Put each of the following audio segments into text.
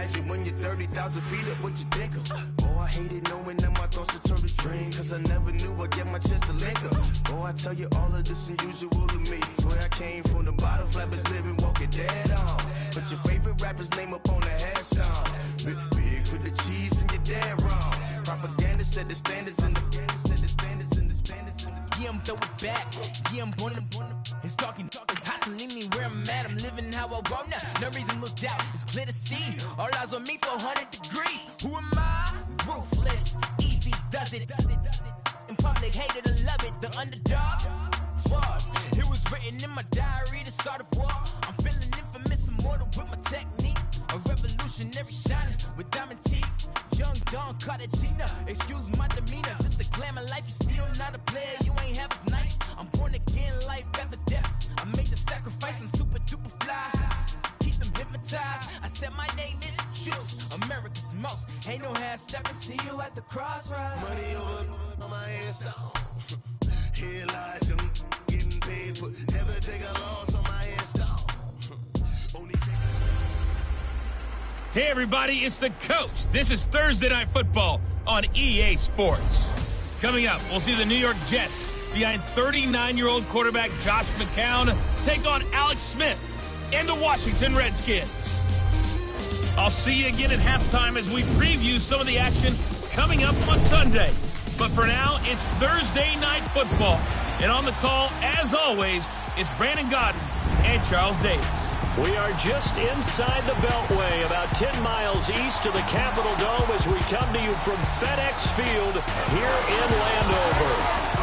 imagine when you're 30,000 feet up, what you think of? Oh, I hated knowing that my thoughts would turn to dream, cause I never knew I'd get my chance to link up. Oh, I tell you all of this unusual to me. Swear I came from the bottom, flappers living, walking dead on. Put your favorite rapper's name up on the headstone. Big for the cheese and you're dead wrong. Propaganda said the standards in the yeah, I'm throw it back. Yeah, I'm born. It's talking. It's hot, so leave me where I'm at. I'm living how I want now. No reason to look out. It's clear to see. All eyes on me for 100 degrees. Who am I? Ruthless. Easy does it. In public, hated to love it. The underdog. Swars. It was written in my diary to start a war. I'm feeling infamous, immortal with my technique. A revolutionary shining with diamond teeth. Young Don Cartagena, excuse my demeanor. This the glamour life, you still not a player, you ain't half as nice. I'm born again, life after death. I made the sacrifice, I'm super duper fly. Keep them hypnotized. I said my name is Juice, America's most. Ain't no half stepping, see you at the crossroads. money over on my headstone. Here lies them getting paid for. Never take a loss on my headstone. Only take Hey, everybody, it's the coach. This is Thursday Night Football on EA Sports. Coming up, we'll see the New York Jets behind 39-year-old quarterback Josh McCown take on Alex Smith and the Washington Redskins. I'll see you again at halftime as we preview some of the action coming up on Sunday. But for now, it's Thursday Night Football. And on the call, as always, is Brandon Godden and Charles Davis. We are just inside the Beltway, about 10 miles east of the Capitol Dome as we come to you from FedEx Field here in Landover.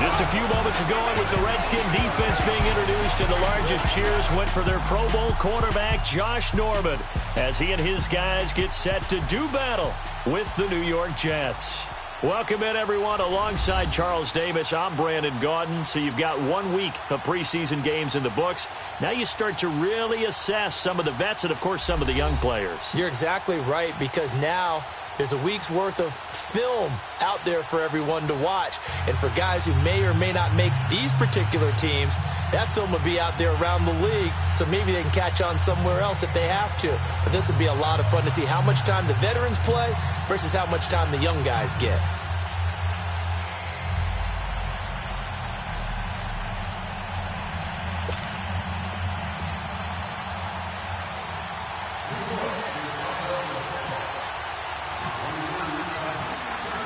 Just a few moments ago, it was the Redskin defense being introduced, and the largest cheers went for their Pro Bowl cornerback, Josh Norman, as he and his guys get set to do battle with the New York Jets. Welcome in, everyone. Alongside Charles Davis, I'm Brandon Gaudin. So you've got 1 week of preseason games in the books. Now you start to really assess some of the vets and, of course, some of the young players. You're exactly right, because now there's a week's worth of film out there for everyone to watch. And for guys who may or may not make these particular teams, that film will be out there around the league, so maybe they can catch on somewhere else if they have to. But this would be a lot of fun to see how much time the veterans play versus how much time the young guys get.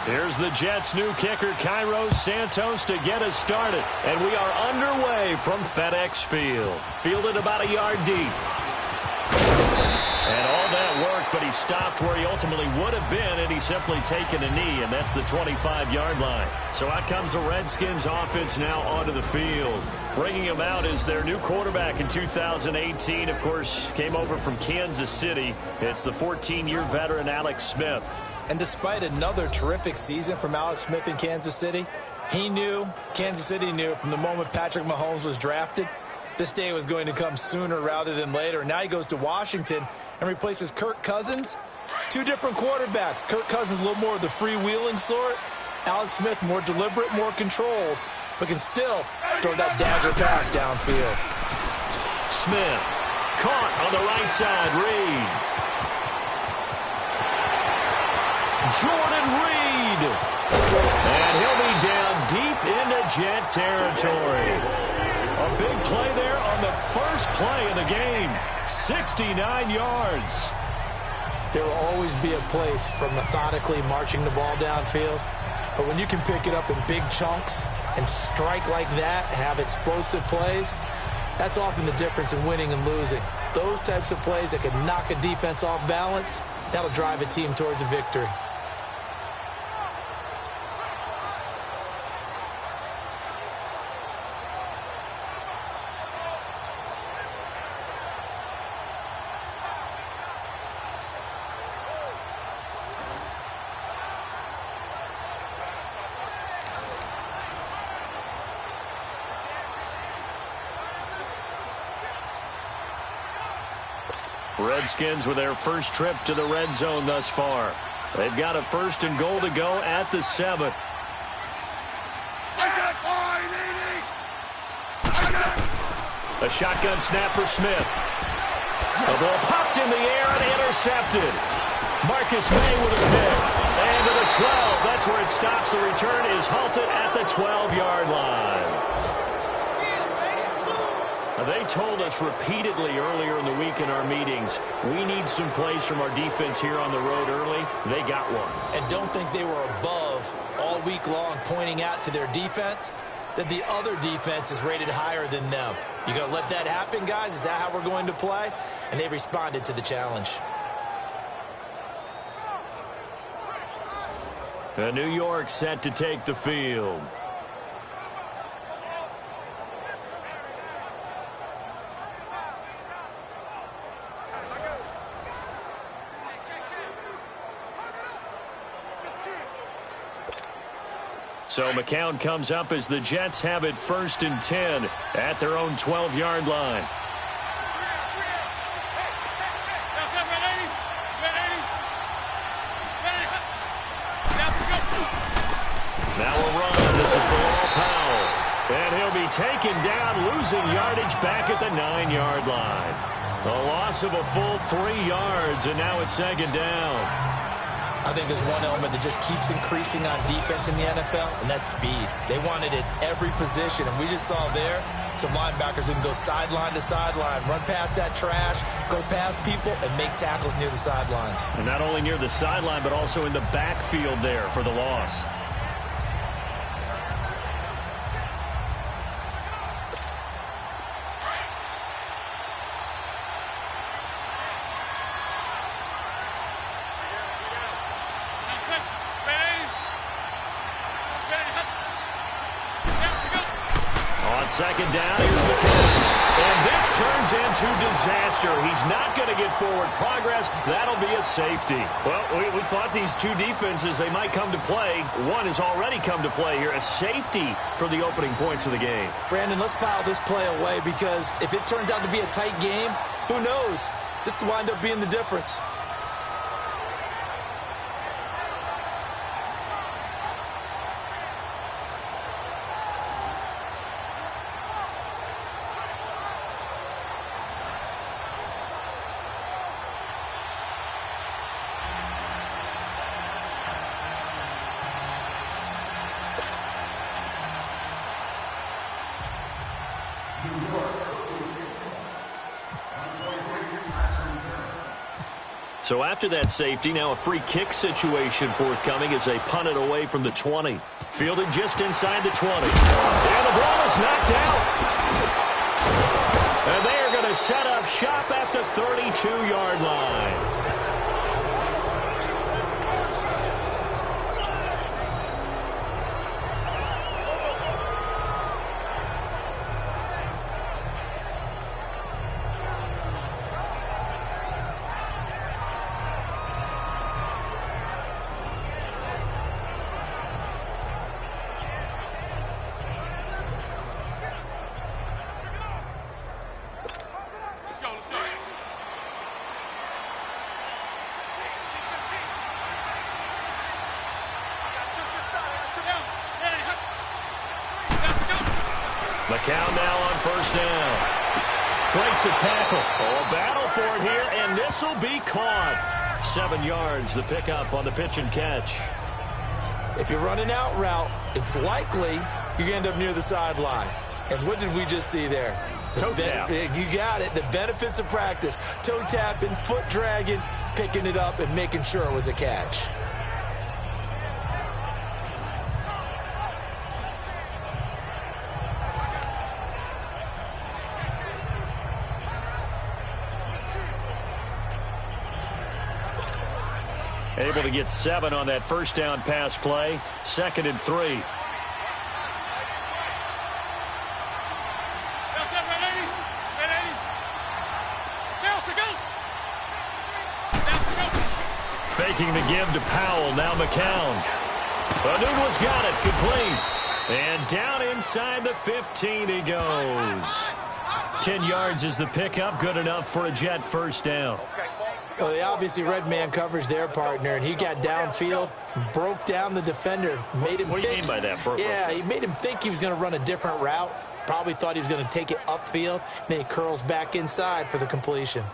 Here's the Jets' new kicker, Cairo Santos, to get us started. And we are underway from FedEx Field. Fielded about a yard deep. And all that work, but he stopped where he ultimately would have been, and he's simply taken a knee, and that's the 25-yard line. So out comes the Redskins offense now onto the field. Bringing him out is their new quarterback in 2018. Of course, came over from Kansas City. It's the 14-year veteran Alex Smith. And despite another terrific season from Alex Smith in Kansas City, Kansas City knew from the moment Patrick Mahomes was drafted, this day was going to come sooner rather than later. Now he goes to Washington and replaces Kirk Cousins. Two different quarterbacks. Kirk Cousins a little more of the freewheeling sort. Alex Smith more deliberate, more controlled, but can still throw that dagger pass downfield. Smith caught on the right side. Reed. Jordan Reed. And he'll be down deep into Jet territory. A big play there on the first play of the game. 69 yards. There will always be a place for methodically marching the ball downfield. But when you can pick it up in big chunks and strike like that, have explosive plays, that's often the difference in winning and losing. Those types of plays that can knock a defense off balance, that'll drive a team towards a victory. Redskins with their first trip to the red zone thus far. They've got a 1st and goal to go at the 7. A shotgun snap for Smith. The ball popped in the air and intercepted. Marcus May with a pick. And to the 12. That's where it stops. The return is halted at the 12-yard line. They told us repeatedly earlier in the week in our meetings, we need some plays from our defense here on the road early. They got one. And don't think they were above all week long pointing out to their defense that the other defense is rated higher than them. You going to let that happen, guys? Is that how we're going to play? And they responded to the challenge. And New York set to take the field. So McCown comes up as the Jets have it 1st and 10 at their own 12-yard line. Now a run. This is below Powell. And he'll be taken down, losing yardage back at the 9-yard line. A loss of a full 3 yards, and now it's 2nd down. I think there's one element that just keeps increasing on defense in the NFL, and that's speed. They want it at every position, and we just saw there some linebackers who can go sideline to sideline, run past that trash, go past people, and make tackles near the sidelines. And not only near the sideline, but also in the backfield there for the loss. Second down, here's McCown. And this turns into disaster. He's not going to get forward progress. That'll be a safety. Well, we thought these two defenses, they might come to play. One has already come to play here. A safety for the opening points of the game. Brandon, let's pile this play away because if it turns out to be a tight game, who knows? This could wind up being the difference. So after that safety, now a free kick situation forthcoming as they punt it away from the 20. Fielded just inside the 20. And the ball is knocked out. And they are going to set up shop at the 32-yard line. McCown now on 1st down. Breaks a tackle. Oh, a battle for it here, and this will be caught. 7 yards, the pickup on the pitch and catch. If you're running out route, it's likely you're going to end up near the sideline. And what did we just see there? Toe tap. You got it. The benefits of practice. Toe tapping, foot dragging, picking it up, and making sure it was a catch. Able to get 7 on that 1st down pass play. 2nd and 3. Faking the give to Powell. Now McCown. Anunua's got it. Complete. And down inside the 15 he goes. 10 yards is the pickup. Good enough for a Jet 1st down. Well, they obviously red man coverage their partner, and he got downfield, broke down the defender, made him What do you mean by that? Yeah, he made him think he was going to run a different route. Probably thought he was going to take it upfield. Then he curls back inside for the completion.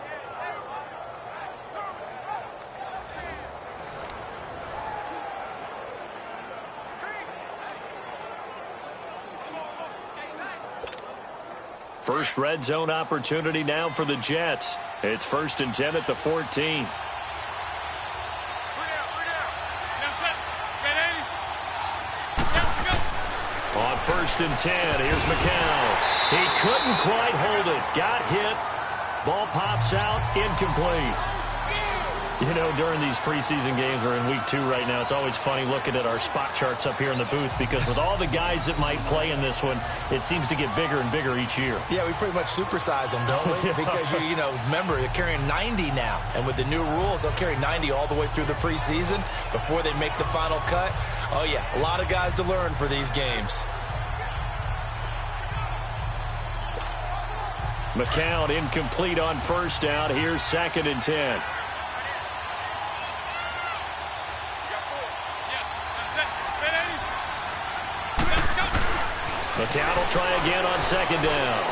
First red zone opportunity now for the Jets. It's 1st and 10 at the 14. On 1st and 10, here's McCown. He couldn't quite hold it. Got hit. Ball pops out, incomplete. You know, during these preseason games, we're in week 2 right now, it's always funny looking at our spot charts up here in the booth because with all the guys that might play in this one, it seems to get bigger and bigger each year. Yeah, we pretty much supersize them, don't we? Because, you know, remember, they're carrying 90 now. And with the new rules, they'll carry 90 all the way through the preseason before they make the final cut. Oh, yeah, a lot of guys to learn for these games. McCown incomplete on 1st down. Here's 2nd and 10. McCown will try again on 2nd down.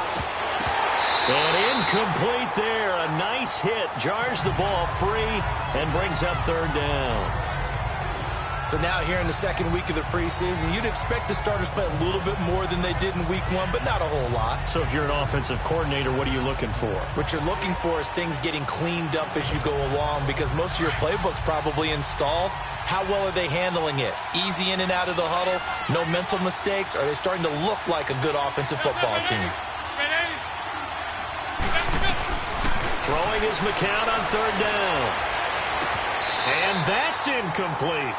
And incomplete there. A nice hit. Jars the ball free and brings up 3rd down. So now here in the 2nd week of the preseason, you'd expect the starters play a little bit more than they did in week 1, but not a whole lot. So if you're an offensive coordinator, what are you looking for? What you're looking for is things getting cleaned up as you go along because most of your playbook's probably installed. How well are they handling it? Easy in and out of the huddle? No mental mistakes? Are they starting to look like a good offensive football team? Throwing is McCown on 3rd down. And that's incomplete.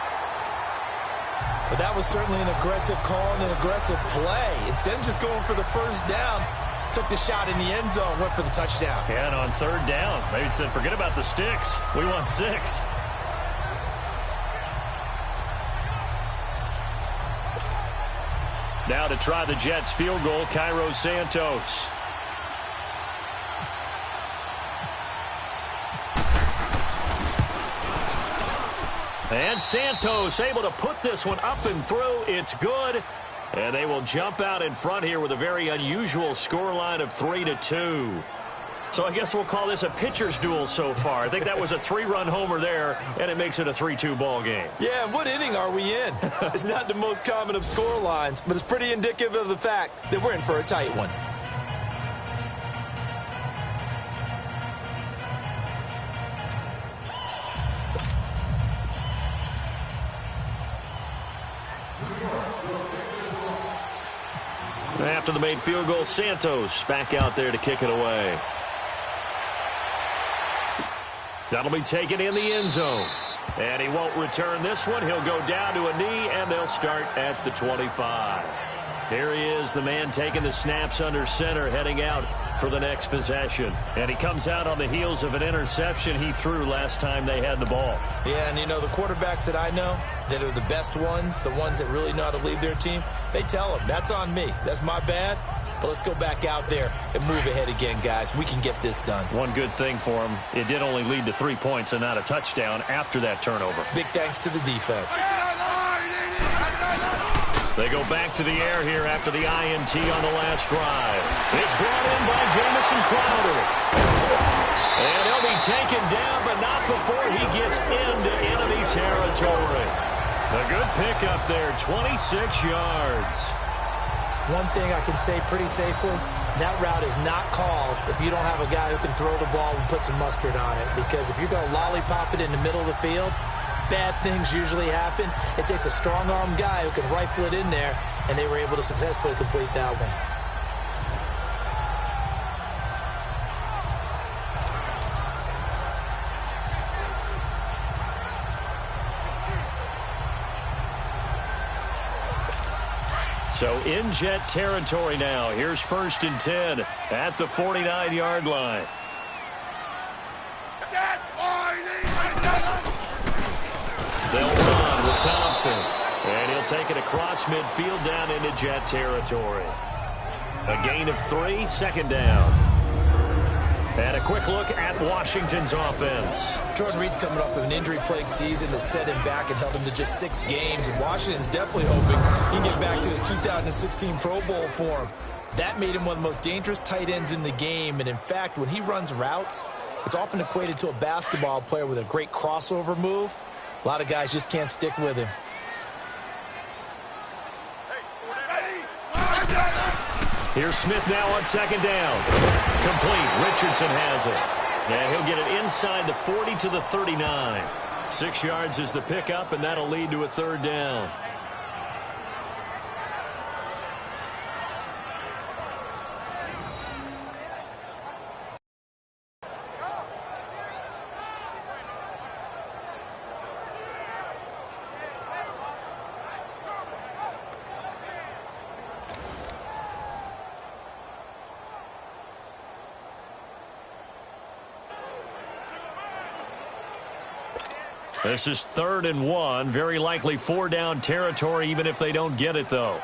But that was certainly an aggressive call and an aggressive play. Instead of just going for the 1st down, took the shot in the end zone, went for the touchdown. Yeah, and on 3rd down, maybe said, forget about the sticks. We want 6. Now to try the Jets field goal, Cairo Santos. And Santos able to put this one up and through. It's good. And they will jump out in front here with a very unusual scoreline of 3-2. So I guess we'll call this a pitcher's duel so far. I think that was a 3-run homer there, and it makes it a 3-2 ball game. Yeah, and what inning are we in? It's not the most common of score lines, but it's pretty indicative of the fact that we're in for a tight one. After the made field goal, Santos back out there to kick it away. That'll be taken in the end zone. And he won't return this one. He'll go down to a knee, and they'll start at the 25. Here he is, the man taking the snaps under center, heading out for the next possession. And he comes out on the heels of an interception he threw last time they had the ball. Yeah, and you know, the quarterbacks that I know that are the best ones, the ones that really know how to lead their team, they tell them, that's on me. That's my bad. But let's go back out there and move ahead again, guys. We can get this done. One good thing for him, it did only lead to 3 points and not a touchdown after that turnover. Big thanks to the defense. They go back to the air here after the INT on the last drive. It's brought in by Jamison Crowder. And he'll be taken down, but not before he gets into enemy territory. A good pickup there, 26 yards. One thing I can say pretty safely, that route is not called if you don't have a guy who can throw the ball and put some mustard on it. Because if you're going to lollipop it in the middle of the field, bad things usually happen. It takes a strong-arm guy who can rifle it in there, and they were able to successfully complete that one. So in Jet territory now. Here's 1st and 10 at the 49-yard line. They'll run with Thompson. And he'll take it across midfield down into Jet territory. A gain of 3, 2nd down. And a quick look at Washington's offense. Jordan Reed's coming off of an injury-plagued season that set him back and held him to just 6 games. And Washington's definitely hoping he can get back to his 2016 Pro Bowl form. That made him one of the most dangerous tight ends in the game. And in fact, when he runs routes, it's often equated to a basketball player with a great crossover move. A lot of guys just can't stick with him. Here's Smith now on second down. Complete. Richardson has it. And he'll get it inside the 40 to the 39. 6 yards is the pickup, and that'll lead to a third down. This is 3rd and 1. Very likely 4-down territory, even if they don't get it, though.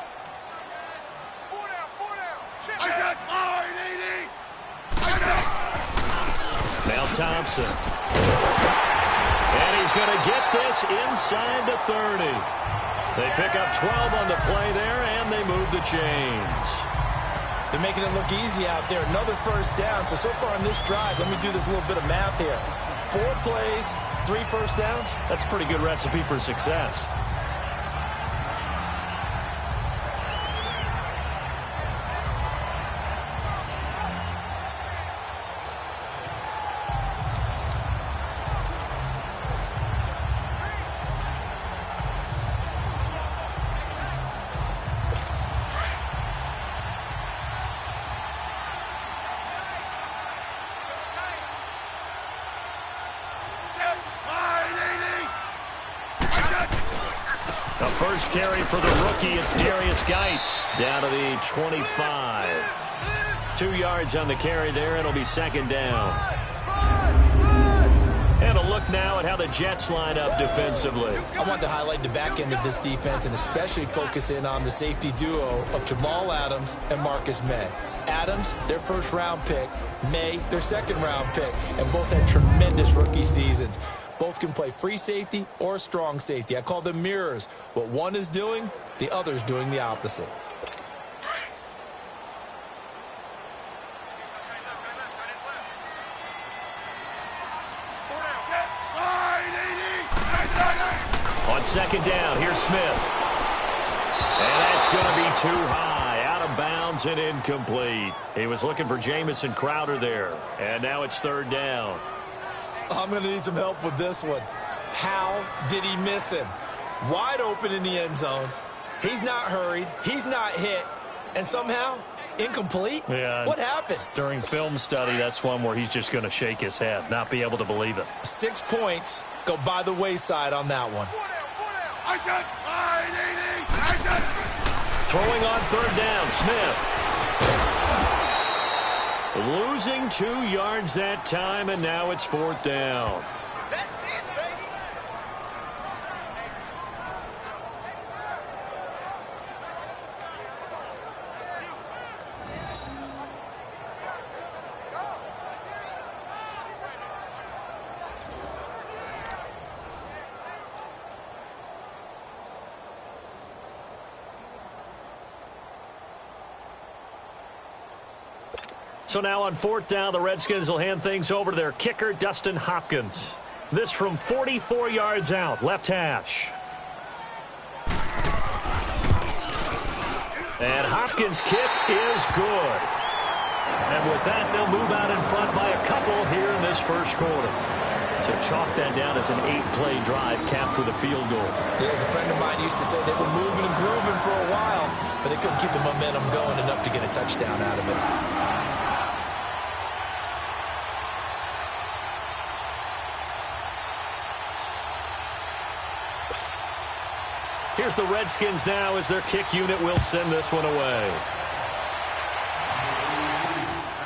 Now Thompson. And he's going to get this inside the 30. They pick up 12 on the play there, and they move the chains. They're making it look easy out there. Another first down. So far on this drive, let me do this little bit of math here. 4 plays, 3 first downs. That's a pretty good recipe for success. The first carry for the rookie, it's Darius Geis down to the 25. 2 yards on the carry there. It'll be second down. And a look now at how the Jets line up defensively. I wanted to highlight the back end of this defense and especially focus in on the safety duo of Jamal Adams and Marcus May. Adams, their first-round pick. May, their second-round pick. And both had tremendous rookie seasons. Both can play free safety or strong safety. I call them mirrors. What one is doing, the other is doing the opposite. On second down, here's Smith. And that's going to be too high. Out of bounds and incomplete. He was looking for Jamison Crowder there. And now it's third down. I'm going to need some help with this one. How did he miss him? Wide open in the end zone. He's not hurried. He's not hit. And somehow, incomplete? Yeah. What happened? During film study, that's one where he's just going to shake his head, not be able to believe it. 6 points go by the wayside on that one. Throwing on third down, Smith. Losing 2 yards that time, and now it's fourth down. That's it, baby. So now on fourth down, the Redskins will hand things over to their kicker, Dustin Hopkins. This from 44 yards out, left hash. And Hopkins' kick is good. And with that, they'll move out in front by a couple here in this first quarter. So chalk that down as an 8-play drive capped with a field goal. Yeah, as a friend of mine used to say, they were moving and grooving for a while, but they couldn't keep the momentum going enough to get a touchdown out of it. Here's the Redskins now as their kick unit will send this one away.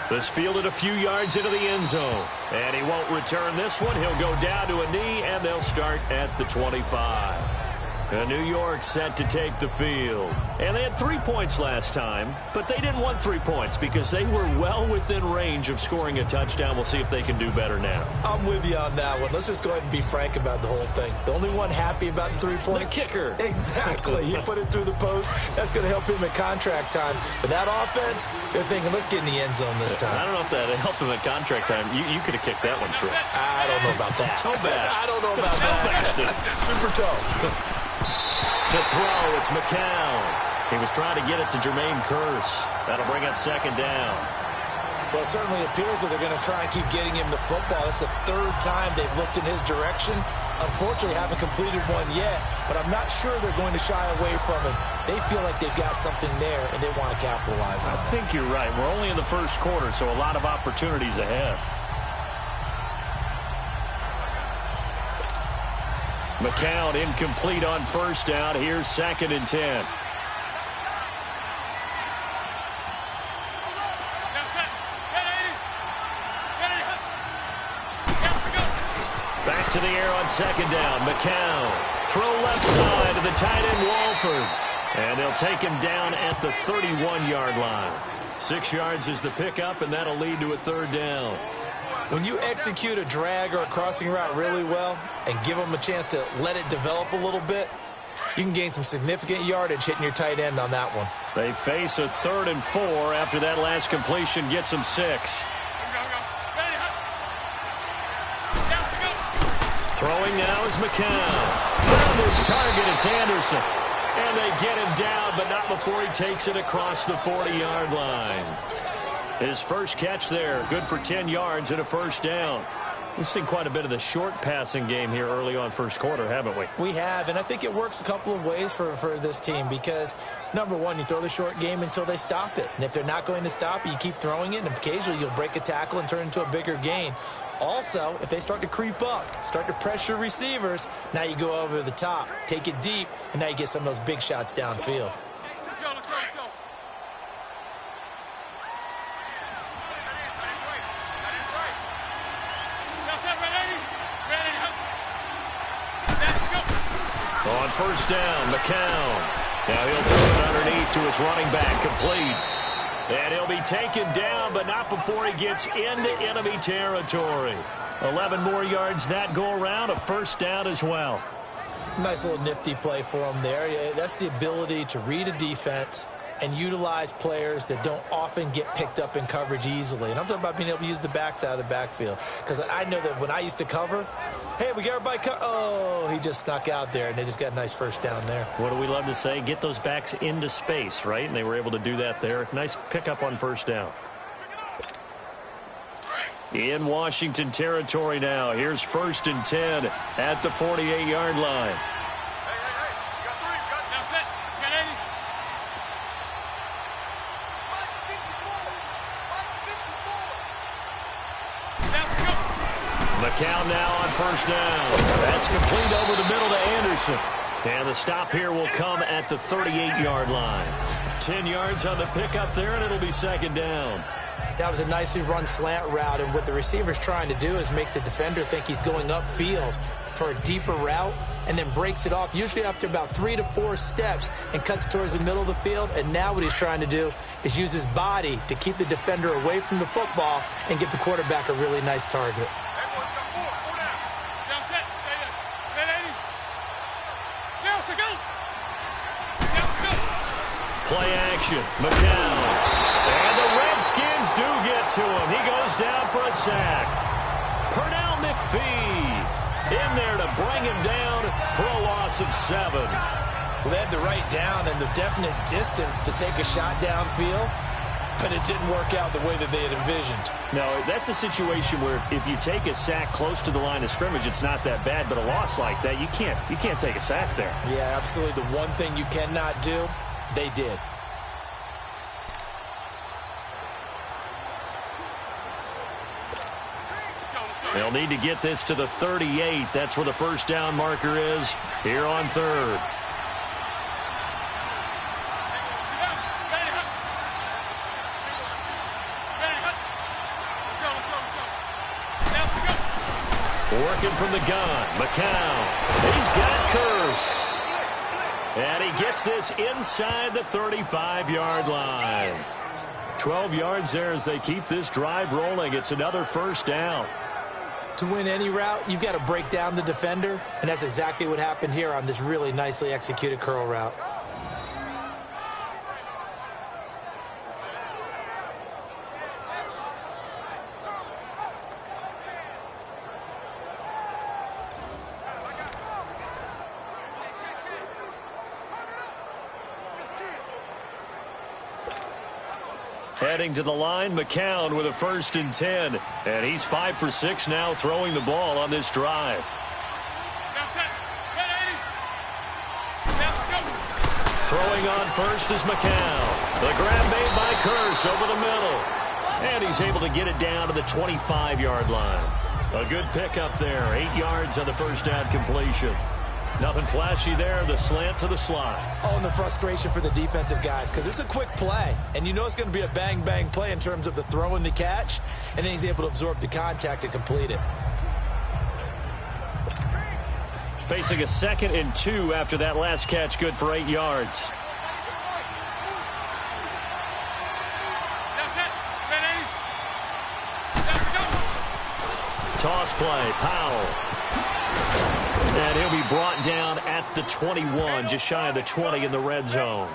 This fielded a few yards into the end zone. And he won't return this one. He'll go down to a knee, and they'll start at the 25. And New York set to take the field. And they had 3 points last time, but they didn't want 3 points because they were well within range of scoring a touchdown. We'll see if they can do better now. I'm with you on that one. Let's just go ahead and be frank about the whole thing. The only one happy about the 3-point? The kicker. Exactly. He put it through the post. That's going to help him at contract time. But that offense, they're thinking, let's get in the end zone this time. I don't know if that helped him at contract time. You could have kicked that one through. I don't know about that. Toe bash. I don't know about that. Super toe. To throw, it's McCown. He was trying to get it to Jermaine Kearse. That'll bring up second down. Well, it certainly appears that they're going to try and keep getting him the football. That's the third time they've looked in his direction. Unfortunately, haven't completed one yet, but I'm not sure they're going to shy away from it. They feel like they've got something there, and they want to capitalize on it. I think you're right. We're only in the first quarter, so a lot of opportunities ahead. McCown incomplete on first down. Here's 2nd and 10. Back to the air on second down. McCown. Throw left side to the tight end, Walford. And they'll take him down at the 31-yard line. 6 yards is the pickup, and that'll lead to a third down. When you execute a drag or a crossing route really well and give them a chance to let it develop a little bit, you can gain some significant yardage hitting your tight end on that one. They face a 3rd and 4 after that last completion gets them 6. Throwing now is McCown. Found his target, it's Anderson. And they get him down, but not before he takes it across the 40-yard line. His first catch there, good for 10 yards and a first down. We've seen quite a bit of the short passing game here early on first quarter, haven't we? We have, and I think it works a couple of ways for this team because, number one, you throw the short game until they stop it. And if they're not going to stop it, you keep throwing it, and occasionally you'll break a tackle and turn it into a bigger gain. Also, if they start to creep up, start to pressure receivers, now you go over the top, take it deep, and now you get some of those big shots downfield. On first down, McCown. Now he'll throw it underneath to his running back, complete. And he'll be taken down, but not before he gets into enemy territory. 11 more yards that go around, a first down as well. Nice little nifty play for him there. That's the ability to read a defense and utilize players that don't often get picked up in coverage easily. And I'm talking about being able to use the backside of the backfield. Because I know that when I used to cover, hey, we got everybody oh, he just snuck out there, and they just got a nice first down there. What do we love to say? Get those backs into space, right? And they were able to do that there. Nice pickup on first down. In Washington territory now. Here's 1st and 10 at the 48-yard line. McCown now on first down. That's complete over the middle to Anderson. And the stop here will come at the 38-yard line. 10 yards on the pickup there, and it'll be second down. That was a nicely run slant route, and what the receiver's trying to do is make the defender think he's going upfield for a deeper route and then breaks it off, usually after about 3 to 4 steps, and cuts towards the middle of the field. And now what he's trying to do is use his body to keep the defender away from the football and give the quarterback a really nice target. Play action, McCown. And the Redskins do get to him. He goes down for a sack. Pernell McPhee in there to bring him down for a loss of 7. Well, they had the right down and the definite distance to take a shot downfield, but it didn't work out the way that they had envisioned. No, that's a situation where if you take a sack close to the line of scrimmage, it's not that bad, but a loss like that, you can't take a sack there. Yeah, absolutely. The one thing you cannot do, they did. They'll need to get this to the 38. That's where the first down marker is here on 3rd. Working from the gun, McCown. He's got Kearse. And he gets this inside the 35-yard line. 12 yards there as they keep this drive rolling. It's another first down. To win any route, you've got to break down the defender, and that's exactly what happened here on this really nicely executed curl route. Heading to the line, McCown with a 1st and 10. And he's 5 for 6 now throwing the ball on this drive. Throwing on first is McCown. The grab made by Curse over the middle. And he's able to get it down to the 25-yard line. A good pickup there. 8 yards on the first down completion. Nothing flashy there. The slant to the slot. Oh, and the frustration for the defensive guys, because it's a quick play. And you know it's going to be a bang-bang play in terms of the throw and the catch. And then he's able to absorb the contact and complete it. Facing a 2nd and 2 after that last catch, good for 8 yards. Toss play, Powell. And he'll be brought down at the 21, just shy of the 20 in the red zone.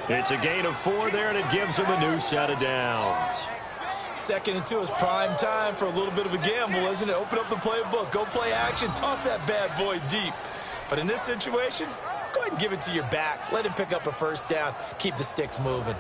It's a gain of 4 there, and it gives him a new set of downs. 2nd and 2 is prime time for a little bit of a gamble, isn't it? Open up the playbook, go play action, toss that bad boy deep. But in this situation, go ahead and give it to your back. Let him pick up a 1st down, keep the sticks moving.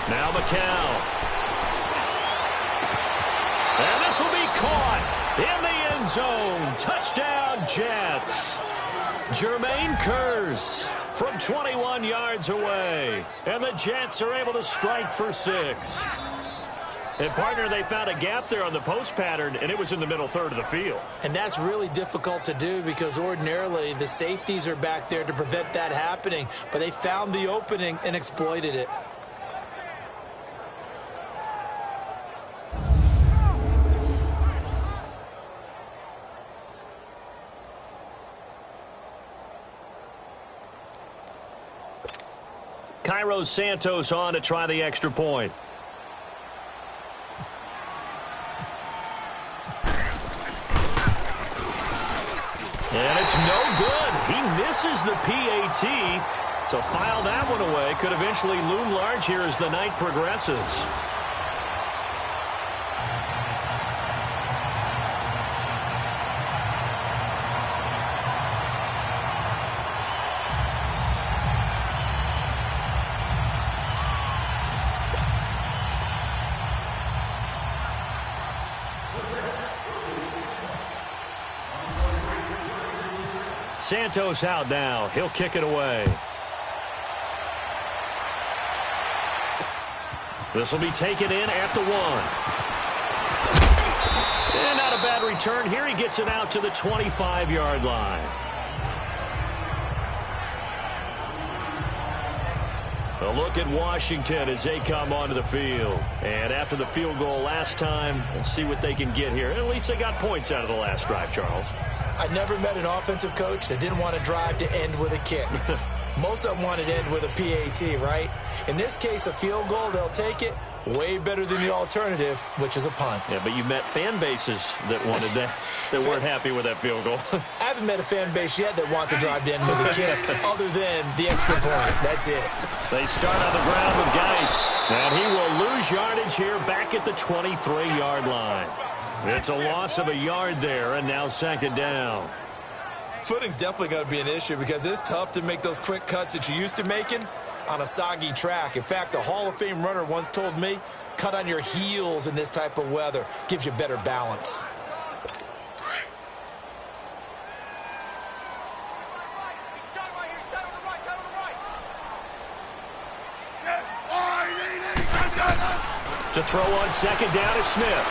Now McCown. And this will be caught in the end zone. Touchdown, Jets. Jermaine Kearse from 21 yards away. And the Jets are able to strike for 6. And, partner, they found a gap there on the post pattern, and it was in the middle third of the field. And that's really difficult to do because ordinarily the safeties are back there to prevent that happening. But they found the opening and exploited it. Cairo Santos on to try the extra point. And it's no good. He misses the PAT. So file that one away. Could eventually loom large here as the night progresses. Santos out now. He'll kick it away. This will be taken in at the 1. And not a bad return here. He gets it out to the 25-yard line. A look at Washington as they come onto the field. And after the field goal last time, we'll see what they can get here. At least they got points out of the last drive, Charles. I never met an offensive coach that didn't want to drive to end with a kick. Most of them wanted to end with a PAT, right? In this case, a field goal, they'll take it. Way better than the alternative, which is a punt. Yeah, but you met fan bases that wanted that, that weren't happy with that field goal. I haven't met a fan base yet that wants to drive to end with a kick other than the extra point. That's it. They start on the ground with Geis. And he will lose yardage here back at the 23-yard line. It's a loss of a yard there, and now 2nd down. Footing's definitely going to be an issue because it's tough to make those quick cuts that you're used to making on a soggy track. In fact, a Hall of Fame runner once told me, cut on your heels in this type of weather. Gives you better balance. To throw on 2nd down is Smith.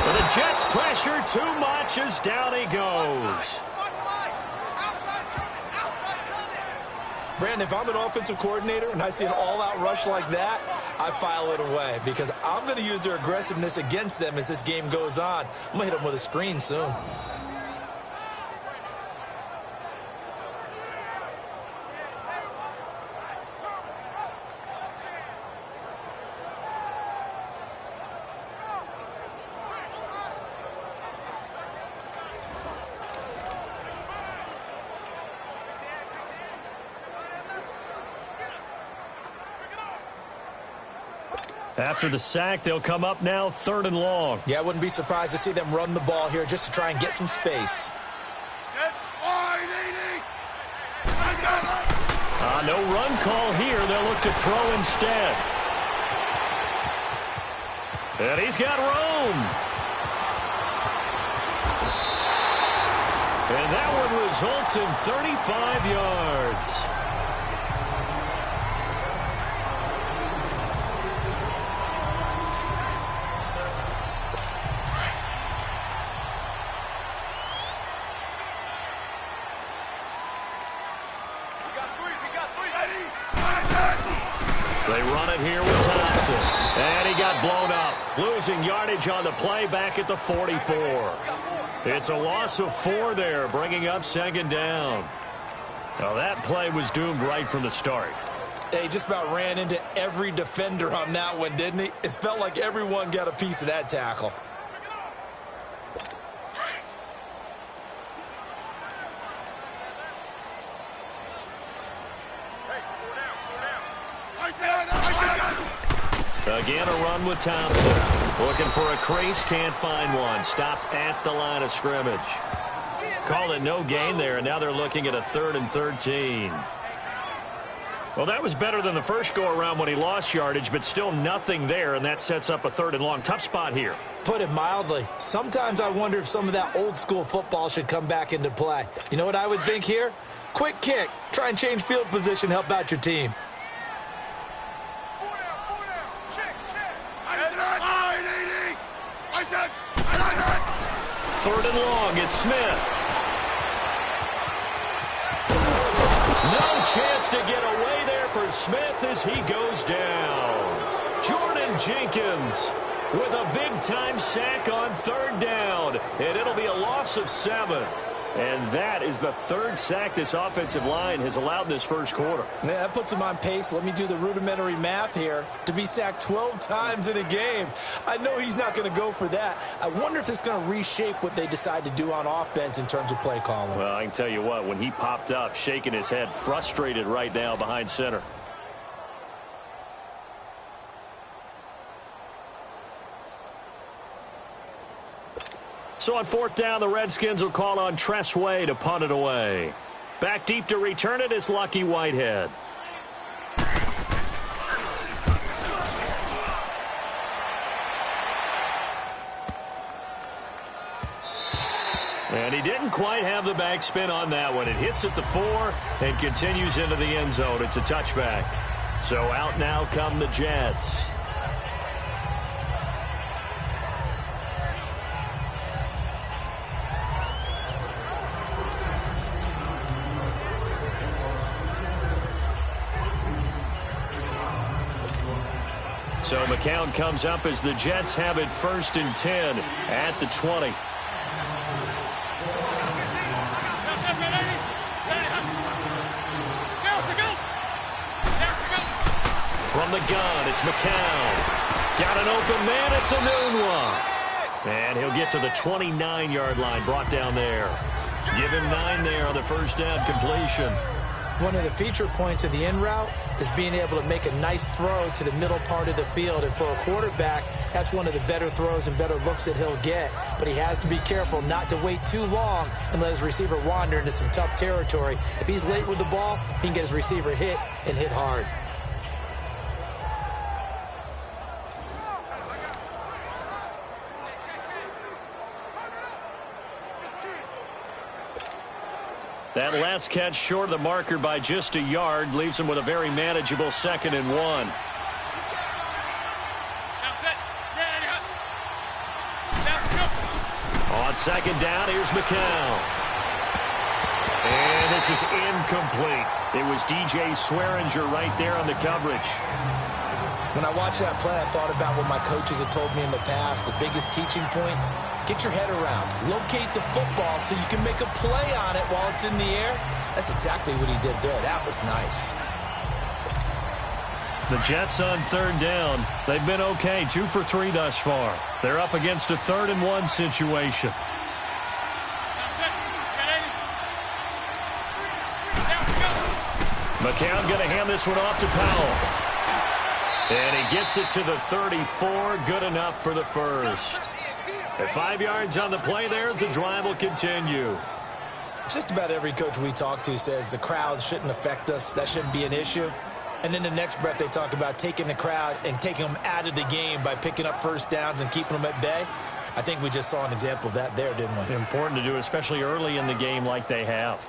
But the Jets pressure too much as down he goes. Brandon, if I'm an offensive coordinator and I see an all-out rush like that, I file it away because I'm going to use their aggressiveness against them as this game goes on. I'm going to hit them with a screen soon. After the sack, they'll come up now 3rd and long. Yeah, I wouldn't be surprised to see them run the ball here just to try and get some space. No run call here. They'll look to throw instead. And he's got room. And that one results in 35 yards. They run it here with Thompson. And he got blown up. Losing yardage on the play back at the 44. It's a loss of 4 there, bringing up 2nd down. Now that play was doomed right from the start. They just about ran into every defender on that one, didn't he? It felt like everyone got a piece of that tackle. Again, a run with Thompson. Looking for a crease, can't find one. Stopped at the line of scrimmage. Called it no gain there, and now they're looking at a 3rd and 13. Well, that was better than the first go-around when he lost yardage, but still nothing there, and that sets up a 3rd and long. Tough spot here. Put it mildly. Sometimes I wonder if some of that old-school football should come back into play. You know what I would think here? Quick kick. Try and change field position, help out your team. Third and long, it's Smith. No chance to get away there for Smith as he goes down. Jordan Jenkins with a big-time sack on 3rd down, and it'll be a loss of 7. And that is the 3rd sack this offensive line has allowed this first quarter. Yeah, that puts him on pace. Let me do the rudimentary math here. To be sacked 12 times in a game. I know he's not going to go for that. I wonder if it's going to reshape what they decide to do on offense in terms of play calling. Well, I can tell you what, when he popped up, shaking his head, frustrated right now behind center. So on 4th down, the Redskins will call on Tress Way to punt it away. Back deep to return it is Lucky Whitehead. And he didn't quite have the backspin on that one. It hits at the 4 and continues into the end zone. It's a touchback. So out now come the Jets. So McCown comes up as the Jets have it 1st and 10 at the 20. From the gun, it's McCown. Got an open man, it's a noon one. And he'll get to the 29-yard line, brought down there. Give him 9 there on the first down completion. One of the feature points of the in route is being able to make a nice throw to the middle part of the field. And for a quarterback, that's one of the better throws and better looks that he'll get. But he has to be careful not to wait too long and let his receiver wander into some tough territory. If he's late with the ball, he can get his receiver hit and hit hard. That last catch short of the marker by just a yard leaves him with a very manageable 2nd and 1. On 2nd down, here's McCown. And this is incomplete. It was DJ Swearinger right there on the coverage. When I watched that play, I thought about what my coaches had told me in the past. The biggest teaching point, get your head around. Locate the football so you can make a play on it while it's in the air. That's exactly what he did there. That was nice. The Jets on 3rd down. They've been okay, 2 for 3 thus far. They're up against a 3rd and 1 situation. McCown going to hand this one off to Powell. And he gets it to the 34. Good enough for the first. At 5 yards on the play there, the drive will continue. Just about every coach we talk to says the crowd shouldn't affect us. That shouldn't be an issue. And in the next breath, they talk about taking the crowd and taking them out of the game by picking up first downs and keeping them at bay. I think we just saw an example of that there, didn't we? Important to do, especially early in the game like they have.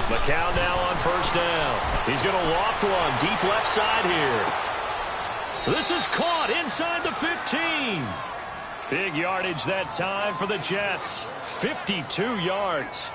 McCown now on first down. He's going to loft one deep left side here. This is caught inside the 15. Big yardage that time for the Jets. 52 yards.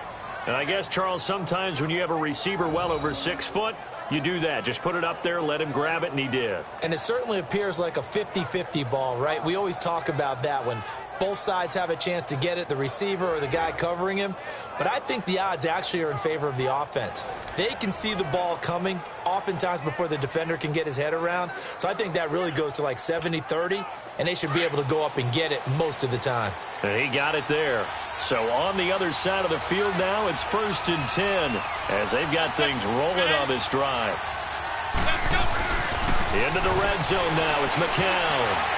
And I guess, Charles, sometimes when you have a receiver well over 6 foot, you do that. Just put it up there, let him grab it, and he did. And it certainly appears like a 50-50 ball, right? We always talk about that when both sides have a chance to get it, the receiver or the guy covering him. But I think the odds actually are in favor of the offense. They can see the ball coming oftentimes before the defender can get his head around. So I think that really goes to like 70-30, and they should be able to go up and get it most of the time. And he got it there. So on the other side of the field now, it's 1st and 10 as they've got things rolling on this drive. Into the red zone now. It's McCown.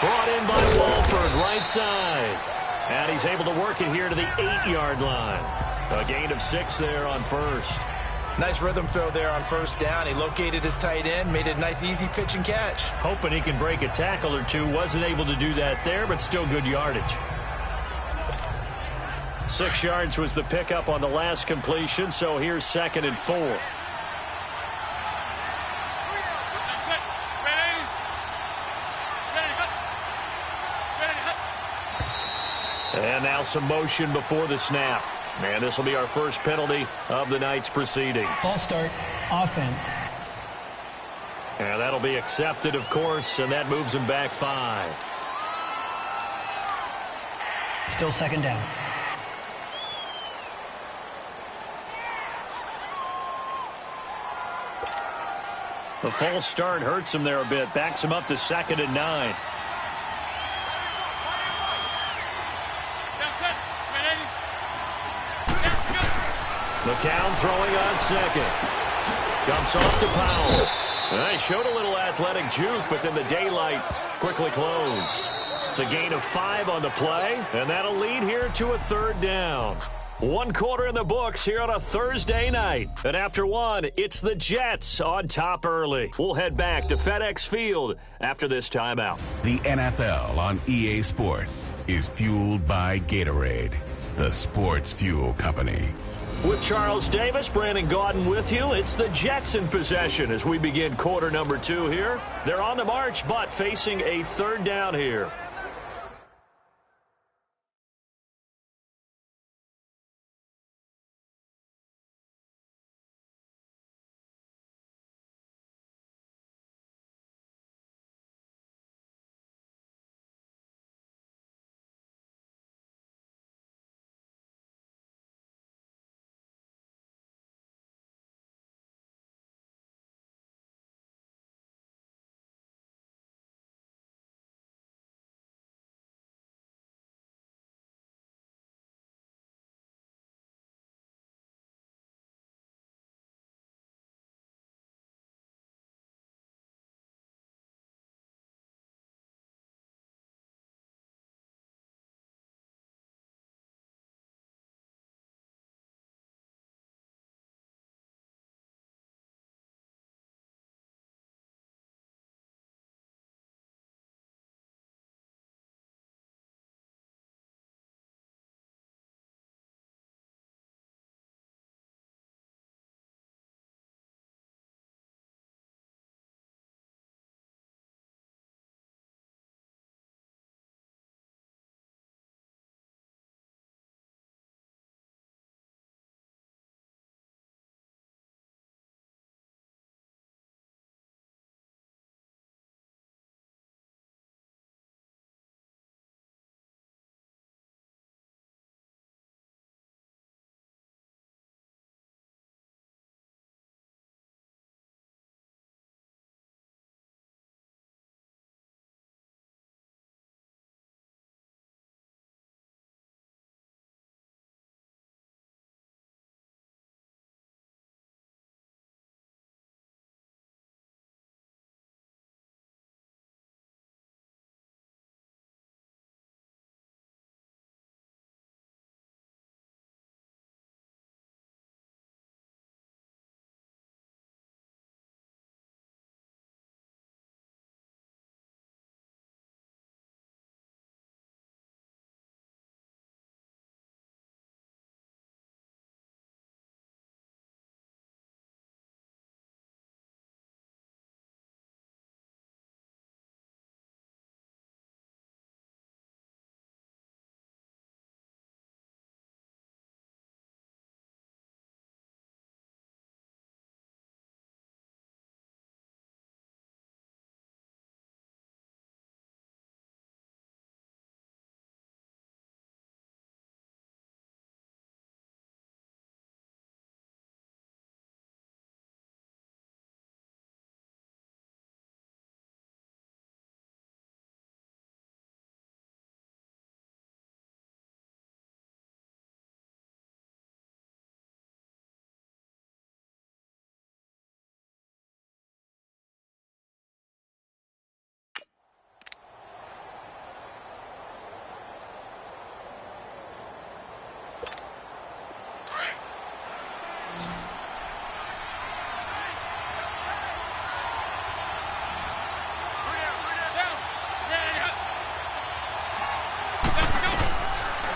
Brought in by Walford, right side. And he's able to work it here to the 8-yard line. A gain of 6 there on first. Nice rhythm throw there on first down. He located his tight end, made it a nice easy pitch and catch. Hoping he can break a tackle or two. Wasn't able to do that there, but still good yardage. 6 yards was the pickup on the last completion, so here's 2nd and 4. And now some motion before the snap. And this will be our first penalty of the night's proceedings. Ball start, offense. And that'll be accepted, of course, and that moves him back 5. Still 2nd down. The false start hurts him there a bit. Backs him up to 2nd and 9. McCown throwing on 2nd. Dumps off to Powell. They showed a little athletic juke, but then the daylight quickly closed. It's a gain of 5 on the play, and that'll lead here to a 3rd down. 1 quarter in the books here on a Thursday night. And after 1, it's the Jets on top early. We'll head back to FedEx Field after this timeout. The NFL on EA Sports is fueled by Gatorade, the sports fuel company. With Charles Davis, Brandon Gaudin with you. It's the Jets in possession as we begin quarter number 2 here. They're on the march, but facing a 3rd down here.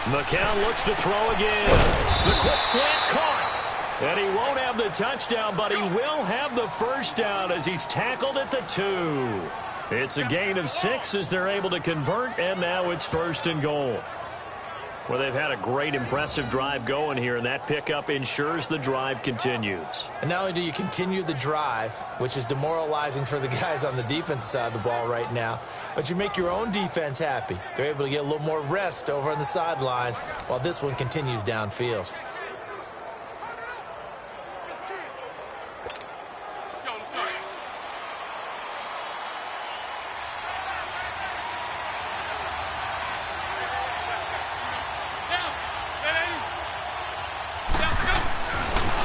McCown looks to throw again. The quick slant caught. And he won't have the touchdown, but he will have the first down as he's tackled at the 2. It's a gain of 6 as they're able to convert, and now it's 1st and goal. Well, they've had a great, impressive drive going here, and that pickup ensures the drive continues. And not only do you continue the drive, which is demoralizing for the guys on the defensive side of the ball right now, but you make your own defense happy. They're able to get a little more rest over on the sidelines while this one continues downfield.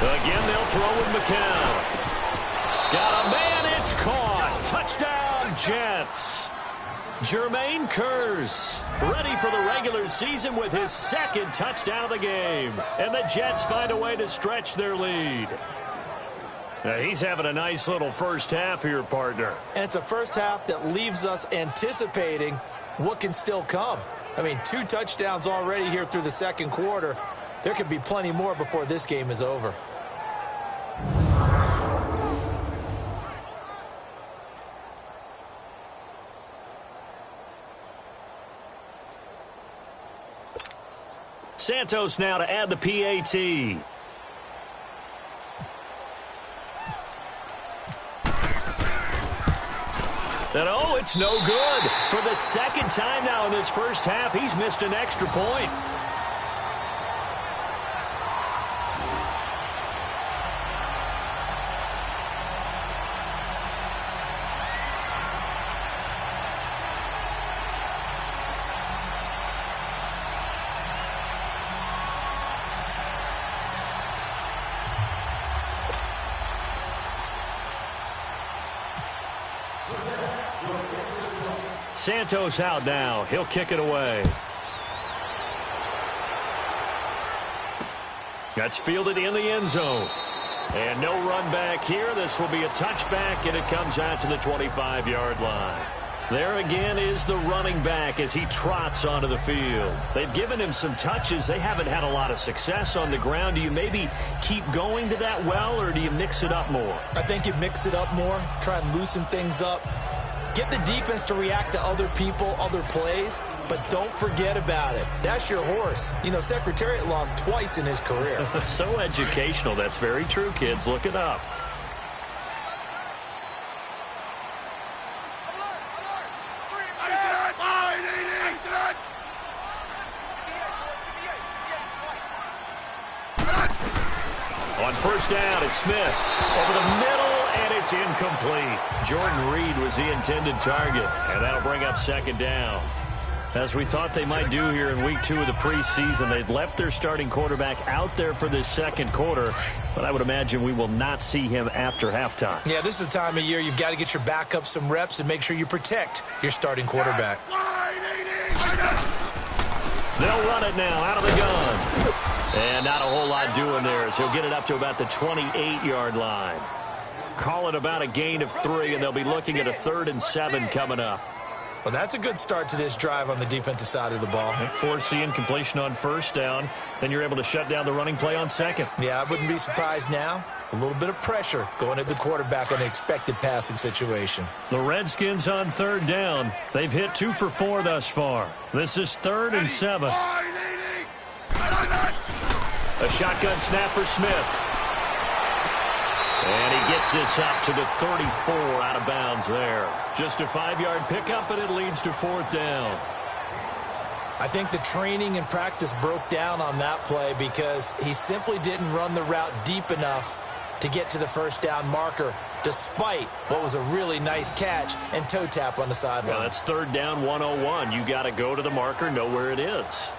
Again, they'll throw with McCown. Got a man, it's caught. Touchdown, Jets. Jermaine Kearse ready for the regular season with his 2nd touchdown of the game. And the Jets find a way to stretch their lead. Now, he's having a nice little first half here, partner. And it's a first half that leaves us anticipating what can still come. I mean, 2 touchdowns already here through the 2nd quarter. There could be plenty more before this game is over. Santos now to add the PAT. And oh, it's no good. For the 2nd time now in this first half, he's missed an extra point. Santos out now. He'll kick it away. That's fielded in the end zone. And no run back here. This will be a touchback, and it comes out to the 25-yard line. There again is the running back as he trots onto the field. They've given him some touches. They haven't had a lot of success on the ground. Do you maybe keep going to that well, or do you mix it up more? I think you mix it up more, try and loosen things up. Get the defense to react to other people, other plays, but don't forget about it. That's your horse. You know, Secretariat lost twice in his career. So educational. That's very true, kids. Look it up. On first down, it's Smith over the middle, and it's incomplete. Jordan Reed was the intended target, and that'll bring up 2nd down. As we thought they might do here in week 2 of the preseason, they've left their starting quarterback out there for this 2nd quarter, but I would imagine we will not see him after halftime. Yeah, this is the time of year you've got to get your backup some reps and make sure you protect your starting quarterback. They'll run it now out of the gun. And not a whole lot doing there as he'll get it up to about the 28-yard line. Call it about a gain of 3, and they'll be looking at a 3rd and 7 coming up. Well, that's a good start to this drive on the defensive side of the ball. Forcing completion on first down. Then you're able to shut down the running play on 2nd. Yeah, I wouldn't be surprised now. A little bit of pressure going at the quarterback on an expected passing situation. The Redskins on 3rd down. They've hit 2 for 4 thus far. This is 3rd and 7. A shotgun snap for Smith. And he gets this up to the 34 out of bounds there. Just a 5-yard pickup, and it leads to 4th down. I think the training and practice broke down on that play because he simply didn't run the route deep enough to get to the first down marker, despite what was a really nice catch and toe tap on the sideline. Well, that's 3rd down 101. You got to go to the marker, know where it is.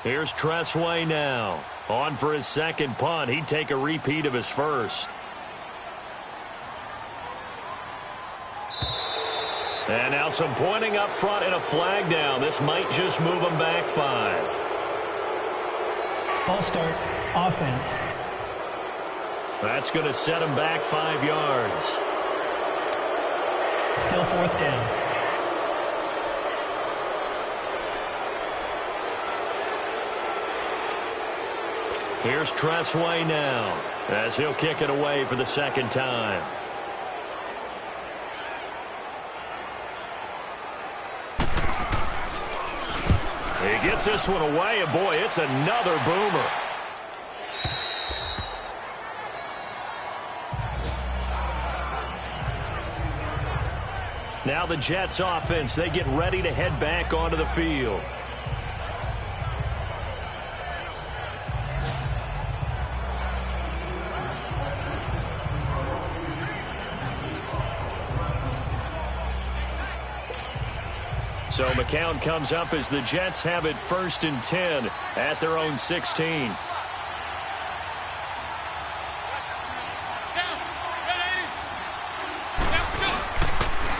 Here's Tressway now. On for his 2nd punt. He'd take a repeat of his first. And now some pointing up front and a flag down. This might just move them back 5. False start, offense. That's going to set him back 5 yards. Still 4th down. Here's Tressway now, as he'll kick it away for the 2nd time. He gets this one away, and boy, it's another boomer. Now the Jets offense, they get ready to head back onto the field. So McCown comes up as the Jets have it 1st and 10 at their own 16.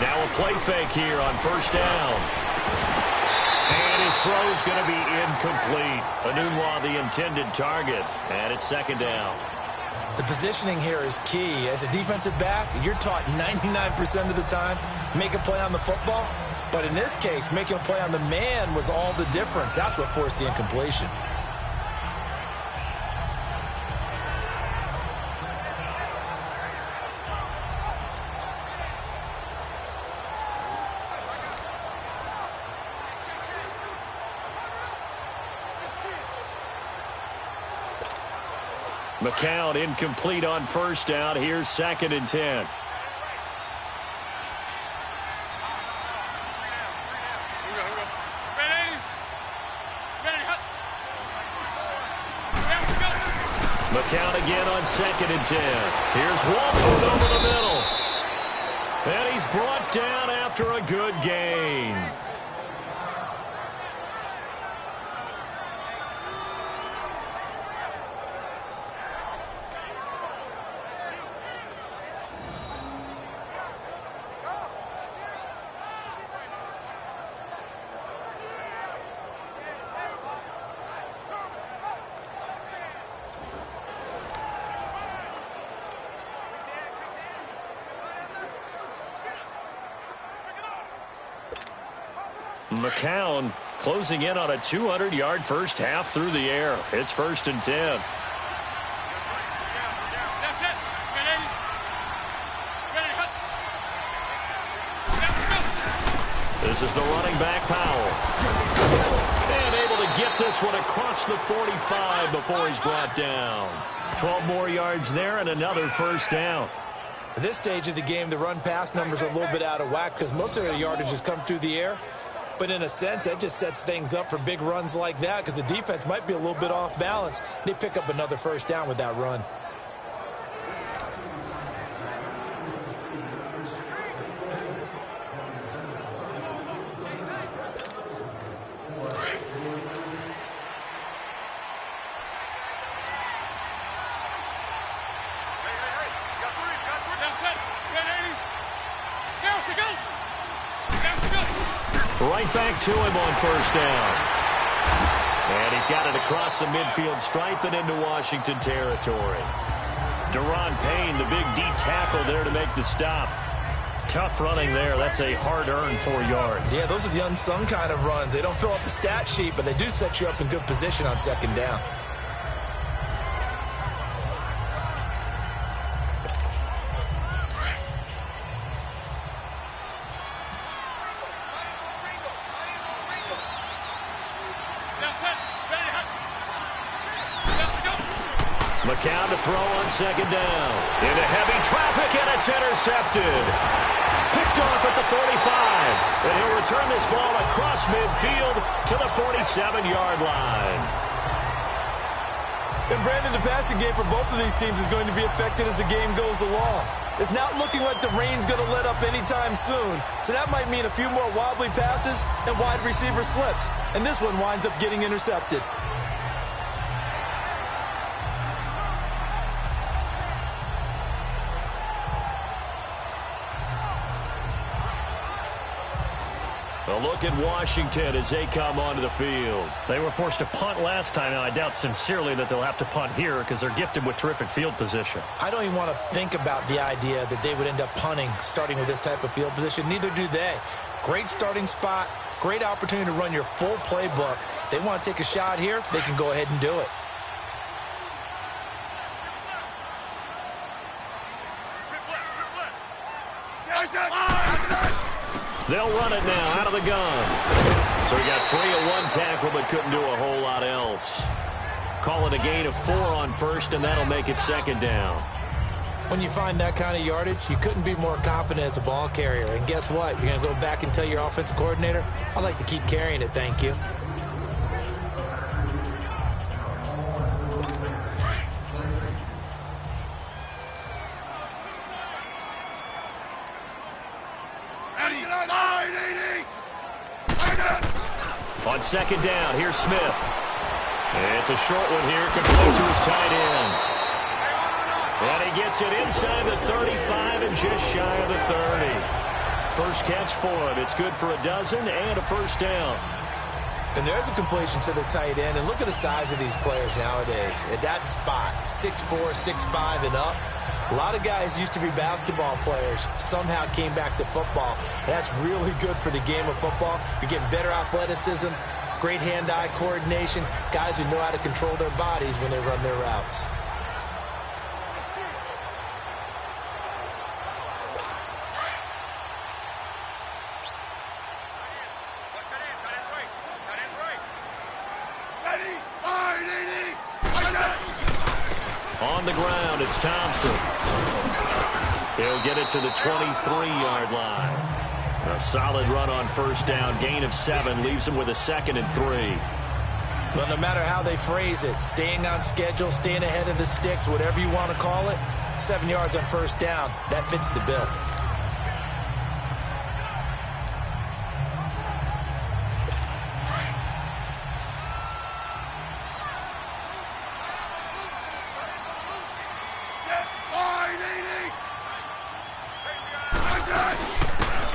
Now a play fake here on 1st down. And his throw's going to be incomplete. Anunwa, the intended target, and it's 2nd down. The positioning here is key. As a defensive back, you're taught 99% of the time, make a play on the football. But in this case, making a play on the man was all the difference. That's what forced the incompletion. McCown incomplete on 1st down. Here's 2nd and 10. McCown again on 2nd and 10. Here's Walford over the middle. And he's brought down after a good gain. McCown closing in on a 200-yard first half through the air. It's 1st and 10. This is the running back, Powell. And able to get this one across the 45 before he's brought down. 12 more yards there and another 1st down. At this stage of the game, the run-pass numbers are a little bit out of whack because most of their yardage has come through the air. But in a sense, that just sets things up for big runs like that because the defense might be a little bit off balance. They pick up another 1st down with that run. Right back to him on 1st down. And he's got it across the midfield stripe and into Washington territory. Deron Payne, the big D tackle there to make the stop. Tough running there. That's a hard-earned 4 yards. Yeah, those are the unsung kind of runs. They don't fill up the stat sheet, but they do set you up in good position on 2nd down. McCown to throw on 2nd down. Into heavy traffic, and it's intercepted. Picked off at the 45. And he'll return this ball across midfield to the 47-yard line. And Brandon, the passing game for both of these teams is going to be affected as the game goes along. It's not looking like the rain's going to let up anytime soon. So that might mean a few more wobbly passes and wide receiver slips. And this one winds up getting intercepted. A look at Washington as they come onto the field. They were forced to punt last time, and I doubt sincerely that they'll have to punt here because they're gifted with terrific field position. I don't even want to think about the idea that they would end up punting starting with this type of field position. Neither do they. Great starting spot, great opportunity to run your full playbook. If they want to take a shot here, they can go ahead and do it. They'll run it now out of the gun. So he got free of one tackle but couldn't do a whole lot else. Call it a gain of 4 on first, and that'll make it second down. When you find that kind of yardage, you couldn't be more confident as a ball carrier. And guess what? You're going to go back and tell your offensive coordinator, I'd like to keep carrying it, thank you. On second down, here's Smith. It's a short one here, complete to his tight end. And he gets it inside the 35 and just shy of the 30. First catch for him. It's good for a dozen and a first down. And there's a completion to the tight end. And look at the size of these players nowadays. At that spot, 6'4", 6'5", and up. A lot of guys used to be basketball players, somehow came back to football. And that's really good for the game of football. You're getting better athleticism, great hand-eye coordination, guys who know how to control their bodies when they run their routes. On the ground, it's Thompson. He'll get it to the 23-yard line. A solid run on first down. Gain of 7 leaves him with a 2nd and 3. Well, no matter how they phrase it, staying on schedule, staying ahead of the sticks, whatever you want to call it, 7 yards on first down, that fits the bill.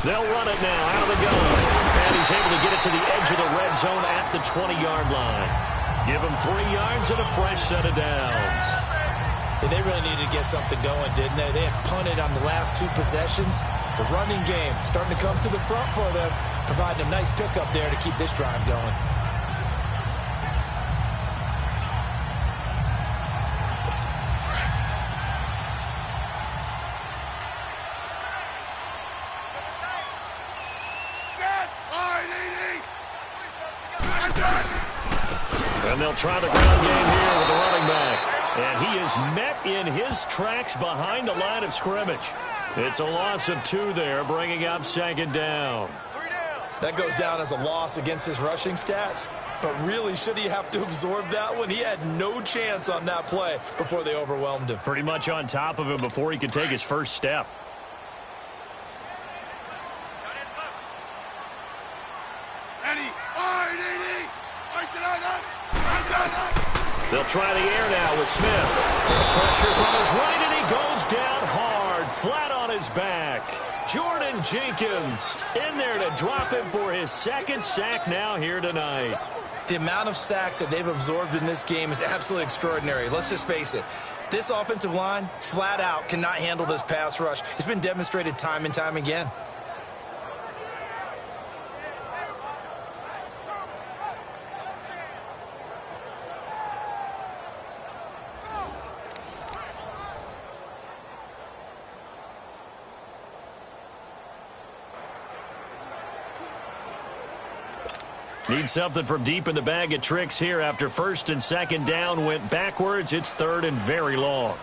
They'll run it now out of the gun. And he's able to get it to the edge of the red zone at the 20-yard line. Give him 3 yards and a fresh set of downs. Yeah, they really needed to get something going, didn't they? They had punted on the last 2 possessions. The running game starting to come to the front for them, providing a nice pickup there to keep this drive going. And they'll try the ground game here with the running back. And he is met in his tracks behind the line of scrimmage. It's a loss of 2 there, bringing up second down. That goes down as a loss against his rushing stats. But really, should he have to absorb that one? He had no chance on that play before they overwhelmed him. Pretty much on top of him before he could take his first step. They'll try the air now with Smith. Pressure from his right, and he goes down hard, flat on his back. Jordan Jenkins in there to drop him for his 2nd sack now here tonight. The amount of sacks that they've absorbed in this game is absolutely extraordinary. Let's just face it. This offensive line, flat out, cannot handle this pass rush. It's been demonstrated time and time again. Need something from deep in the bag of tricks here after 1st and 2nd down went backwards. It's 3rd and very long.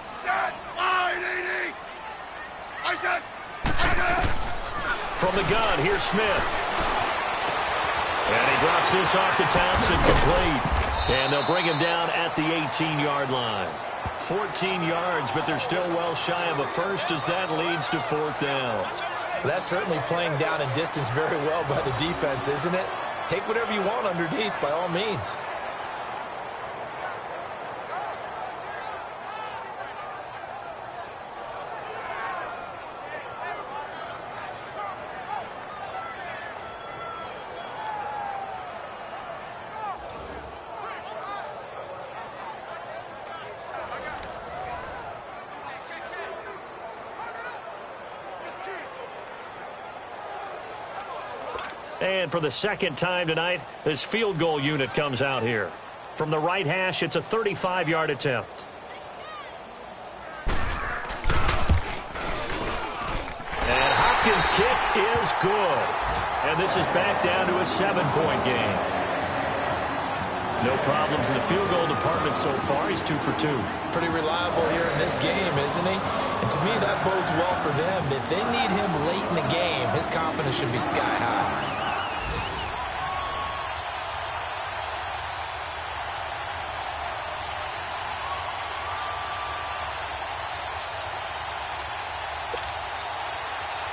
From the gun, here's Smith. And he drops this off to Thompson, complete. And they'll bring him down at the 18-yard line. 14 yards, but they're still well shy of a first as that leads to 4th down. That's certainly playing down in distance very well by the defense, isn't it? Take whatever you want underneath, by all means. And for the second time tonight, this field goal unit comes out here. From the right hash, it's a 35-yard attempt. And Hopkins' kick is good. And this is back down to a 7-point game. No problems in the field goal department so far. He's 2 for 2. Pretty reliable here in this game, isn't he? And to me, that bodes well for them. If they need him late in the game, his confidence should be sky high.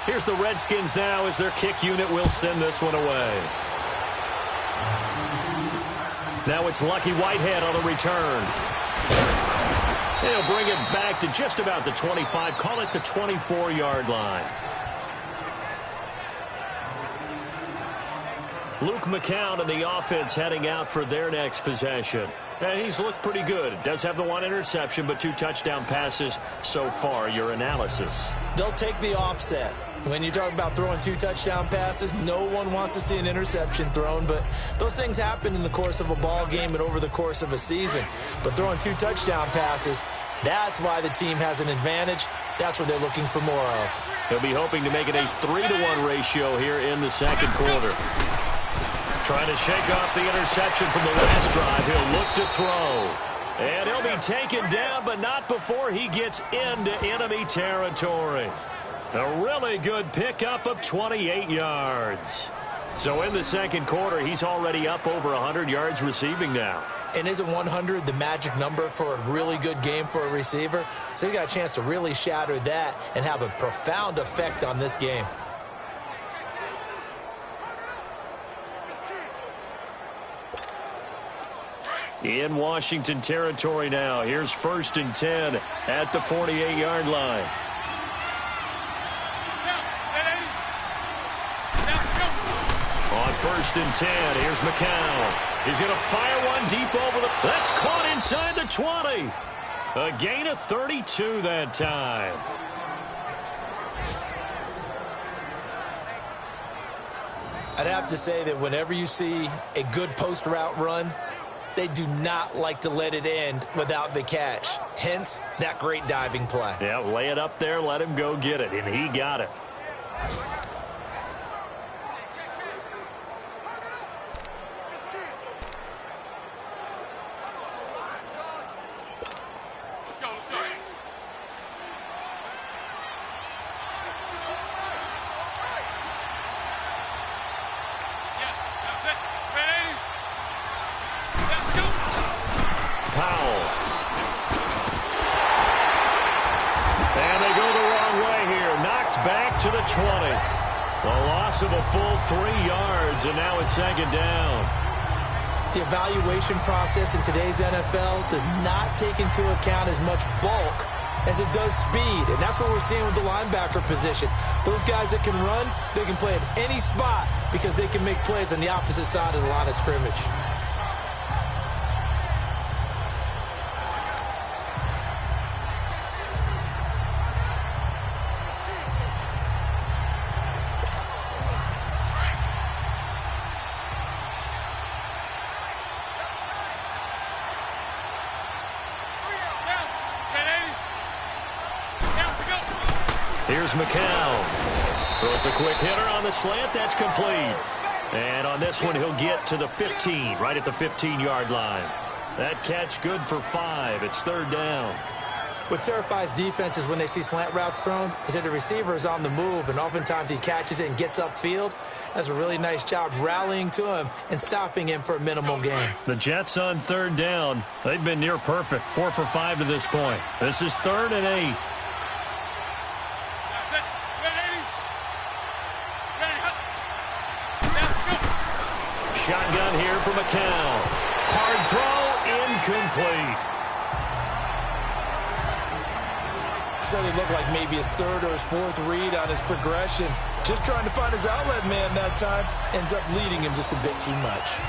Here's the Redskins now as their kick unit will send this one away. Now it's Lucky Whitehead on the return. He'll bring it back to just about the 25, call it the 24-yard line. Luke McCown and the offense heading out for their next possession. And he's looked pretty good. Does have the 1 interception, but 2 touchdown passes so far. Your analysis? They'll take the offset. When you talk about throwing 2 touchdown passes, no one wants to see an interception thrown, but those things happen in the course of a ball game and over the course of a season. But throwing 2 touchdown passes, that's why the team has an advantage. That's what they're looking for more of. He'll be hoping to make it a 3-to-1 ratio here in the second quarter. Trying to shake off the interception from the last drive. He'll look to throw. And he'll be taken down, but not before he gets into enemy territory. A really good pickup of 28 yards. So in the second quarter, he's already up over 100 yards receiving now. And isn't 100 the magic number for a really good game for a receiver? So he got a chance to really shatter that and have a profound effect on this game. In Washington territory now. Here's 1st and 10 at the 48-yard line. On 1st and 10, here's McCown. He's going to fire one deep over the... That's caught inside the 20. A gain of 32 that time. I'd have to say that whenever you see a good post route run, they do not like to let it end without the catch. Hence, that great diving play. Yeah, lay it up there, let him go get it, and he got it. To the 20. A loss of a full 3 yards, and now it's 2nd down. The evaluation process in today's NFL does not take into account as much bulk as it does speed, and that's what we're seeing with the linebacker position. Those guys that can run, they can play at any spot because they can make plays on the opposite side of the line of scrimmage. Here's McCown. Throws a quick hitter on the slant. That's complete. And on this one, he'll get to the 15, right at the 15-yard line. That catch good for 5. It's 3rd down. What terrifies defenses when they see slant routes thrown is that the receiver is on the move, and oftentimes he catches it and gets upfield. Does a really nice job rallying to him and stopping him for a minimal gain. The Jets on 3rd down. They've been near perfect, 4 for 5 to this point. This is 3rd and 8. Shotgun here for McCown. Hard throw, incomplete. Certainly looked like maybe his 3rd or his 4th read on his progression. Just trying to find his outlet man that time. Ends up leading him just a bit too much.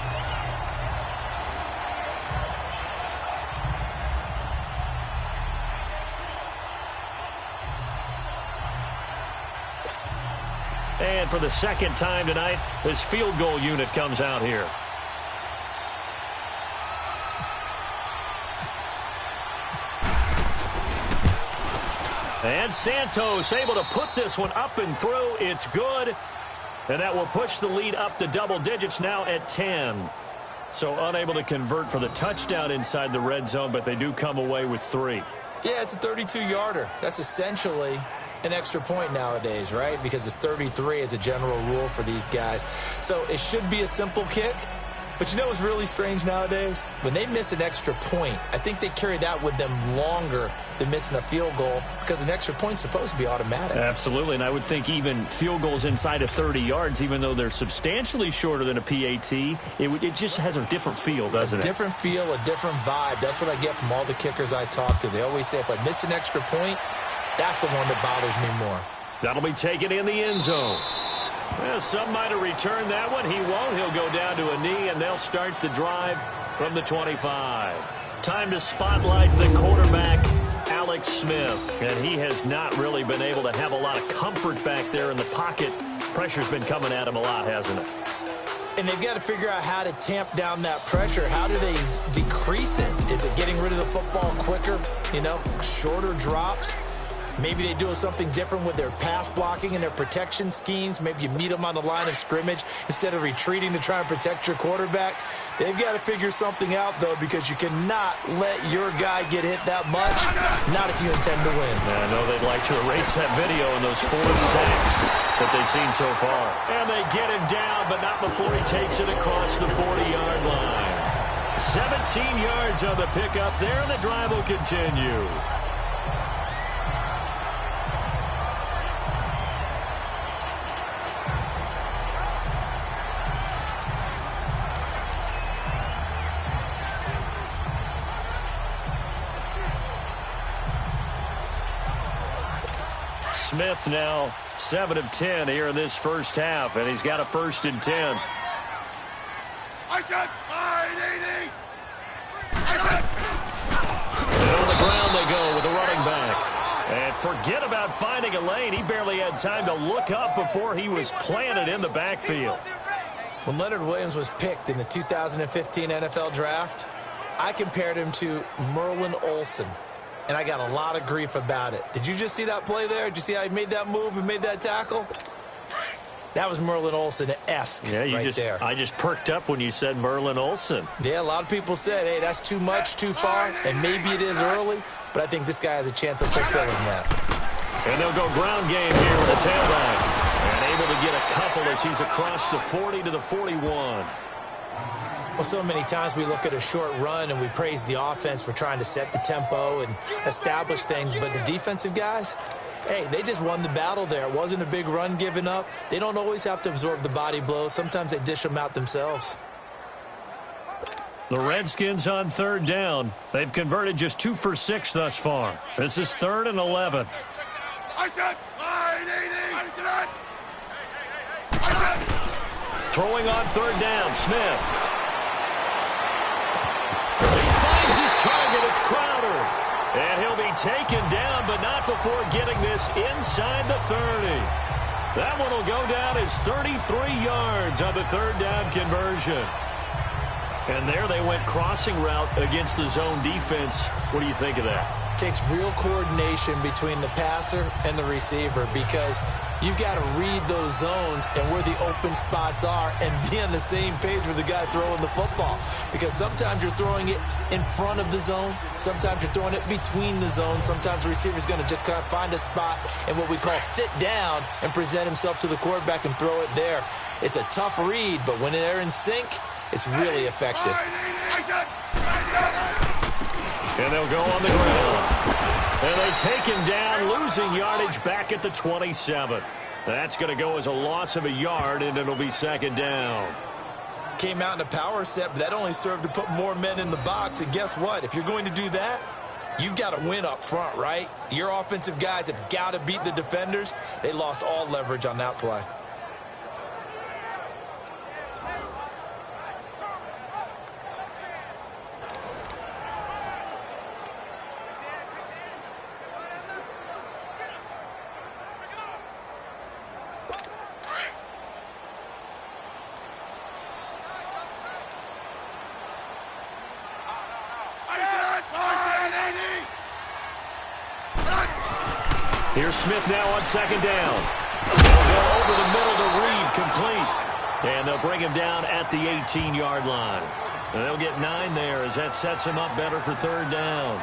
And for the second time tonight, this field goal unit comes out here. And Santos able to put this one up and through. It's good. And that will push the lead up to double digits now at 10. So unable to convert for the touchdown inside the red zone, but they do come away with 3. Yeah, it's a 32-yarder. That's essentially an extra point nowadays, right? Because it's 33 as a general rule for these guys. So it should be a simple kick. But you know what's really strange nowadays? When they miss an extra point, I think they carry that with them longer than missing a field goal because an extra point's supposed to be automatic. Absolutely, and I would think even field goals inside of 30 yards, even though they're substantially shorter than a PAT, it just has a different feel, doesn't it? A different feel, a different vibe. That's what I get from all the kickers I talk to. They always say if I miss an extra point, that's the one that bothers me more. That'll be taken in the end zone. Well, some might have returned that one. He won't. He'll go down to a knee, and they'll start the drive from the 25. Time to spotlight the quarterback, Alex Smith. And he has not really been able to have a lot of comfort back there in the pocket. Pressure's been coming at him a lot, hasn't it? And they've got to figure out how to tamp down that pressure. How do they decrease it? Is it getting rid of the football quicker? You know, shorter drops? Maybe they do something different with their pass blocking and their protection schemes. Maybe you meet them on the line of scrimmage instead of retreating to try and protect your quarterback. They've got to figure something out, though, because you cannot let your guy get hit that much, not if you intend to win. Yeah, I know they'd like to erase that video and those 4 sacks that they've seen so far. And they get him down, but not before he takes it across the 40-yard line. 17 yards on the pickup there, and the drive will continue. Smith now 7 of 10 here in this first half, and he's got a 1st and 10. And on the ground they go with the running back. And forget about finding a lane. He barely had time to look up before he was planted in the backfield. When Leonard Williams was picked in the 2015 NFL Draft, I compared him to Merlin Olsen. And I got a lot of grief about it. Did you just see that play there? Did you see how he made that move and made that tackle? That was Merlin Olsen-esque there. I just perked up when you said Merlin Olsen. Yeah, a lot of people said, hey, that's too much, too far, and maybe it is early, but I think this guy has a chance of fulfilling that. And they'll go ground game here with a tailback. And able to get a couple as he's across the 40 to the 41. Well, so many times we look at a short run and we praise the offense for trying to set the tempo and establish things, but the defensive guys, hey, they just won the battle there. It wasn't a big run given up. They don't always have to absorb the body blows. Sometimes they dish them out themselves. The Redskins on 3rd down. They've converted just 2 for 6 thus far. This is 3rd and 11. Throwing on 3rd down, Smith. He finds his target. It's Crowder. And he'll be taken down, but not before getting this inside the 30. That one will go down as 33 yards on the 3rd down conversion. And there they went crossing route against the zone defense. What do you think of that? Takes real coordination between the passer and the receiver because you've got to read those zones and where the open spots are and be on the same page with the guy throwing the football. Because sometimes you're throwing it in front of the zone. Sometimes you're throwing it between the zones. Sometimes the receiver's going to just kind of find a spot and what we call sit down and present himself to the quarterback and throw it there. It's a tough read, but when they're in sync, it's really effective. And they'll go on the ground. And they take him down, losing yardage back at the 27. That's going to go as a loss of a yard, and it'll be 2nd down. Came out in a power set, but that only served to put more men in the box. And guess what? If you're going to do that, you've got to win up front, right? Your offensive guys have got to beat the defenders. They lost all leverage on that play. Here's Smith now on second down. They'll go over the middle to Reed, complete. And they'll bring him down at the 18-yard line. And they'll get 9 there as that sets him up better for third down.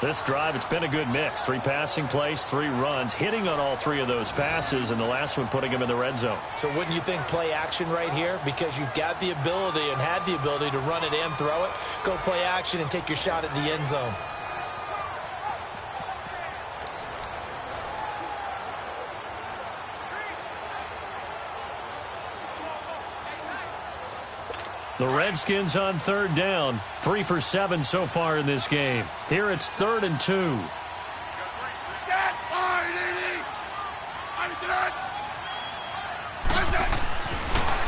This drive, it's been a good mix. 3 passing plays, 3 runs, hitting on all 3 of those passes, and the last one putting him in the red zone. So wouldn't you think play action right here? Because you've got the ability and had the ability to run it and throw it. Go play action and take your shot at the end zone. The Redskins on third down. 3 for 7 so far in this game. Here it's 3rd and 2.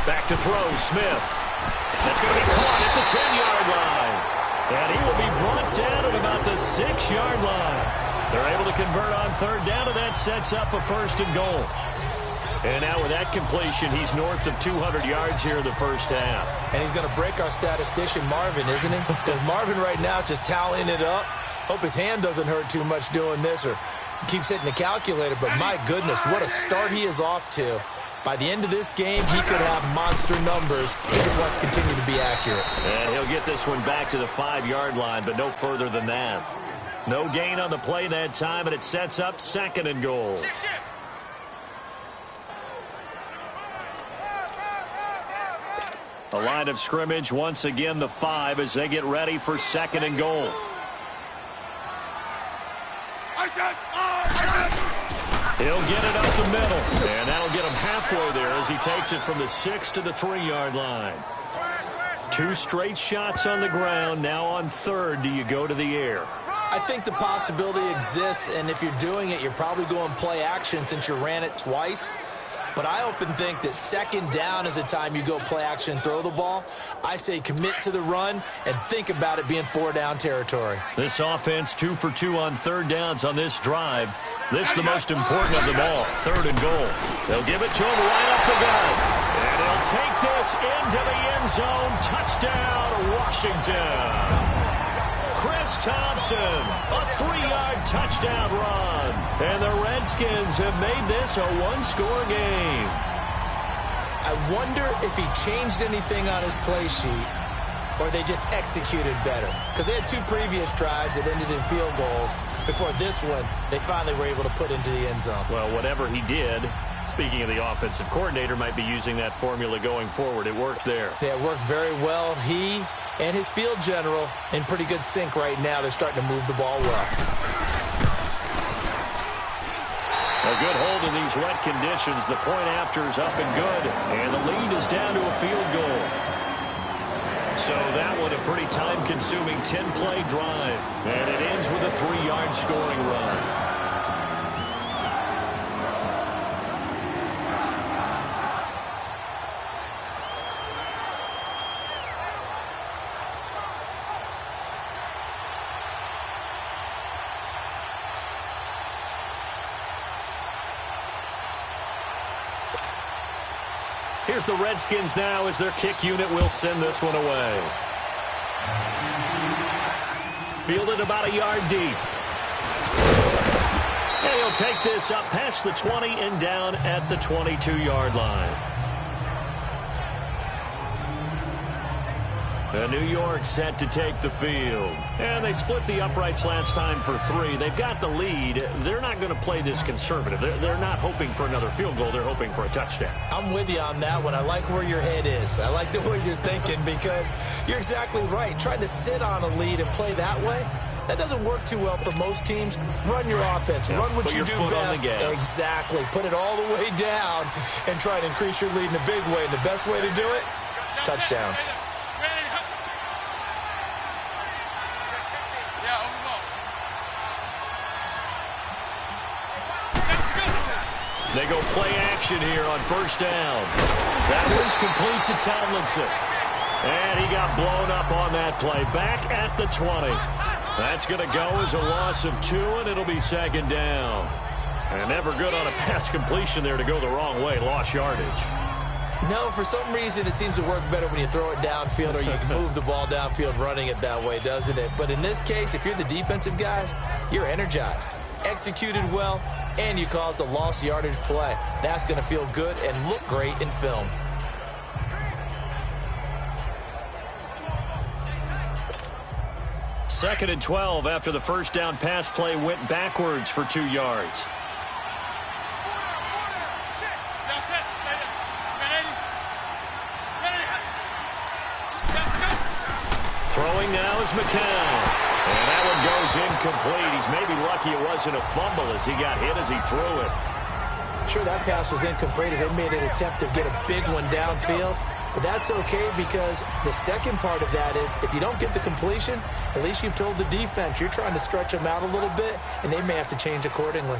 Back to throw, Smith. That's going to be caught at the 10-yard line. And he will be brought down at about the 6-yard line. They're able to convert on third down, and that sets up a 1st and goal. And now with that completion, he's north of 200 yards here in the first half. And he's going to break our statistician, Marvin, isn't he? Because Marvin right now is just tallying it up. Hope his hand doesn't hurt too much doing this or keeps hitting the calculator. But my goodness, what a start he is off to. By the end of this game, he could have monster numbers. He just wants to continue to be accurate. And he'll get this one back to the 5-yard line, but no further than that. No gain on the play that time, and it sets up 2nd and goal. A line of scrimmage, once again the 5 as they get ready for 2nd and goal. He'll get it up the middle, and that'll get him halfway there as he takes it from the 6 to the 3-yard line. 2 straight shots on the ground. Now on 3rd, do you go to the air? I think the possibility exists, and if you're doing it, you're probably going play action since you ran it twice. But I often think that 2nd down is the time you go play action and throw the ball. I say commit to the run and think about it being 4-down territory. This offense 2 for 2 on 3rd downs on this drive. This is the most important of them all, 3rd and goal. They'll give it to him right up the gut. And he'll take this into the end zone. Touchdown, Washington. Chris Thompson, a 3-yard touchdown run. And the Redskins have made this a 1-score game. I wonder if he changed anything on his play sheet or they just executed better. Because they had 2 previous drives that ended in field goals. Before this one, they finally were able to put into the end zone. Well, whatever he did, speaking of the offensive coordinator, might be using that formula going forward. It worked there. Yeah, it worked very well. He and his field general in pretty good sync right now. They're starting to move the ball well. A good hold in these wet conditions. The point after is up and good. And the lead is down to a field goal. So that one a pretty time-consuming 10-play drive. And it ends with a 3-yard scoring run. Here's the Redskins now as their kick unit will send this one away. Fielded about a yard deep. And he'll take this up past the 20 and down at the 22-yard line. New York set to take the field. And they split the uprights last time for 3. They've got the lead. They're not going to play this conservative. They're not hoping for another field goal. They're hoping for a touchdown. I'm with you on that one. I like where your head is. I like the way you're thinking because you're exactly right. Trying to sit on a lead and play that way, that doesn't work too well for most teams. Run your offense. Run what you do best. Exactly. Put it all the way down and try to increase your lead in a big way. And the best way to do it, touchdowns. They go play action here on 1st down. That one's complete to Tomlinson. And he got blown up on that play. Back at the 20. That's going to go as a loss of 2, and it'll be 2nd down. And never good on a pass completion there to go the wrong way. Lost yardage. No, for some reason it seems to work better when you throw it downfield or you can move the ball downfield running it that way, doesn't it? But in this case, if you're the defensive guys, you're energized. executed well, and you caused a lost yardage play. That's going to feel good and look great in film. Second and 12 after the first down pass play went backwards for 2 yards. Throwing now is McCown. And that one goes incomplete. He's maybe lucky it wasn't a fumble as he got hit as he threw it. Sure, that pass was incomplete as they made an attempt to get a big one downfield. But that's okay because the second part of that is if you don't get the completion, at least you've told the defense you're trying to stretch them out a little bit, and they may have to change accordingly.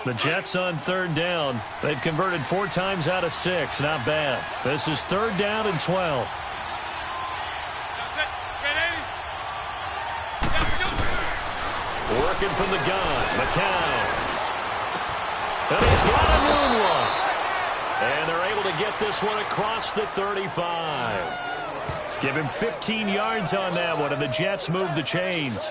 The Jets on third down. They've converted 4 times out of 6. Not bad. This is third down and 12. Working from the gun. McCown. And he's got a moonwalk. And they're able to get this one across the 35. Give him 15 yards on that one, and the Jets move the chains.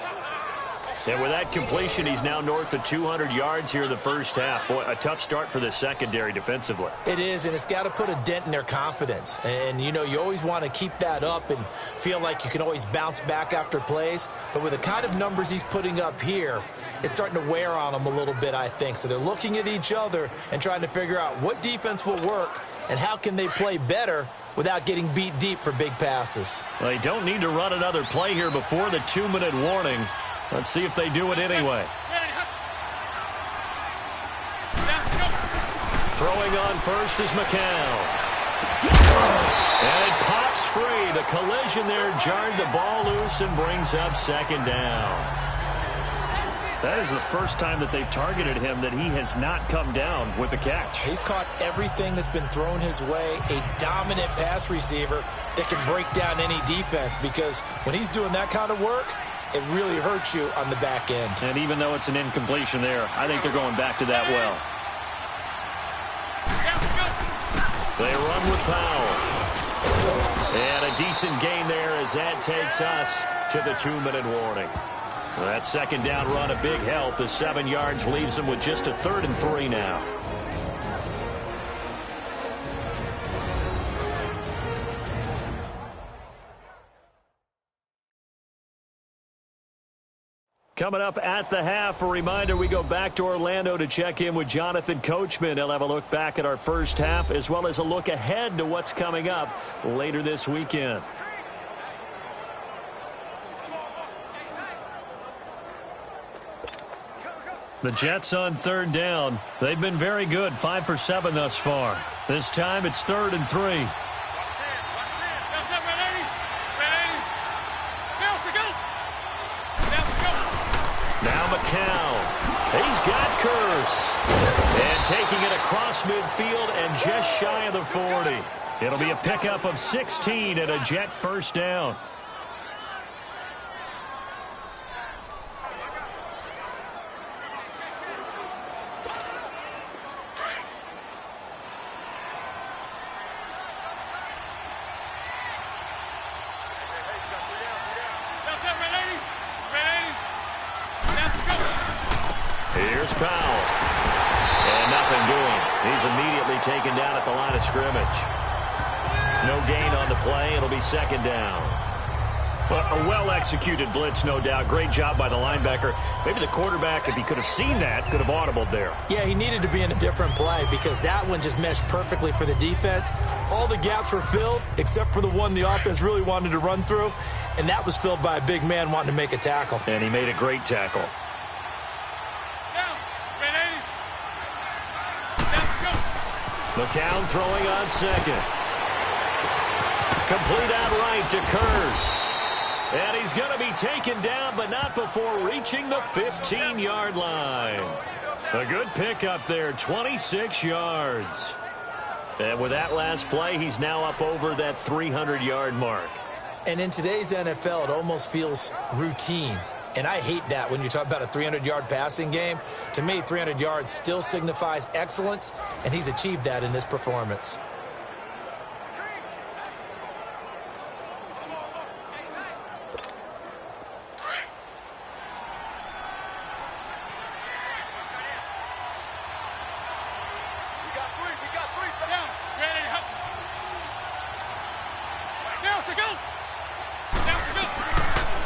And with that completion, he's now north of 200 yards here in the first half. Boy, a tough start for the secondary defensively. It is, and it's got to put a dent in their confidence. And, you know, you always want to keep that up and feel like you can always bounce back after plays. But with the kind of numbers he's putting up here, it's starting to wear on them a little bit, I think. So they're looking at each other and trying to figure out what defense will work and how can they play better without getting beat deep for big passes. Well, they don't need to run another play here before the 2-minute warning. Let's see if they do it anyway. Throwing on first is McCown. And it pops free. The collision there jarred the ball loose and brings up second down. That is the first time that they've targeted him that he has not come down with a catch. He's caught everything that's been thrown his way. A dominant pass receiver that can break down any defense because when he's doing that kind of work, it really hurts you on the back end. And even though it's an incompletion there, I think they're going back to that well. They run with Powell. And a decent gain there as that takes us to the 2-minute warning. That second down run a big help as 7 yards leaves them with just a 3rd and 3 now. Coming up at the half, a reminder we go back to Orlando to check in with Jonathan Coachman. He'll have a look back at our first half as well as a look ahead to what's coming up later this weekend. The Jets on third down. They've been very good, 5 for 7 thus far. This time it's 3rd and 3. Now McCown. He's got Curse. And taking it across midfield and just shy of the 40. It'll be a pickup of 16 and a Jet first down. Here's Powell. And nothing doing. He's immediately taken down at the line of scrimmage. No gain on the play. It'll be second down. Well, a well-executed blitz, no doubt. Great job by the linebacker. Maybe the quarterback, if he could have seen that, could have audibled there. Yeah, he needed to be in a different play because that one just meshed perfectly for the defense. All the gaps were filled except for the one the offense really wanted to run through, and that was filled by a big man wanting to make a tackle. And he made a great tackle. McCown throwing on second. Complete out right to Kurz. And he's going to be taken down, but not before reaching the 15-yard line. A good pickup there, 26 yards. And with that last play, he's now up over that 300-yard mark. And in today's NFL, it almost feels routine. And I hate that when you talk about a 300-yard passing game. To me, 300 yards still signifies excellence, and he's achieved that in this performance.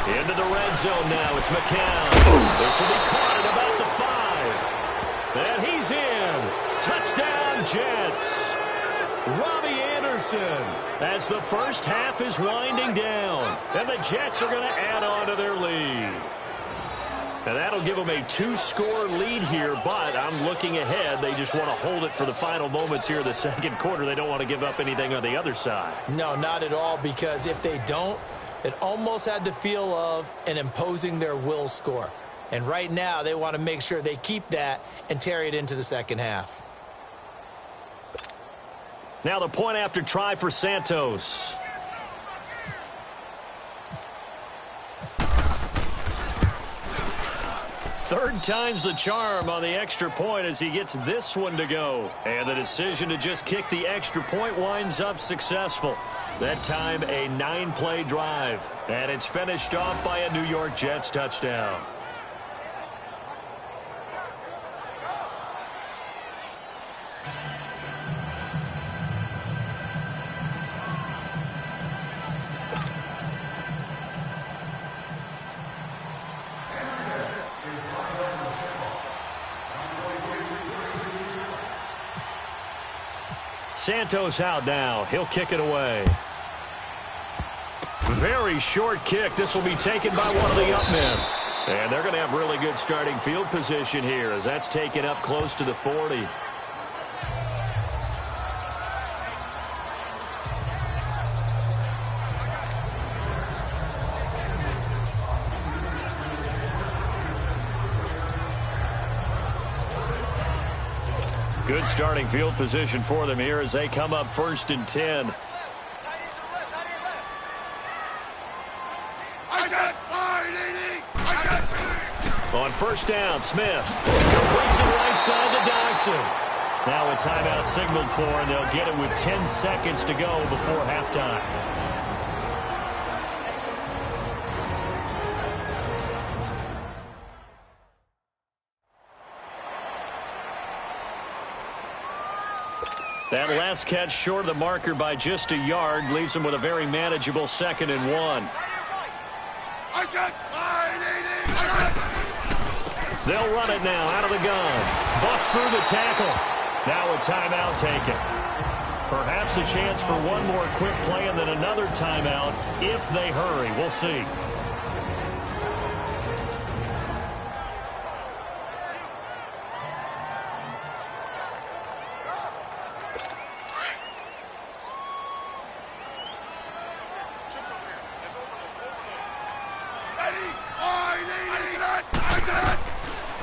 Into the red zone now. It's McCown. This will be caught at about the 5. And he's in. Touchdown, Jets. Robbie Anderson, as the first half is winding down. And the Jets are going to add on to their lead. And that'll give them a 2-score lead here, but I'm looking ahead. They just want to hold it for the final moments here of the second quarter. They don't want to give up anything on the other side. No, not at all, because if they don't, it almost had the feel of an imposing their will score. And right now, they want to make sure they keep that and carry it into the second half. Now the point after try for Santos. Third time's the charm on the extra point as he gets this one to go. And the decision to just kick the extra point winds up successful. That time a 9-play drive. And it's finished off by a New York Jets touchdown. Santos out now. He'll kick it away. Very short kick. This will be taken by one of the up men. And they're going to have really good starting field position here as that's taken up close to the 40. Good starting field position for them here as they come up 1st and 10. On 1st down, Smith brings it right side to Dodson. Now a timeout signaled for, and they'll get it with 10 seconds to go before halftime. That last catch short of the marker by just a yard leaves them with a very manageable 2nd and 1. They'll run it now out of the gun. Bust through the tackle. Now a timeout taken. Perhaps a chance for one more quick play and then another timeout if they hurry. We'll see.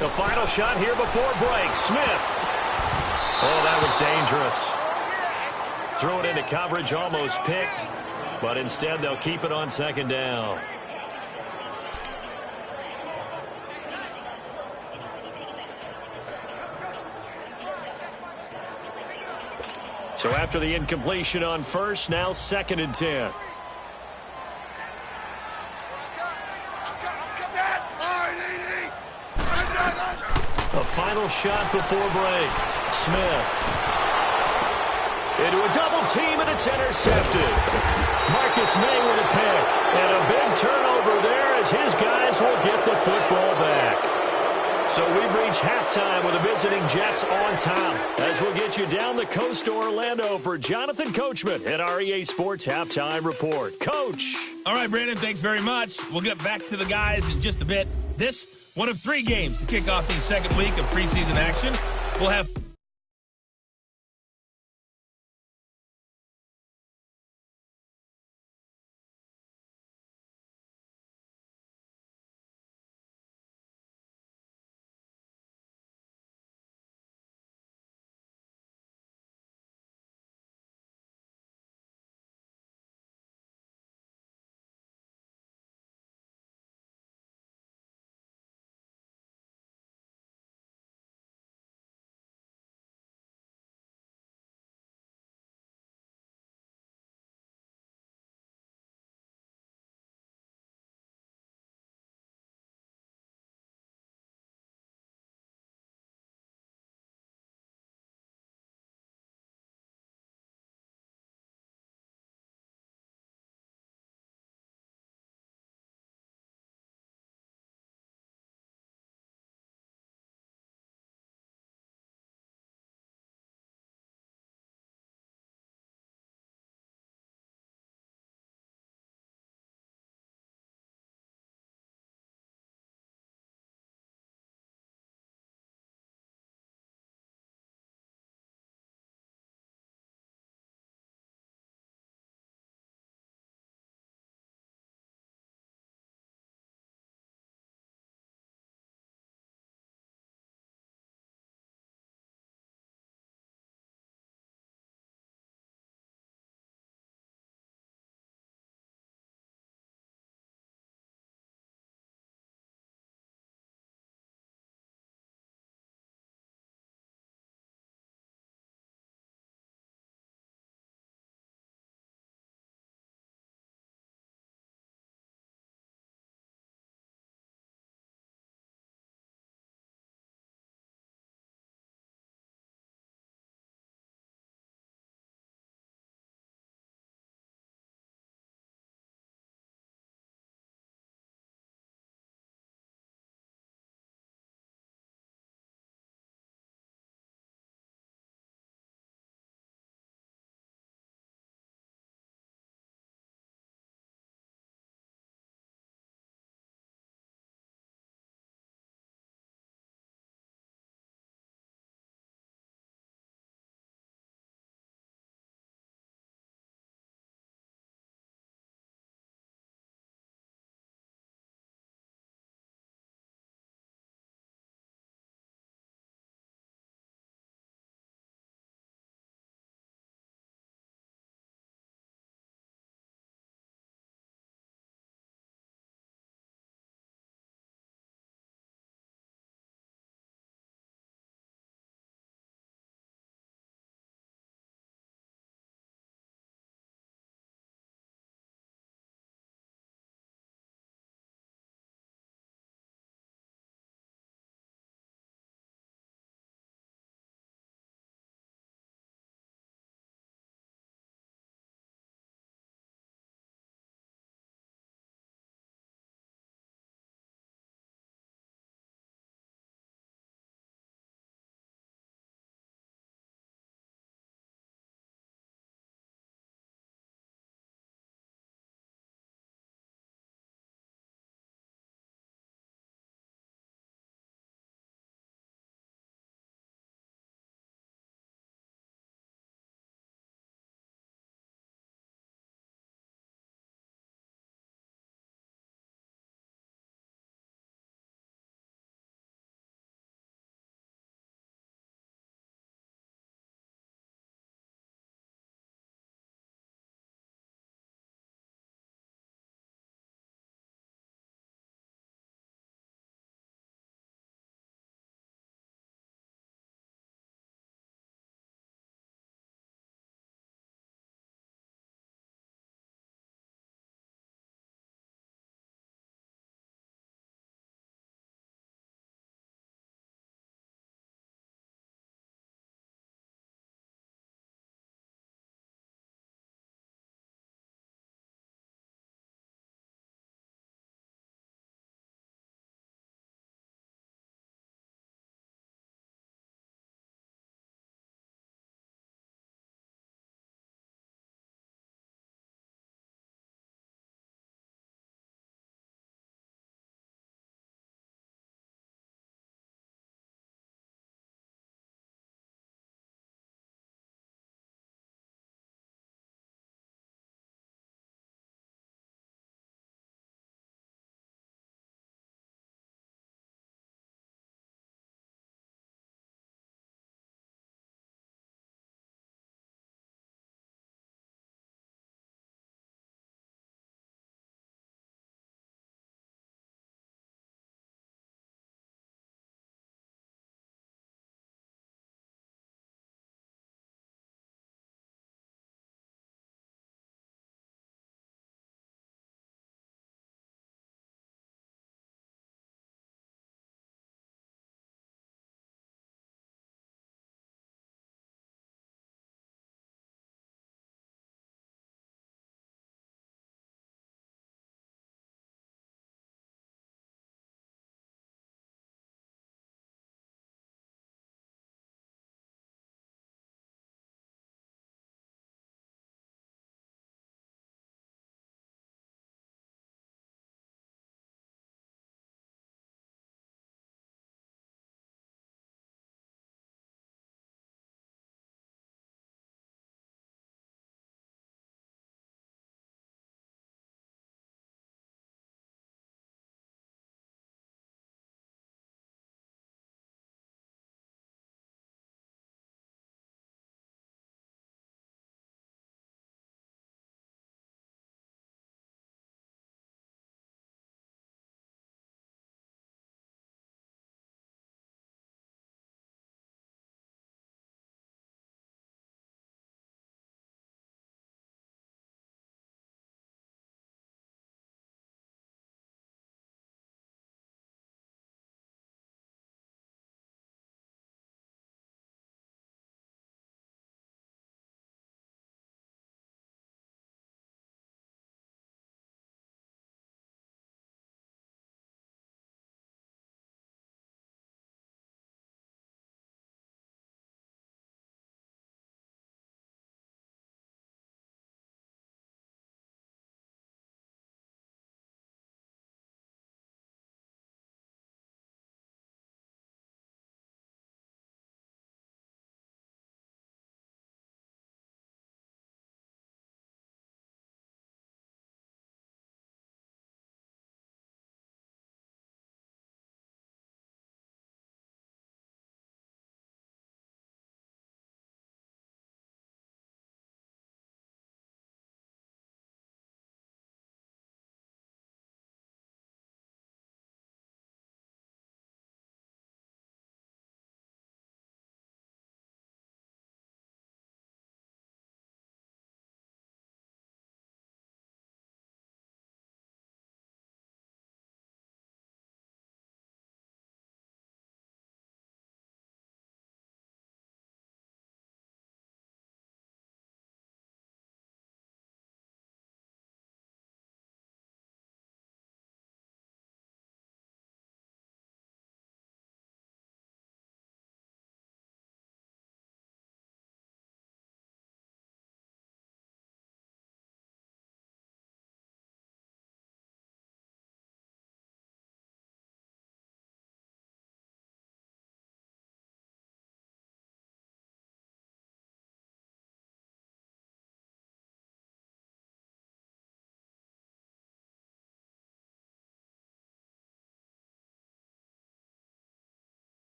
The final shot here before break. Smith. Oh, that was dangerous. Throw it into coverage, almost picked. But instead, they'll keep it on 2nd down. So after the incompletion on 1st, now 2nd and 10. A final shot before break. Smith. Into a double team, and it's intercepted. Marcus May with a pick. And a big turnover there as his guys will get the football back. So we've reached halftime with the visiting Jets on top. As we'll get you down the coast to Orlando for Jonathan Coachman at our EA Sports Halftime Report. Coach. All right, Brandon, thanks very much. We'll get back to the guys in just a bit. This, one of 3 games to kick off the second week of preseason action. We'll have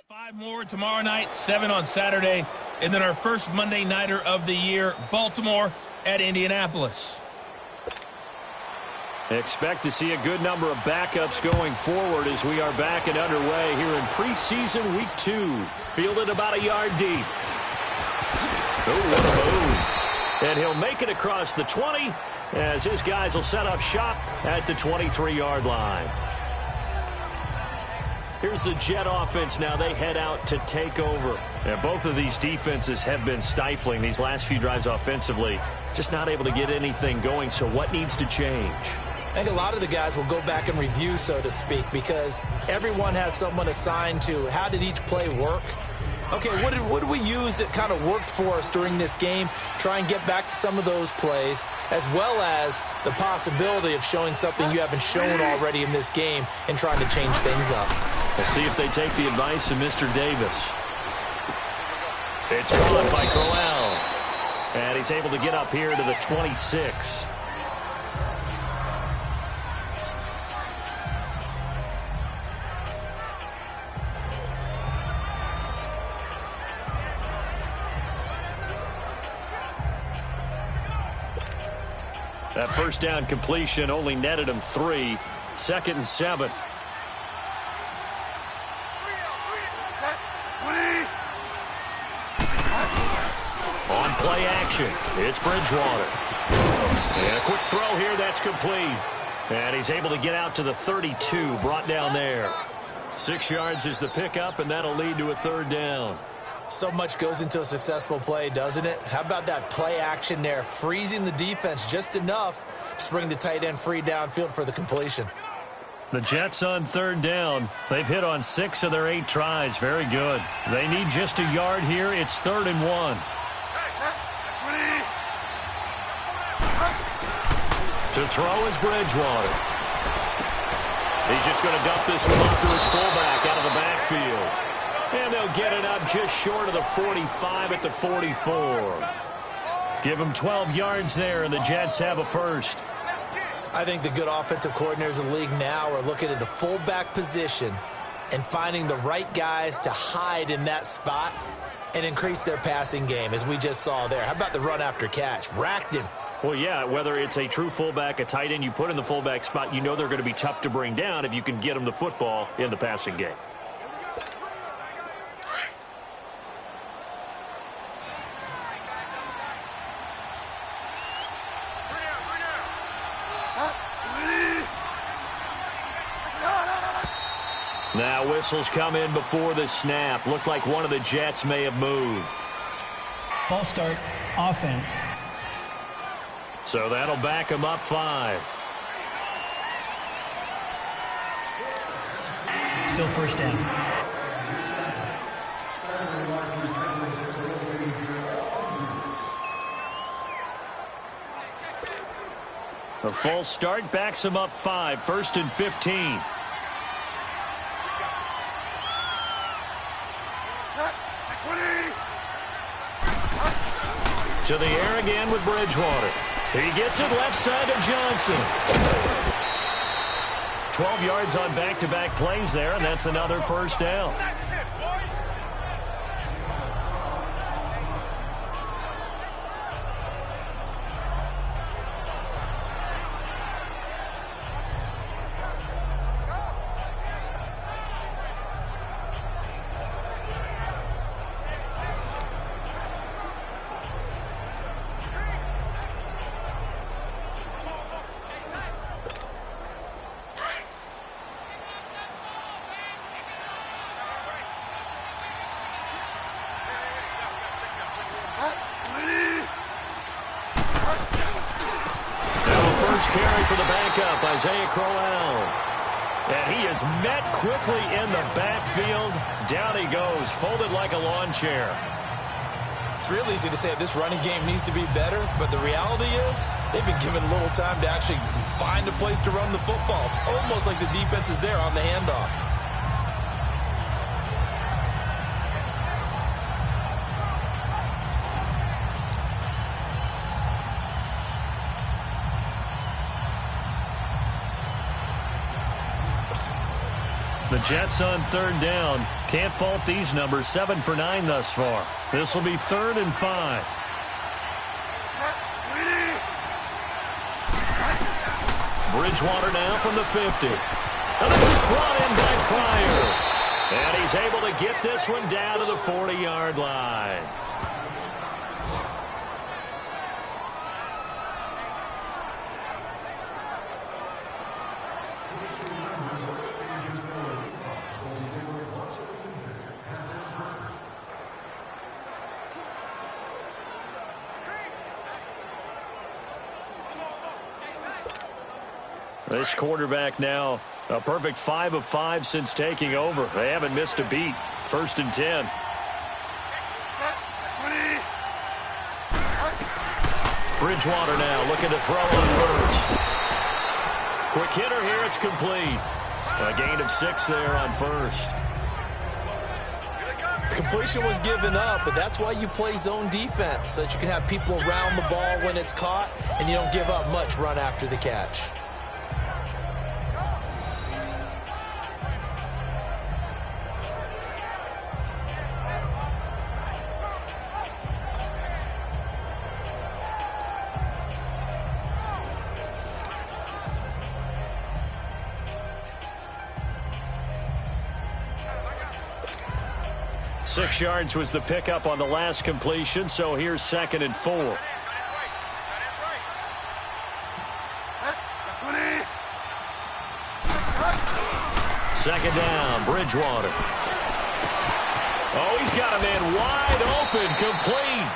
5 more tomorrow night, 7 on Saturday, and then our first Monday nighter of the year, Baltimore at Indianapolis. Expect to see a good number of backups going forward as we are back and underway here in preseason week 2. Fielded about a yard deep. Oh, what a move. And he'll make it across the 20 as his guys will set up shop at the 23-yard line. Here's the Jet offense now. They head out to take over. And both of these defenses have been stifling these last few drives offensively. Just not able to get anything going. So what needs to change? I think a lot of the guys will go back and review, so to speak, because everyone has someone assigned to how did each play work. Okay, what did we use that kind of worked for us during this game? Try and get back to some of those plays, as well as the possibility of showing something you haven't shown already in this game and trying to change things up. We'll see if they take the advice of Mr. Davis. It's caught by Crowell. And he's able to get up here to the 26. That first down completion only netted him 3. 2nd and 7. On play action, it's Bridgewater. And a quick throw here, that's complete. And he's able to get out to the 32, brought down there. 6 yards is the pickup, and that'll lead to a 3rd down. So much goes into a successful play, doesn't it? How about that play action there, freezing the defense just enough to bring the tight end free downfield for the completion. The Jets on 3rd down. They've hit on 6 of their 8 tries. Very good. They need just a yard here. It's 3rd and 1. To throw is Bridgewater. He's just going to dump this one off to his fullback out of the backfield. And they'll get it up just short of the 45 at the 44. Give them 12 yards there, and the Jets have a first. I think the good offensive coordinators in the league now are looking at the fullback position and finding the right guys to hide in that spot and increase their passing game, as we just saw there. How about the run after catch? Racked him. Well, yeah, whether it's a true fullback, a tight end you put in the fullback spot, you know they're going to be tough to bring down if you can get them the football in the passing game. Now whistles come in before the snap. Looked like one of the Jets may have moved. False start, offense. So that'll back them up 5. Still first down. A false start backs them up 5. 1st and 15. To the air again with Bridgewater. He gets it left side to Johnson. 12 yards on back-to-back plays there, and that's another first down. Carry for the backup, Isaiah Crowell. And he is met quickly in the backfield. Down he goes, folded like a lawn chair. It's real easy to say this running game needs to be better, but the reality is they've been given a little time to actually find a place to run the football. It's almost like the defense is there on the handoff. The Jets on third down. Can't fault these numbers. 7 for 9 thus far. This will be 3rd and 5. Bridgewater now from the 50. Now this is brought in by Pryor. And he's able to get this one down to the 40-yard line. This quarterback now a perfect 5 of 5 since taking over. They haven't missed a beat. 1st and 10. Bridgewater now looking to throw on first. Quick hitter here. It's complete. A gain of 6 there on first. Completion was given up, but that's why you play zone defense, so that you can have people around the ball when it's caught, and you don't give up much run after the catch. Six yards was the pickup on the last completion, so here's 2nd and 4. Second down, Bridgewater. Oh, he's got a man wide open, complete.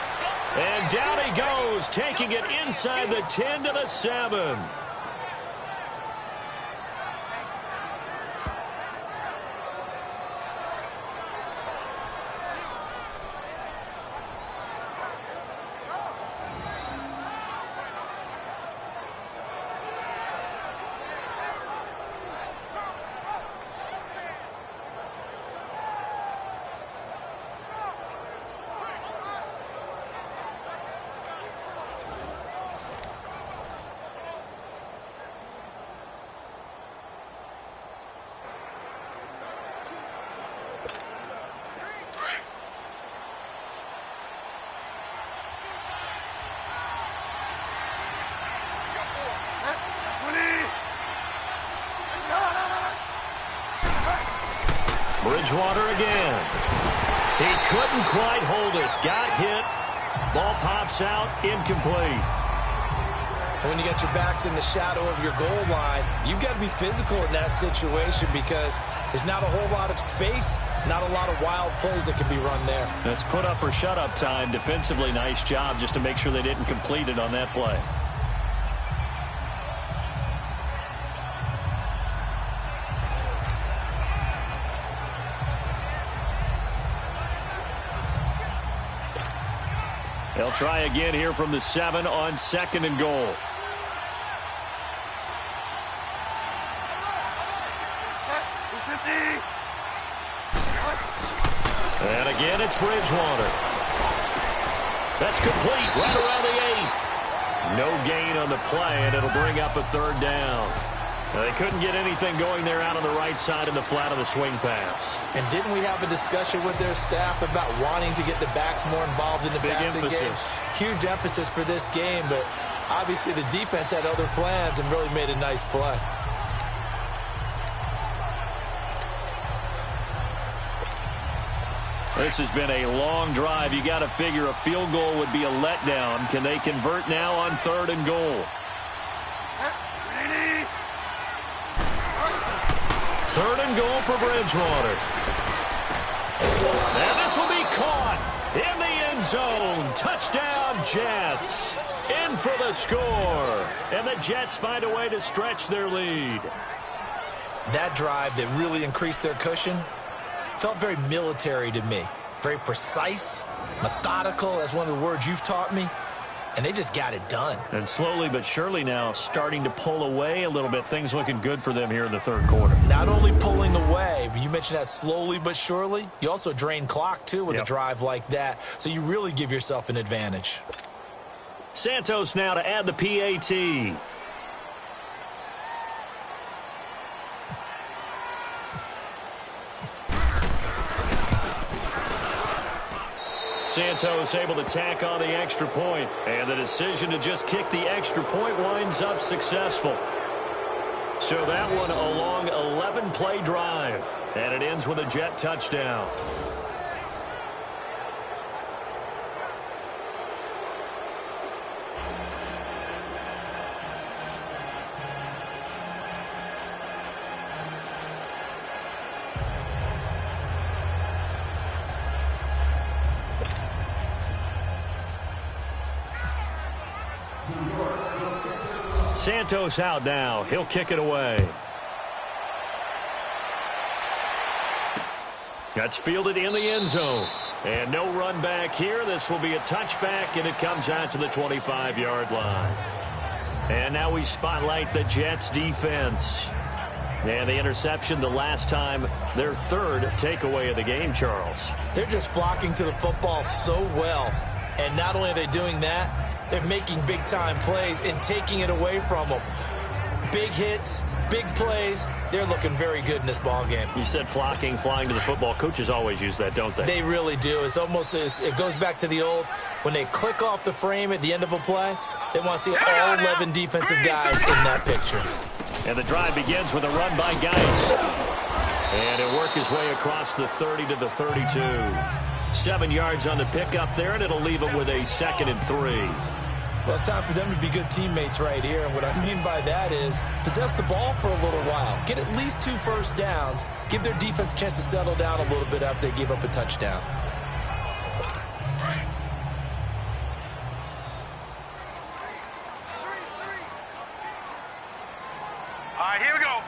And down he goes, taking it inside the 10 to the 7. Bridgewater again. He couldn't quite hold it. Got hit. Ball pops out. Incomplete. When you got your backs in the shadow of your goal line, you've got to be physical in that situation because there's not a whole lot of space, not a lot of wild plays that can be run there. That's put up or shut up time. Defensively, nice job just to make sure they didn't complete it on that play. They'll try again here from the 7 on 2nd and goal. And again, it's Bridgewater. That's complete right around the 8. No gain on the play, and it'll bring up a 3rd down. Now, they couldn't get anything going there out on the right side of the flat of the swing pass. And didn't we have a discussion with their staff about wanting to get the backs more involved in the passing game? Huge emphasis for this game, but obviously the defense had other plans and really made a nice play. This has been a long drive. You got to figure a field goal would be a letdown. Can they convert now on 3rd and goal? 3rd and goal for Bridgewater. And this will be caught in the end zone. Touchdown, Jets. In for the score. And the Jets find a way to stretch their lead. That drive that really increased their cushion felt very military to me. Very precise, methodical, that's one of the words you've taught me. And they just got it done. And slowly but surely now starting to pull away a little bit. Things looking good for them here in the 3rd quarter. Not only pulling away, but you mentioned that slowly but surely. You also drain clock, too, with a drive like that. So you really give yourself an advantage. Santos now to add the PAT. Santos able to tack on the extra point, and the decision to just kick the extra point winds up successful. So that one a long 11-play drive, and it ends with a Jet touchdown. Santos out now. He'll kick it away. That's fielded in the end zone. And no run back here. This will be a touchback, and it comes out to the 25-yard line. And now we spotlight the Jets defense. And the interception the last time, their third takeaway of the game, Charles. They're just flocking to the football so well. And not only are they doing that, they're making big-time plays and taking it away from them. Big hits, big plays. They're looking very good in this ball game. You said flocking, flying to the football. Coaches always use that, don't they? They really do. It's almost it goes back to the old, when they click off the frame at the end of a play, they want to see all 11 defensive guys in that picture. And the drive begins with a run by Geis. And he'll work his way across the 30 to the 32. 7 yards on the pickup there, and it'll leave him with a 2nd and 3. Well, it's time for them to be good teammates right here. And what I mean by that is possess the ball for a little while. Get at least 2 first downs. Give their defense a chance to settle down a little bit after they give up a touchdown. All right, here we go.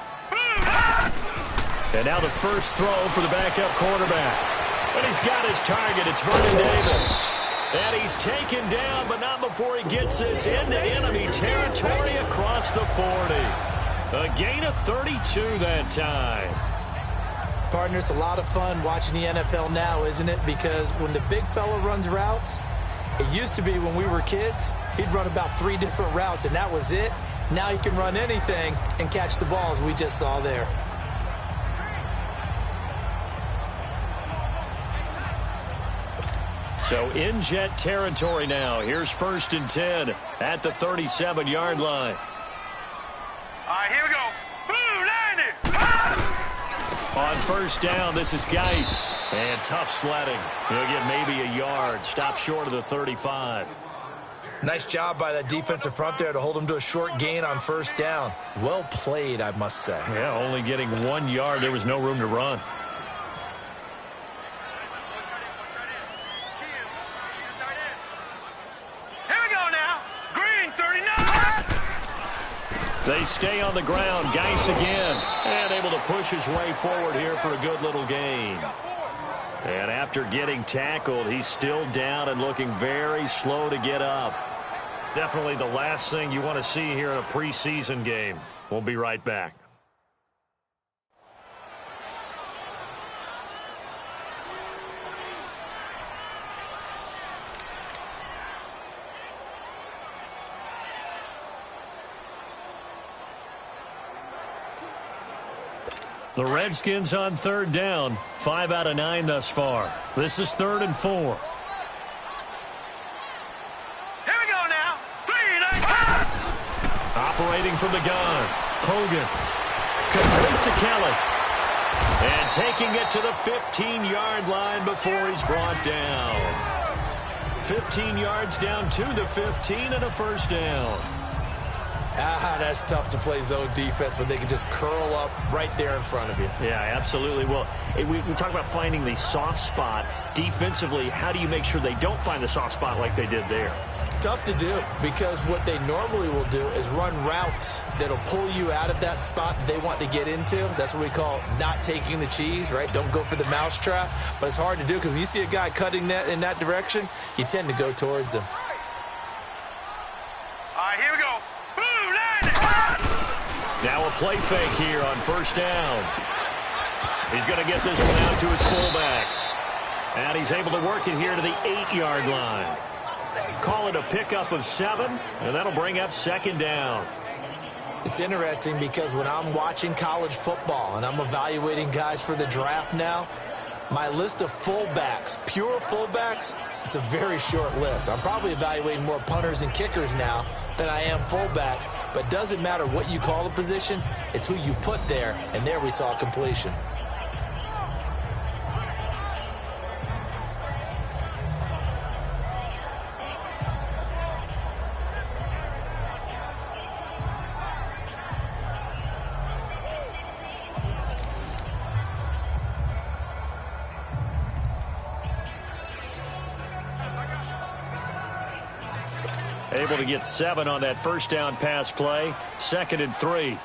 And now the first throw for the backup quarterback. And he's got his target. It's Vernon Davis. And he's taken down, but not before he gets this into enemy territory across the 40. A gain of 32 that time. Partner, it's a lot of fun watching the NFL now, isn't it? Because when the big fella runs routes, it used to be when we were kids, he'd run about 3 different routes, and that was it. Now he can run anything and catch the balls we just saw there. So in Jet territory now. Here's 1st and 10 at the 37-yard line. All right, here we go. On first down, this is Geis. And tough sledding. He'll get maybe a yard. Stop short of the 35. Nice job by that defensive front there to hold him to a short gain on first down. Well played, I must say. Yeah, only getting 1 yard. There was no room to run. They stay on the ground. Geis again. And able to push his way forward here for a good little gain. And after getting tackled, he's still down and looking very slow to get up. Definitely the last thing you want to see here in a preseason game. We'll be right back. The Redskins on 3rd down. 5 out of 9 thus far. This is 3rd and 4. Here we go now. 3, 9, Operating from the gun. Hogan. Complete to Kelly. And taking it to the 15-yard line before he's brought down. 15 yards down to the 15 and a first down. That's tough to play zone defense when they can just curl up right there in front of you. Yeah, absolutely. Well, we talk about finding the soft spot. Defensively, how do you make sure they don't find the soft spot like they did there? Tough to do, because what they normally will do is run routes that'll pull you out of that spot they want to get into. That's what we call not taking the cheese, right? Don't go for the mousetrap. But it's hard to do, because when you see a guy cutting that in that direction, you tend to go towards him. All right, here we go. Now a play fake here on first down. He's going to get this one out to his fullback. And he's able to work it here to the 8-yard line. Call it a pickup of 7, and that'll bring up 2nd down. It's interesting because when I'm watching college football and I'm evaluating guys for the draft now, My list of fullbacks, pure fullbacks, it's a very short list. I'm probably evaluating more punters and kickers now than I am fullbacks, but doesn't matter what you call the position, it's who you put there, and there we saw completion. Able to get 7 on that first down pass play. 2nd and 3. Here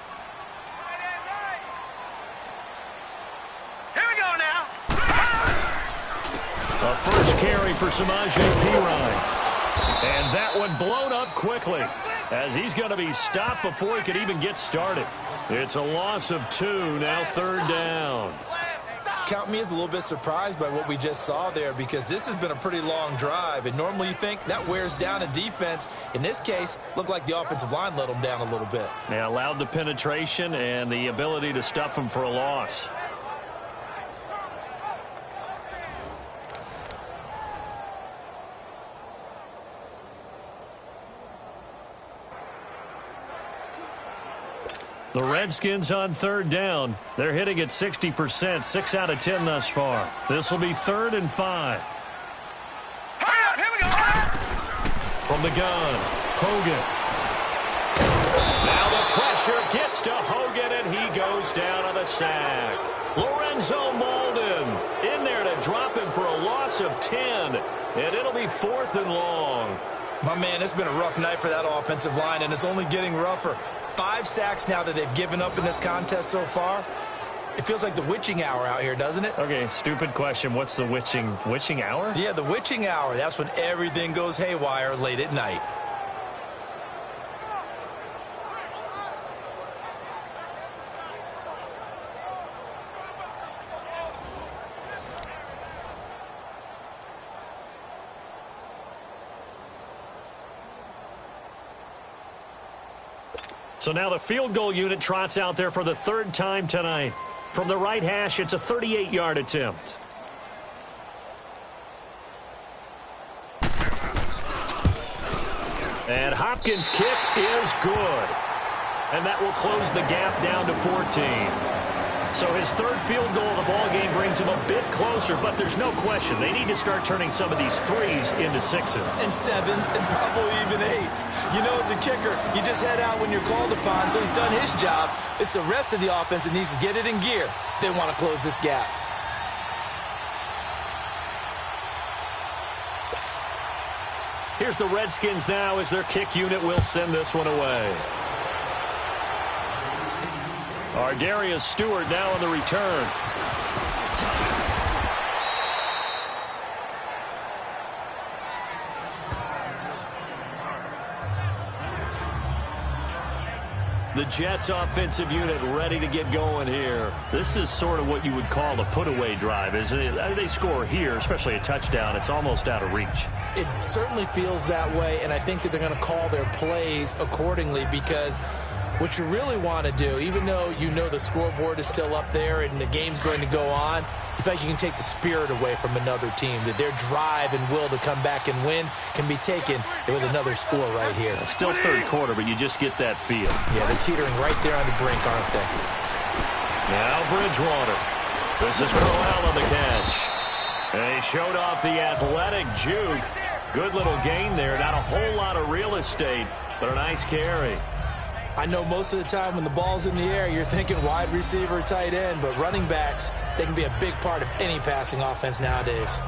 we go now. A first carry for Samaje Perine. And that one blown up quickly as he's going to be stopped before he could even get started. It's a loss of 2, now 3rd down. Count me as a little bit surprised by what we just saw there, because this has been a pretty long drive, and normally you think that wears down a defense. In this case, looked like the offensive line let them down a little bit. Yeah, allowed the penetration and the ability to stuff them for a loss. The Redskins on 3rd down. They're hitting at 60%, 6 out of 10 thus far. This will be 3rd and 5. Hurry up, here we go. From the gun, Hogan. Now the pressure gets to Hogan, and he goes down on the sack. Lorenzo Molden in there to drop him for a loss of 10, and it'll be 4th and long. My man, it's been a rough night for that offensive line, and it's only getting rougher. 5 sacks now that they've given up in this contest so far. It feels like the witching hour out here, doesn't it? Okay, stupid question. What's the witching hour? Yeah, the witching hour. That's when everything goes haywire late at night. So now the field goal unit trots out there for the 3rd time tonight. From the right hash, it's a 38-yard attempt. And Hopkins' kick is good. And that will close the gap down to 14. So his 3rd field goal of the ball game brings him a bit closer, but there's no question they need to start turning some of these 3s into 6s. And 7s and probably even 8s. You know, as a kicker, you just head out when you're called upon, so he's done his job. It's the rest of the offense that needs to get it in gear. They want to close this gap. Here's the Redskins now as their kick unit will send this one away. Darius Stewart now on the return. The Jets offensive unit ready to get going here. This is sort of what you would call a put-away drive. They score here, especially a touchdown, it's almost out of reach. It certainly feels that way, and I think that they're going to call their plays accordingly, because what you really want to do, even though you know the scoreboard is still up there and the game's going to go on, you think you can take the spirit away from another team, that their drive and will to come back and win can be taken with another score right here. Still 3rd quarter, but you just get that feel. Yeah, they're teetering right there on the brink, aren't they? Now Bridgewater. This is Crowell on the catch. And he showed off the athletic juke. Good little gain there. Not a whole lot of real estate, but a nice carry. I know most of the time when the ball's in the air, you're thinking wide receiver, tight end, but running backs, they can be a big part of any passing offense nowadays.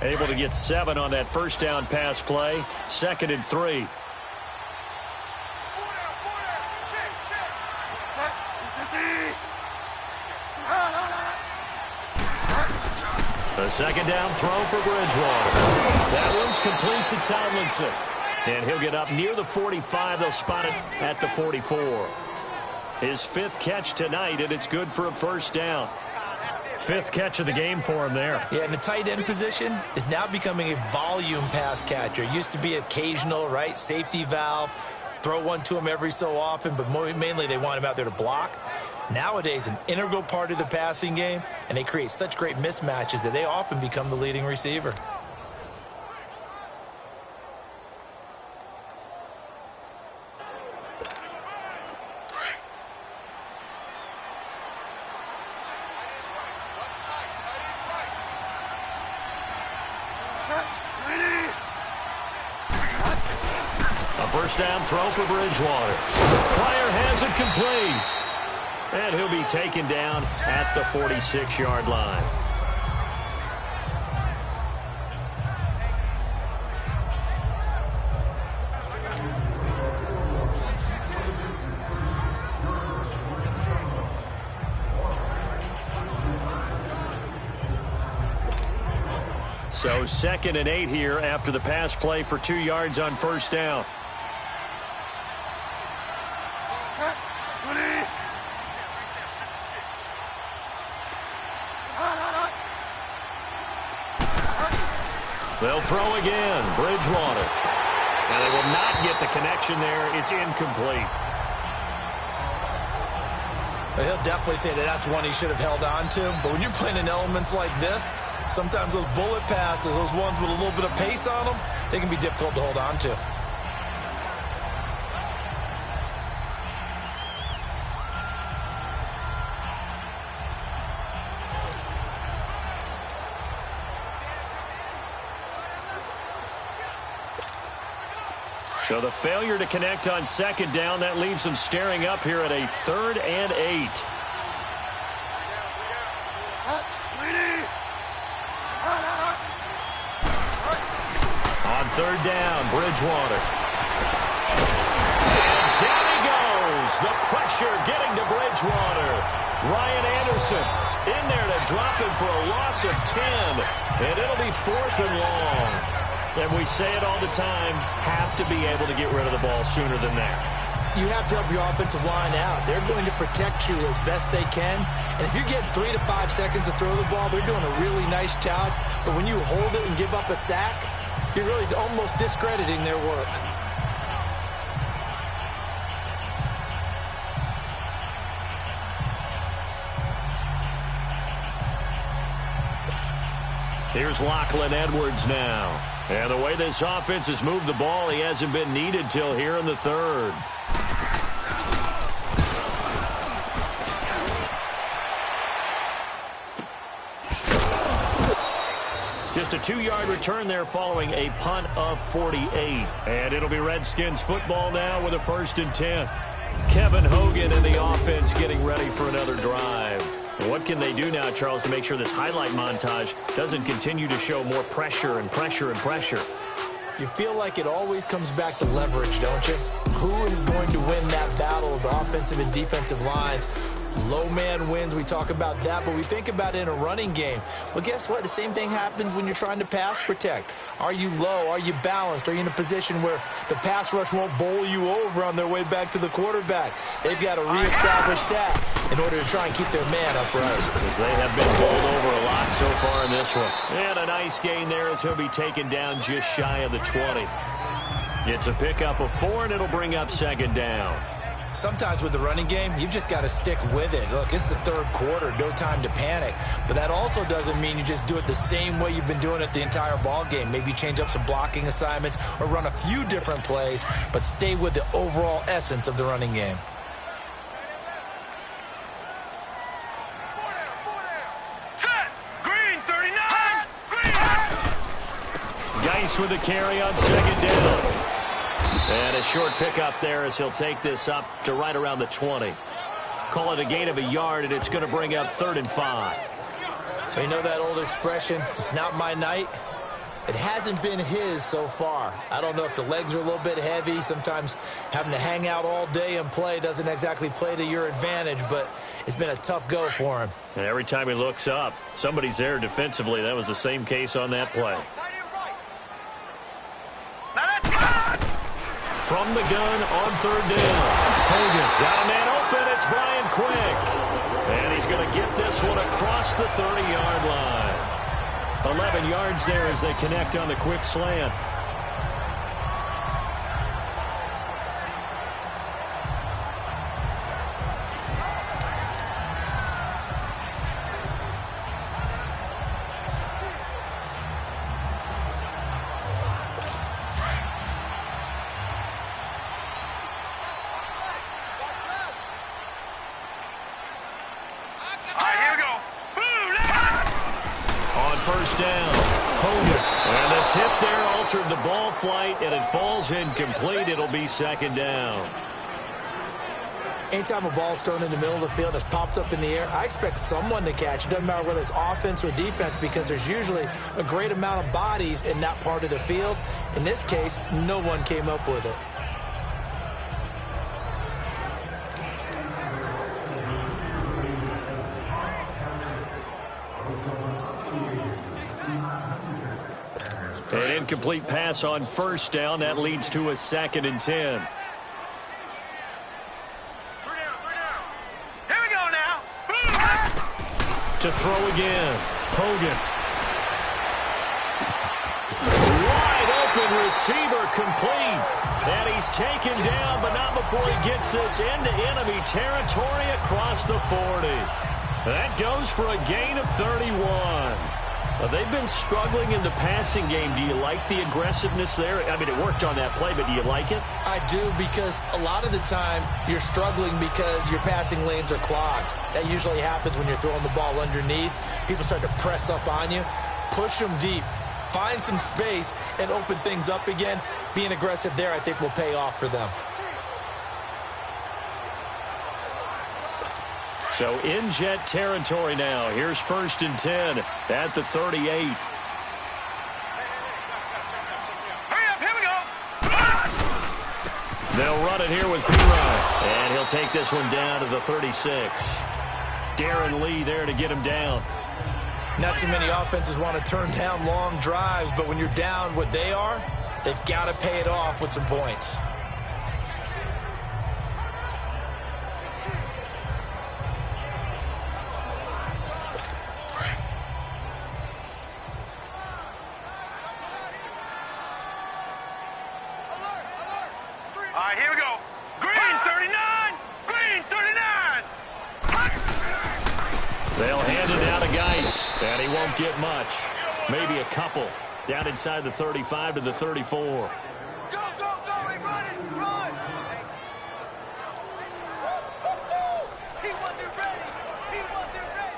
Able to get 7 on that first down pass play. 2nd and 3. A second down throw for Bridgewater. That one's complete to Tomlinson. And he'll get up near the 45. They'll spot it at the 44. His 5th catch tonight, and it's good for a first down. 5th catch of the game for him there. Yeah, and the tight end position is now becoming a volume pass catcher. It used to be occasional, right, safety valve, throw one to him every so often, but mainly they want him out there to block. Nowadays, an integral part of the passing game, and they create such great mismatches that they often become the leading receiver. First down throw for Bridgewater. Pryor has it complete. And he'll be taken down at the 46-yard line. So 2nd and 8 here after the pass play for 2 yards on first down. They'll throw again. Bridgewater. And they will not get the connection there. It's incomplete. He'll definitely say that that's one he should have held on to. But when you're playing in elements like this, sometimes those bullet passes, those ones with a little bit of pace on them, they can be difficult to hold on to. So the failure to connect on second down, that leaves them staring up here at a 3rd and 8. On 3rd down, Bridgewater. And down he goes. The pressure getting to Bridgewater. Ryan Anderson in there to drop him for a loss of 10. And it'll be 4th and long. And we say it all the time, have to be able to get rid of the ball sooner than that. You have to help your offensive line out. They're going to protect you as best they can. And if you get 3 to 5 seconds to throw the ball, they're doing a really nice job. But when you hold it and give up a sack, you're really almost discrediting their work. Here's Lachlan Edwards now. And the way this offense has moved the ball, he hasn't been needed till here in the 3rd. Just a 2-yard return there following a punt of 48. And it'll be Redskins football now with a 1st and 10. Kevin Hogan and the offense getting ready for another drive. What can they do now, Charles, to make sure this highlight montage doesn't continue to show more pressure and pressure and pressure? You feel like it always comes back to leverage, don't you? Who is going to win that battle of the offensive and defensive lines? Low man wins. We talk about that, but we think about it in a running game. Well, guess what? The same thing happens when you're trying to pass protect. Are you low? Are you balanced? Are you in a position where the pass rush won't bowl you over on their way back to the quarterback? They've got to reestablish that in order to try and keep their man upright. Because they have been bowled over a lot so far in this one. And a nice gain there as he'll be taken down just shy of the 20. It's a pickup of 4, and it'll bring up 2nd down. Sometimes with the running game, you've just got to stick with it. Look, it's the 3rd quarter, no time to panic. But that also doesn't mean you just do it the same way you've been doing it the entire ball game. Maybe change up some blocking assignments or run a few different plays, but stay with the overall essence of the running game. Geis with the carry on 2nd down. And a short pickup there as he'll take this up to right around the 20. Call it a gain of a yard, and it's going to bring up 3rd and 5. So you know that old expression, it's not my night? It hasn't been his so far. I don't know if the legs are a little bit heavy. Sometimes having to hang out all day and play doesn't exactly play to your advantage, but it's been a tough go for him. And every time he looks up, somebody's there defensively. That was the same case on that play. From the gun on third down. Hogan got a man open. It's Brian Quick. And he's going to get this one across the 30-yard line. 11 yards there as they connect on the quick slant. First down. Hogan. And the tip there altered the ball flight, and it falls incomplete. It'll be second down. Anytime a ball's thrown in the middle of the field that's popped up in the air, I expect someone to catch. It doesn't matter whether it's offense or defense, because there's usually a great amount of bodies in that part of the field. In this case, no one came up with it. An incomplete pass on first down. That leads to a 2nd and 10. Here we go now. To throw again. Hogan. Wide open receiver complete. And he's taken down, but not before he gets this into enemy territory across the 40. That goes for a gain of 31. They've been struggling in the passing game. Do you like the aggressiveness there? I mean, it worked on that play, but do you like it? I do, because a lot of the time you're struggling because your passing lanes are clogged. That usually happens when you're throwing the ball underneath. People start to press up on you. Push them deep. Find some space and open things up again. Being aggressive there, I think, will pay off for them. So in Jet territory now. Here's 1st and 10 at the 38. Hurry up, here we go. They'll run it here with P-Rod. And he'll take this one down to the 36. Darren Lee there to get him down. Not too many offenses want to turn down long drives, but when you're down what they are, they've got to pay it off with some points. All right, here we go. Green 39. Green 39. They'll hand it out to Geis, and he won't get much. Maybe a couple. Down inside the 35 to the 34. Go, go, go. Hey, run it. Run. He wasn't ready. He wasn't ready.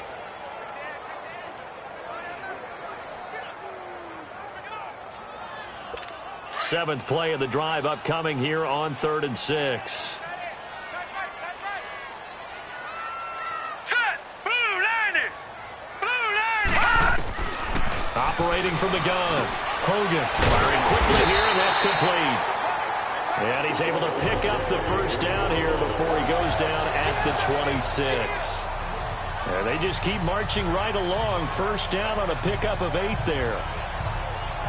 7th play of the drive upcoming here on 3rd and 6. Operating from the gun. Hogan firing quickly here, and that's complete. And he's able to pick up the first down here before he goes down at the 26. And they just keep marching right along. First down on a pickup of 8 there.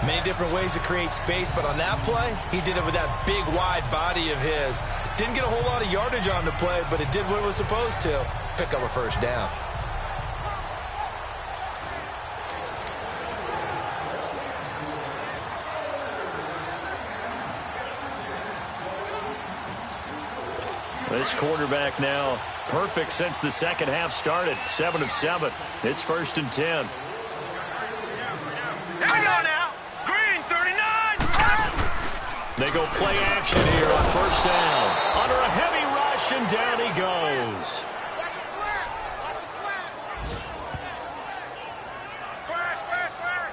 Many different ways to create space, but on that play, he did it with that big, wide body of his. Didn't get a whole lot of yardage on the play, but it did what it was supposed to. Pick up a first down. This quarterback now perfect since the second half started. 7 of 7. It's 1st and 10. Here we go now. Green 39. They go play action here on first down. Under a heavy rush, and down he goes.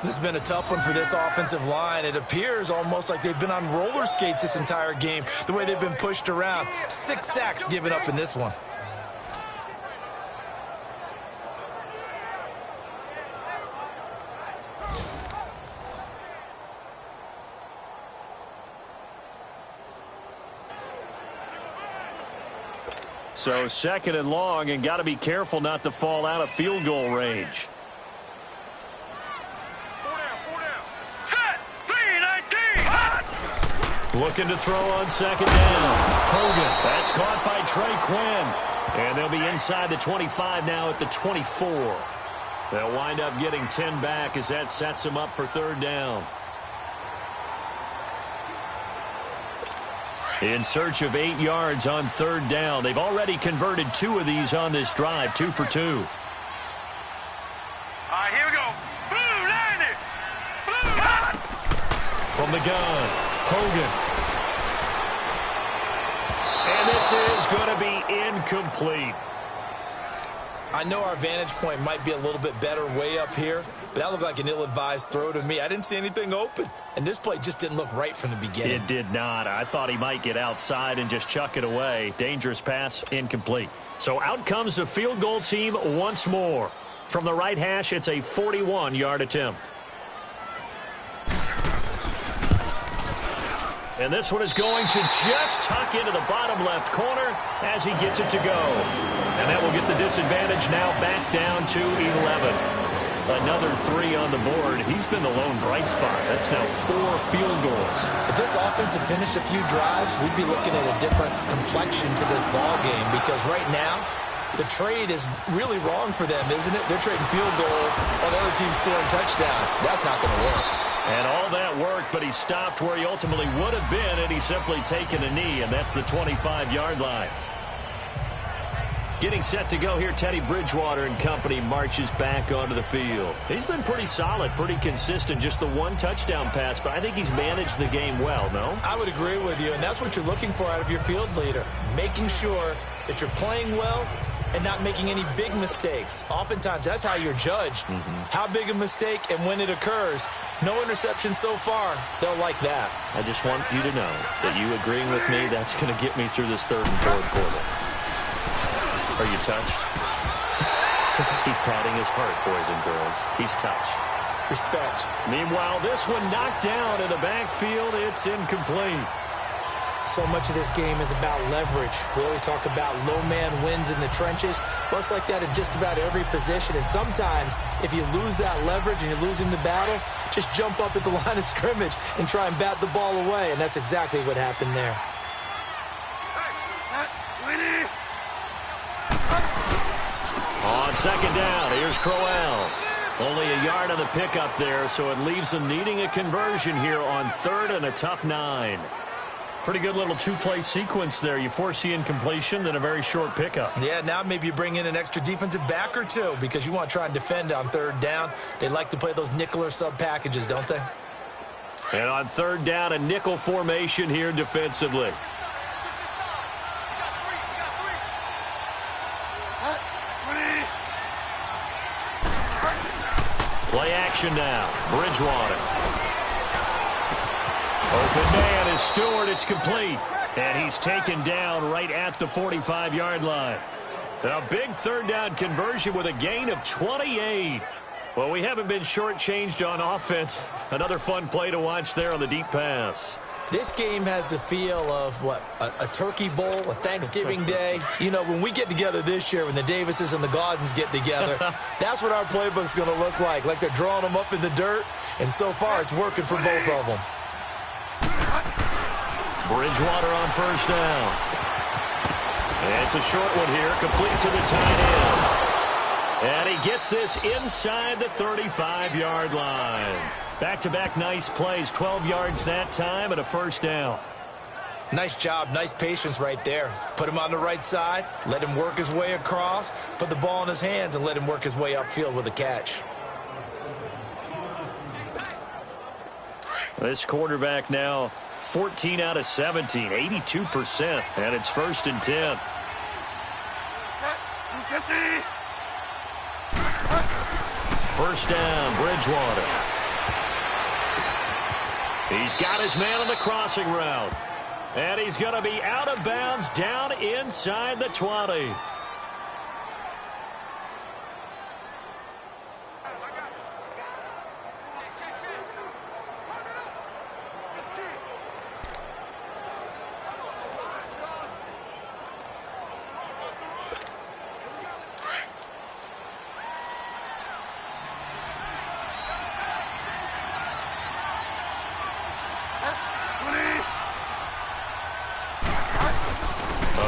This has been a tough one for this offensive line. It appears almost like they've been on roller skates this entire game, the way they've been pushed around. 6 sacks given up in this one. So 2nd and long, and got to be careful not to fall out of field goal range. Looking to throw on 2nd down. Hogan. That's caught by Trey Quinn. And they'll be inside the 25 now at the 24. They'll wind up getting 10 back as that sets them up for 3rd down. In search of 8 yards on 3rd down. They've already converted 2 of these on this drive, 2 for 2. All right, here we go. Blue, 90. Blue. From the gun, Hogan. And this is going to be incomplete. I know our vantage point might be a little bit better way up here, but that looked like an ill-advised throw to me. I didn't see anything open, and this play just didn't look right from the beginning. It did not. I thought he might get outside and just chuck it away. Dangerous pass, incomplete. So out comes the field goal team once more. From the right hash, it's a 41-yard attempt. And this one is going to just tuck into the bottom left corner as he gets it to go. And that will get the disadvantage now back down to 11. Another 3 on the board. He's been the lone bright spot. That's now 4 field goals. If this offense had finished a few drives, we'd be looking at a different complexion to this ball game, because right now, the trade is really wrong for them, isn't it? They're trading field goals while the other team's scoring touchdowns. That's not going to work. And all that worked, but he stopped where he ultimately would have been had he simply taken a knee, and that's the 25-yard line. Getting set to go here, Teddy Bridgewater and company marches back onto the field. He's been pretty solid, pretty consistent, just the 1 touchdown pass, but I think he's managed the game well, no? I would agree with you, and that's what you're looking for out of your field leader, making sure that you're playing well and not making any big mistakes. Oftentimes, that's how you're judged. How big a mistake and when it occurs. No interception so far. They'll like that. I just want you to know that you agreeing with me, that's going to get me through this 3rd and 4th quarter. Are you touched? He's patting his heart, boys and girls. He's touched. Respect. Meanwhile, this one knocked down in the backfield. It's incomplete. So much of this game is about leverage. We always talk about low man wins in the trenches. Well, it's like that in just about every position. And sometimes, if you lose that leverage and you're losing the battle, just jump up at the line of scrimmage and try and bat the ball away. And that's exactly what happened there. On 2nd down, here's Crowell. Only a yard on the pickup there, so it leaves them needing a conversion here on 3rd and a tough 9. Pretty good little 2-play sequence there. You force the incompletion, then a very short pickup. Yeah, now maybe you bring in an extra defensive back or 2 because you want to try and defend on 3rd down. They like to play those nickel or sub packages, don't they? And on 3rd down, a nickel formation here defensively. Play action now. Bridgewater. Open man is Stewart. It's complete. And he's taken down right at the 45-yard line. A big 3rd down conversion with a gain of 28. Well, we haven't been shortchanged on offense. Another fun play to watch there on the deep pass. This game has the feel of, what, a turkey bowl, a Thanksgiving day. You know, when we get together this year, when the Davises and the Gaudens get together, that's what our playbook's going to look like they're drawing them up in the dirt, and so far it's working for both of them. Bridgewater on 1st down. And it's a short one here, complete to the tight end. And he gets this inside the 35-yard line. Back-to-back nice plays, 12 yards that time and a 1st down. Nice job, nice patience right there. Put him on the right side, let him work his way across, put the ball in his hands, and let him work his way upfield with a catch. This quarterback now 14 out of 17, 82%, and it's 1st and 10. First down, Bridgewater. He's got his man on the crossing route. And he's going to be out of bounds down inside the 20.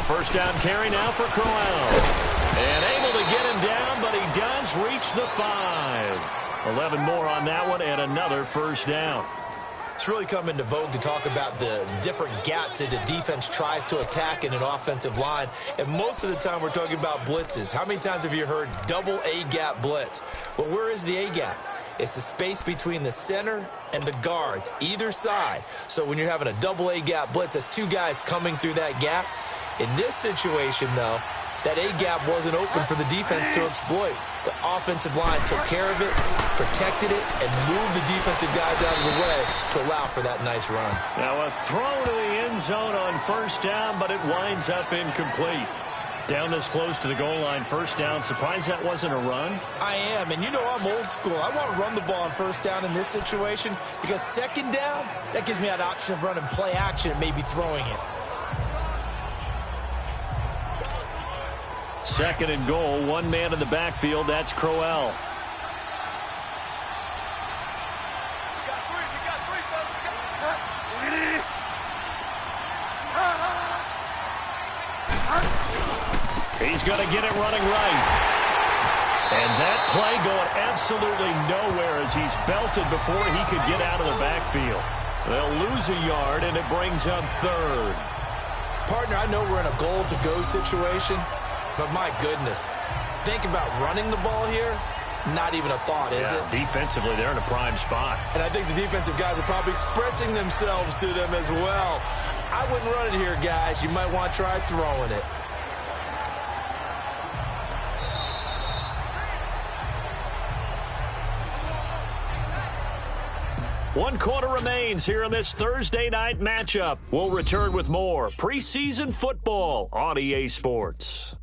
first down carry now for Crowell. And able to get him down, but he does reach the 5. 11 more on that one and another first down. It's really come into vogue to talk about the different gaps that the defense tries to attack in an offensive line. And most of the time we're talking about blitzes. How many times have you heard double A-gap blitz? Well, where is the A-gap? It's the space between the center and the guards, either side. So when you're having a double A-gap blitz, that's two guys coming through that gap. In this situation, though, that A-gap wasn't open for the defense to exploit. The offensive line took care of it, protected it, and moved the defensive guys out of the way to allow for that nice run. Now a throw to the end zone on first down, but it winds up incomplete. Down this close to the goal line, first down. Surprised that wasn't a run? I am, and you know I'm old school. I want to run the ball on first down in this situation because second down, that gives me that option of running play action and maybe throwing it. Second and goal, one man in the backfield. That's Crowell. He's going to get it running right. And that play going absolutely nowhere as he's belted before he could get out of the backfield. They'll lose a yard, and it brings up third. Partner, I know we're in a goal-to-go situation, but my goodness, think about running the ball here. Not even a thought, is it? Defensively, they're in a prime spot. And I think the defensive guys are probably expressing themselves to them as well. I wouldn't run it here, guys. You might want to try throwing it. One quarter remains here in this Thursday night matchup. We'll return with more preseason football on EA Sports.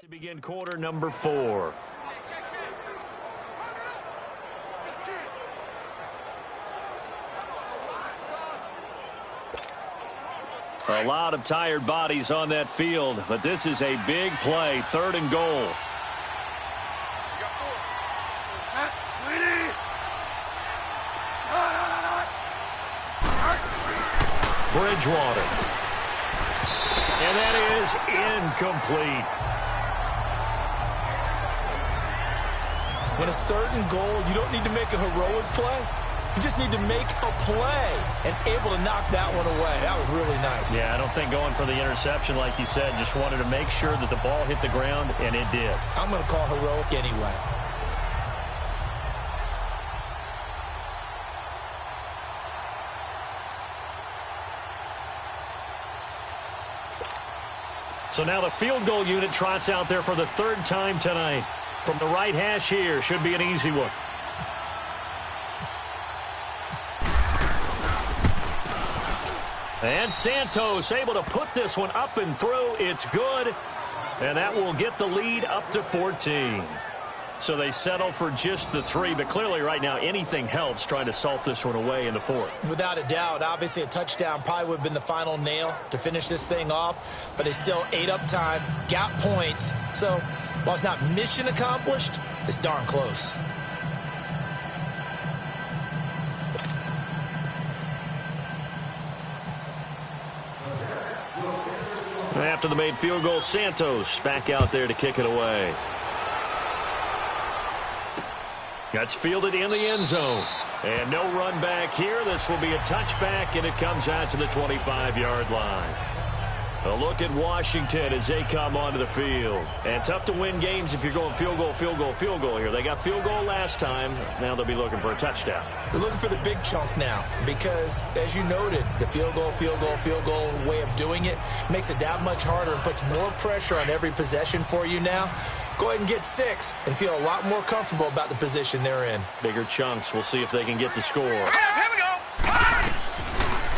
To begin quarter number 4. A lot of tired bodies on that field, but this is a big play, 3rd and goal. Bridgewater. And that is incomplete. When it's 3rd and goal, you don't need to make a heroic play. You just need to make a play and able to knock that one away. That was really nice. Yeah, I don't think going for the interception, like you said, just wanted to make sure that the ball hit the ground, and it did. I'm going to call heroic anyway. So now the field goal unit trots out there for the 3rd time tonight. From the right hash here, should be an easy one. And Santos able to put this one up and through. It's good. And that will get the lead up to 14. So they settle for just the 3, but clearly right now anything helps trying to salt this one away in the 4th. Without a doubt, obviously a touchdown probably would have been the final nail to finish this thing off, but they still ate up time, got points. So while it's not mission accomplished, it's darn close. After the made field goal, Santos back out there to kick it away. That's fielded in the end zone. And no run back here. This will be a touchback, and it comes out to the 25-yard line. A look at Washington as they come onto the field. And tough to win games if you're going field goal, field goal, field goal here. They got field goal last time. Now they'll be looking for a touchdown. They're looking for the big chunk now because, as you noted, the field goal way of doing it makes it that much harder and puts more pressure on every possession for you now. Go ahead and get 6 and feel a lot more comfortable about the position they're in. Bigger chunks. We'll see if they can get the score. Here we go.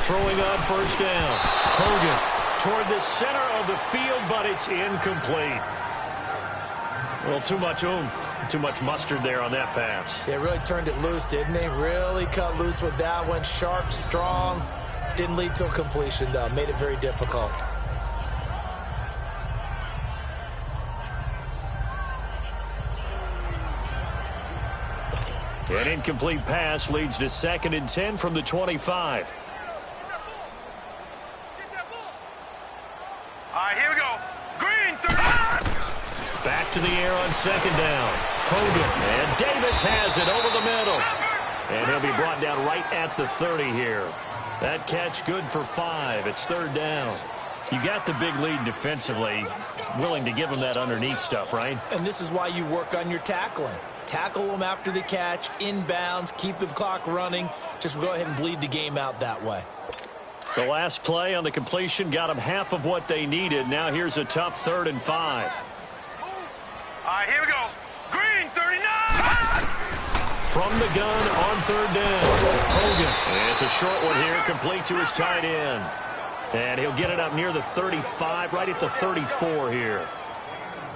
Throwing on 1st down. Hogan toward the center of the field, but it's incomplete. Well, too much oomph, too much mustard there on that pass. They really turned it loose, didn't they? Really cut loose with that one. Sharp, strong. Didn't lead to a completion, though. Made it very difficult. An incomplete pass leads to 2nd and 10 from the 25. All right, here we go. Green, 30. Back to the air on 2nd down. Hogan, and Davis has it over the middle. And he'll be brought down right at the 30 here. That catch good for 5. It's 3rd down. You got the big lead defensively. Willing to give them that underneath stuff, right? And this is why you work on your tackling. Tackle them after the catch, inbounds, keep the clock running. Just go ahead and bleed the game out that way. The last play on the completion got them half of what they needed. Now here's a tough 3rd and 5. All right, here we go. Green, 39. From the gun on 3rd down. Hogan. And it's a short one here, complete to his tight end. And he'll get it up near the 35, right at the 34 here.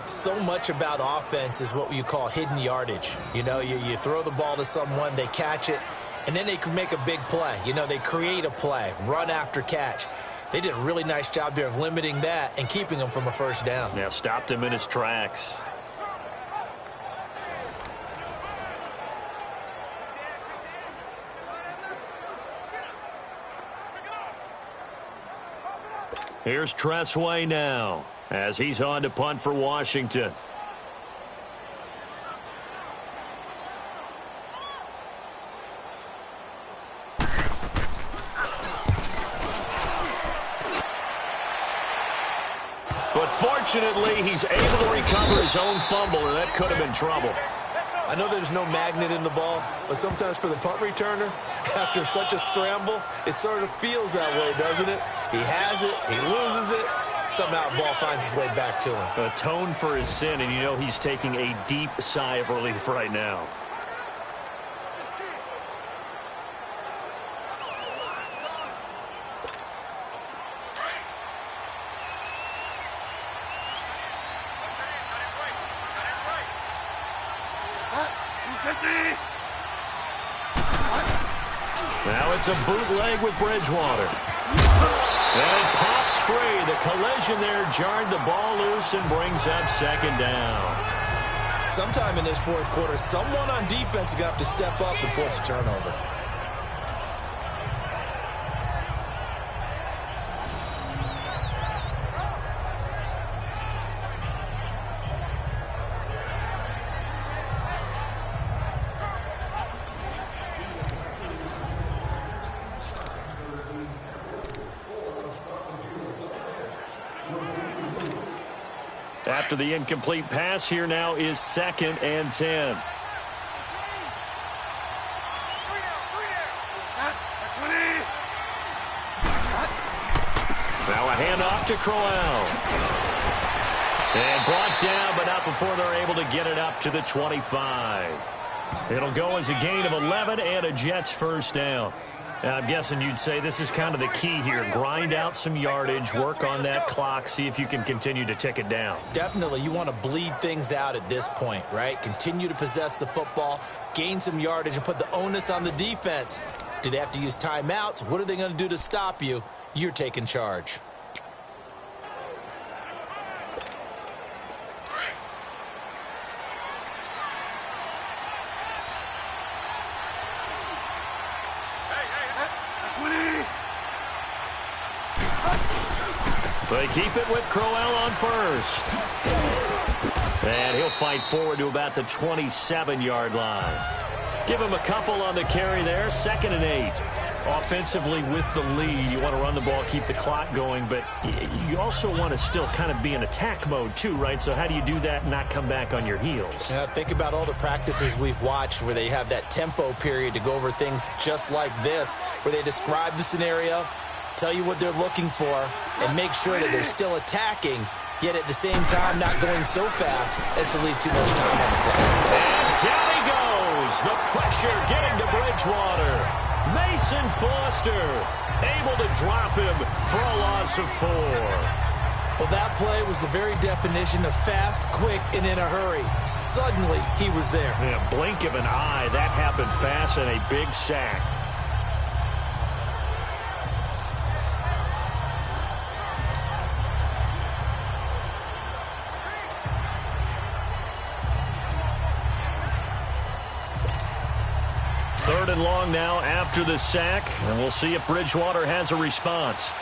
So much about offense is what you call hidden yardage. You know, you throw the ball to someone, they catch it, and then they can make a big play. You know, they create a play, run after catch. They did a really nice job there of limiting that and keeping him from a 1st down. Yeah, stopped him in his tracks. Here's Tressway now as he's on to punt for Washington. But fortunately, he's able to recover his own fumble, and that could have been trouble. I know there's no magnet in the ball, but sometimes for the punt returner, after such a scramble, it sort of feels that way, doesn't it? He has it, he loses it, somehow the ball finds its way back to him. Atone for his sin, and you know he's taking a deep sigh of relief right now. Now it's a bootleg with Bridgewater. And it pops free. The collision there jarred the ball loose and brings up second down. Sometime in this fourth quarter, someone on defense is going to have to step up and force a turnover. After the incomplete pass, here now is 2nd and 10. Now a handoff to Crowell. And brought down, but not before they're able to get it up to the 25. It'll go as a gain of 11 and a Jets first down. I'm guessing you'd say this is kind of the key here. Grind out some yardage, work on that clock, see if you can continue to tick it down. Definitely. You want to bleed things out at this point, right? Continue to possess the football, gain some yardage, and put the onus on the defense. Do they have to use timeouts? What are they going to do to stop you? You're taking charge. They keep it with Crowell on first. And he'll fight forward to about the 27-yard line. Give him a couple on the carry there. 2nd and 8. Offensively with the lead, you want to run the ball, keep the clock going, but you also want to still kind of be in attack mode too, right? So how do you do that and not come back on your heels? Yeah, think about all the practices we've watched where they have that tempo period to go over things just like this, where they describe the scenario, tell you what they're looking for, and make sure that they're still attacking, yet at the same time not going so fast as to leave too much time on the clock. And down he goes. The pressure getting to Bridgewater. Mason Foster able to drop him for a loss of 4. Well, that play was the very definition of fast, quick, and in a hurry. Suddenly, he was there. In a blink of an eye, that happened fast and a big sack. Third and long now after the sack, and we'll see if Bridgewater has a response.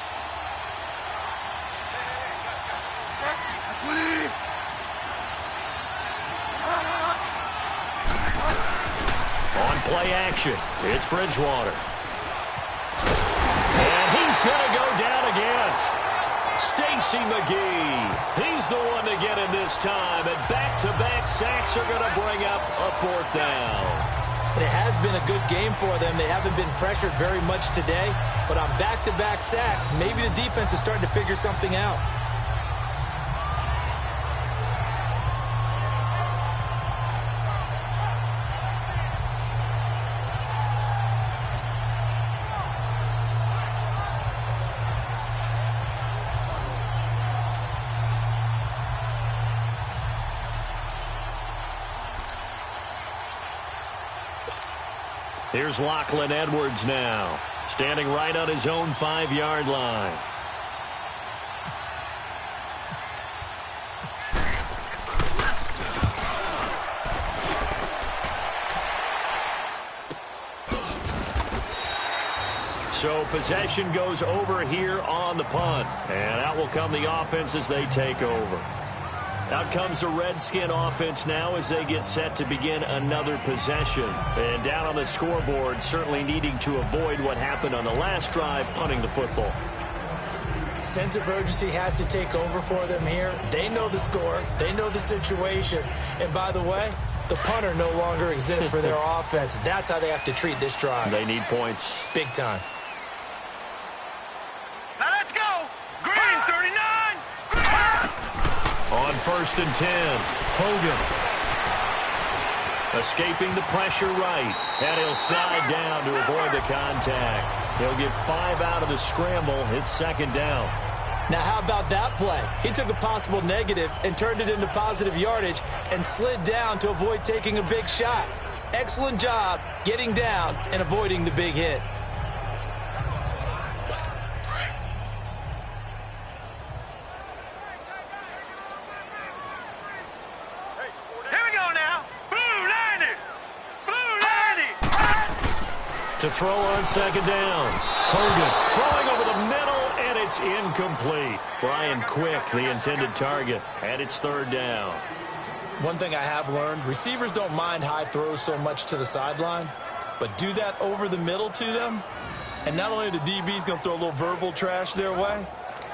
On play action, it's Bridgewater. And he's going to go down again. Stacey McGee, he's the one to get it this time, and back-to-back sacks are going to bring up a 4th down. And it has been a good game for them. They haven't been pressured very much today, but on back-to-back sacks, maybe the defense is starting to figure something out. Here's Lachlan Edwards now, standing right on his own 5-yard line. So possession goes over here on the punt, and out will come the offense as they take over. Out comes the Redskin offense now as they get set to begin another possession. And down on the scoreboard, certainly needing to avoid what happened on the last drive, punting the football. Sense of urgency has to take over for them here. They know the score. They know the situation. And by the way, the punter no longer exists for their offense. That's how they have to treat this drive. They need points. Big time. Now let's go. Green, 39. On 1st and 10, Hogan. Escaping the pressure right, and he'll slide down to avoid the contact. He'll get 5 out of the scramble. It's 2nd down. Now, how about that play? He took a possible negative and turned it into positive yardage and slid down to avoid taking a big shot. Excellent job getting down and avoiding the big hit. Here we go now. Blue 90. Blue 90. To throw on second down. Hogan throwing over the middle, and it's incomplete. Brian Quick, the intended target, and it's third down. One thing I have learned, receivers don't mind high throws so much to the sideline, but do that over the middle to them, and not only are the DBs going to throw a little verbal trash their way,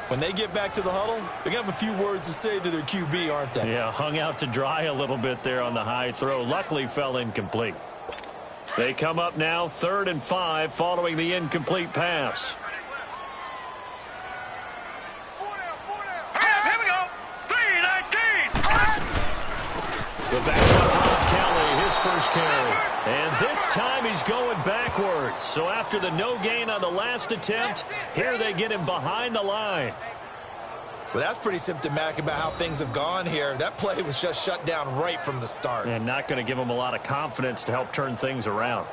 when they get back to the huddle, they're going to have a few words to say to their QB, aren't they? Yeah, hung out to dry a little bit there on the high throw. Luckily fell incomplete. They come up now 3rd and 5 following the incomplete pass. Here we go. 319. The backup Rob Kelly, his first carry. And this time he's going backwards. So after the no gain on the last attempt, here they get him behind the line. Well, that's pretty symptomatic about how things have gone here. That play was just shut down right from the start. And not going to give him a lot of confidence to help turn things around.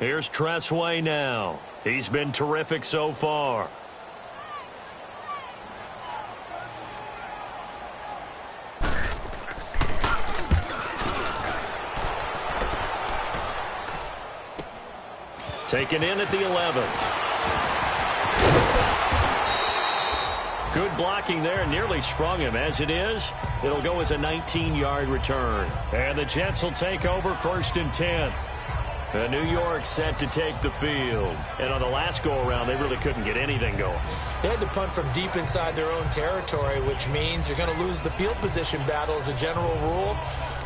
Here's Tressway now. He's been terrific so far. Taken in at the 11. Good blocking there, nearly sprung him. As it is, it'll go as a 19-yard return. And the Jets will take over 1st and 10. New York set to take the field. And on the last go-around, they really couldn't get anything going. They had to punt from deep inside their own territory, which means you're going to lose the field position battle as a general rule.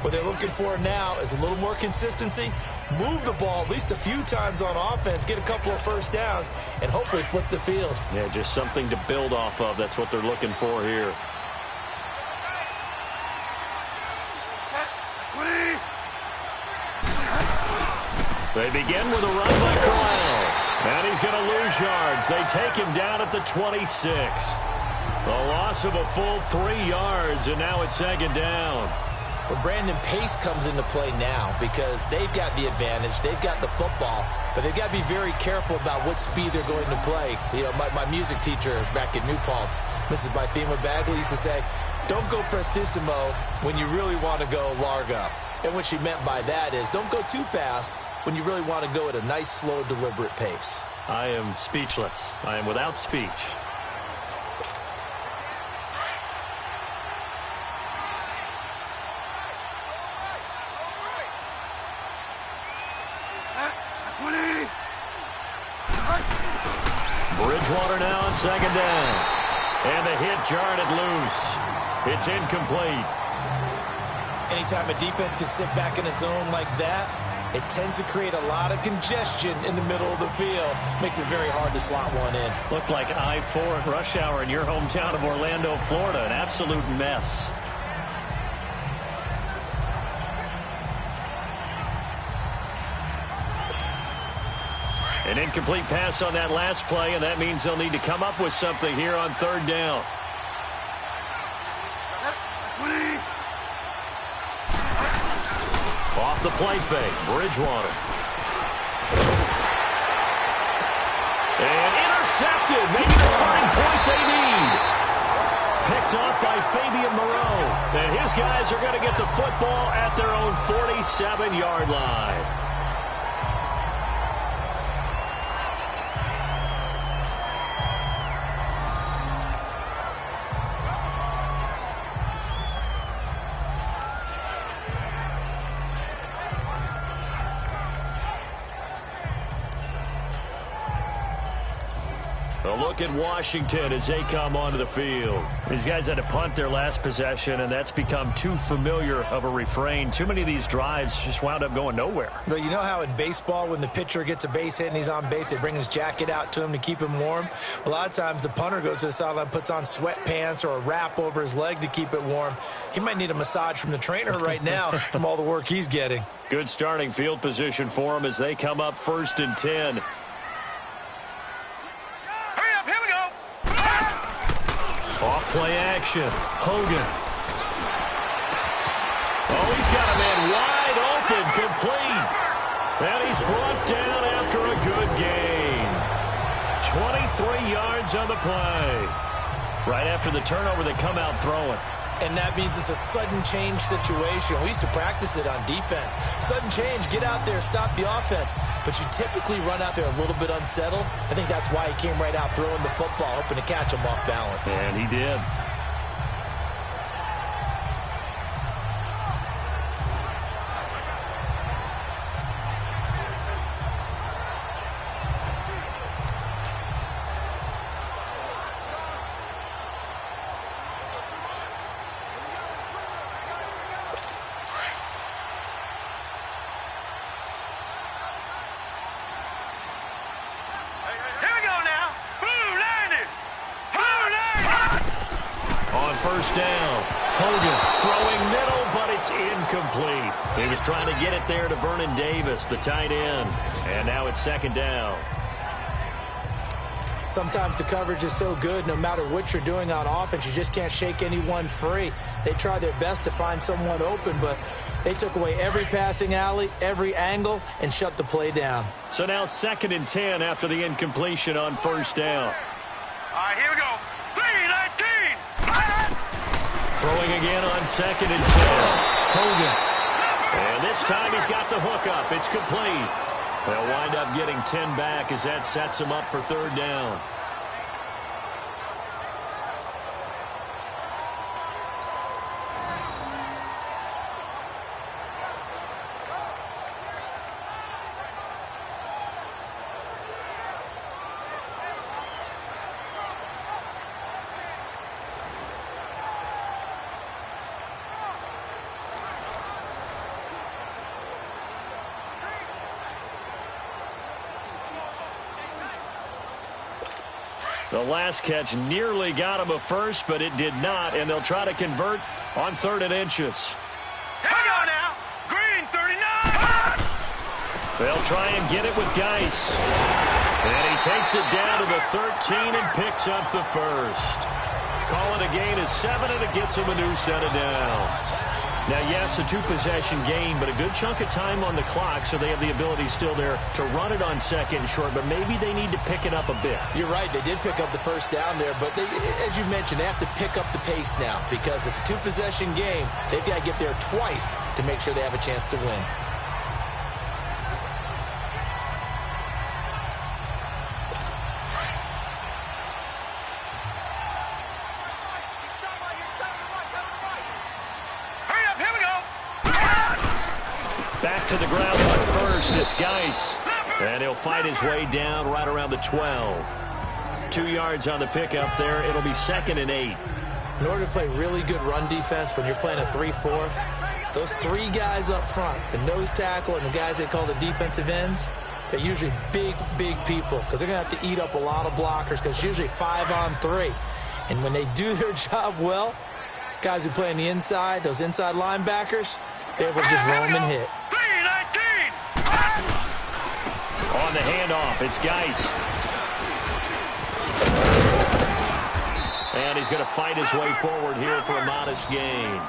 What they're looking for now is a little more consistency, move the ball at least a few times on offense, get a couple of first downs, and hopefully flip the field. Yeah, just something to build off of. That's what they're looking for here. They begin with a run by Corral. And he's going to lose yards. They take him down at the 26. A loss of a full 3 yards, and now it's 2nd down. But Brandon, pace comes into play now because they've got the advantage. They've got the football, but they've got to be very careful about what speed they're going to play. You know, my music teacher back at New Paltz, Mrs. Bythema Bagley, used to say, don't go prestissimo when you really want to go largo. And what she meant by that is don't go too fast when you really want to go at a nice, slow, deliberate pace. I am speechless. I am without speech. Bridgewater now on 2nd down. And the hit jarred it loose. It's incomplete. Anytime a defense can sit back in a zone like that, it tends to create a lot of congestion in the middle of the field. Makes it very hard to slot one in. Looked like I-4 at rush hour in your hometown of Orlando, Florida. An absolute mess. An incomplete pass on that last play, and that means they'll need to come up with something here on 3rd down. Off the play fake, Bridgewater. And intercepted, maybe the turning point they need. Picked off by Fabian Moreau. And his guys are going to get the football at their own 47-yard line. A look at Washington as they come onto the field. These guys had to punt their last possession, and that's become too familiar of a refrain. Too many of these drives just wound up going nowhere. But you know how in baseball, when the pitcher gets a base hit and he's on base, they bring his jacket out to him to keep him warm? A lot of times the punter goes to the sideline, puts on sweatpants or a wrap over his leg to keep it warm. He might need a massage from the trainer right now from all the work he's getting. Good starting field position for him as they come up 1st and 10. Off play action. Hogan. Oh, he's got a man wide open, complete. And he's brought down after a good gain. 23 yards on the play. Right after the turnover, they come out throwing. And that means it's a sudden change situation. We used to practice it on defense. Sudden change, get out there, stop the offense. But you typically run out there a little bit unsettled. I think that's why he came right out throwing the football, hoping to catch him off balance. And he did. First down. Hogan throwing middle, but it's incomplete. He was trying to get it there to Vernon Davis, the tight end. And now it's 2nd down. Sometimes the coverage is so good, no matter what you're doing on offense, you just can't shake anyone free. They try their best to find someone open, but they took away every passing alley, every angle, and shut the play down. So now 2nd and 10 after the incompletion on 1st down. All right, here we go. 3-19. Throwing again on 2nd and 10. Hogan. And this time he's got the hook up. It's complete. They'll wind up getting 10 back as that sets him up for 3rd down. The last catch nearly got him a first, but it did not, and they'll try to convert on 3rd and inches. Here we go now. Green, 39. They'll try and get it with Geis. And he takes it down to the 13 and picks up the first. Call it a gain of 7, and it gets him a new set of downs. Now, yes, a 2-possession game, but a good chunk of time on the clock, so they have the ability still there to run it on 2nd and short, but maybe they need to pick it up a bit. You're right. They did pick up the first down there, but they, as you mentioned, they have to pick up the pace now because it's a 2-possession game. They've got to get there twice to make sure they have a chance to win. Back to the ground on 1st. It's Geis. And he'll fight his way down right around the 12. 2 yards on the pickup there. It'll be 2nd and 8. In order to play really good run defense when you're playing a 3-4, those 3 guys up front, the nose tackle and the guys they call the defensive ends, they're usually big people because they're going to have to eat up a lot of blockers because it's usually 5-on-3. And when they do their job well, guys who play on the inside, those inside linebackers, they're able to just roam and hit. On the handoff, it's Geis. And he's going to fight his way forward here for a modest gain.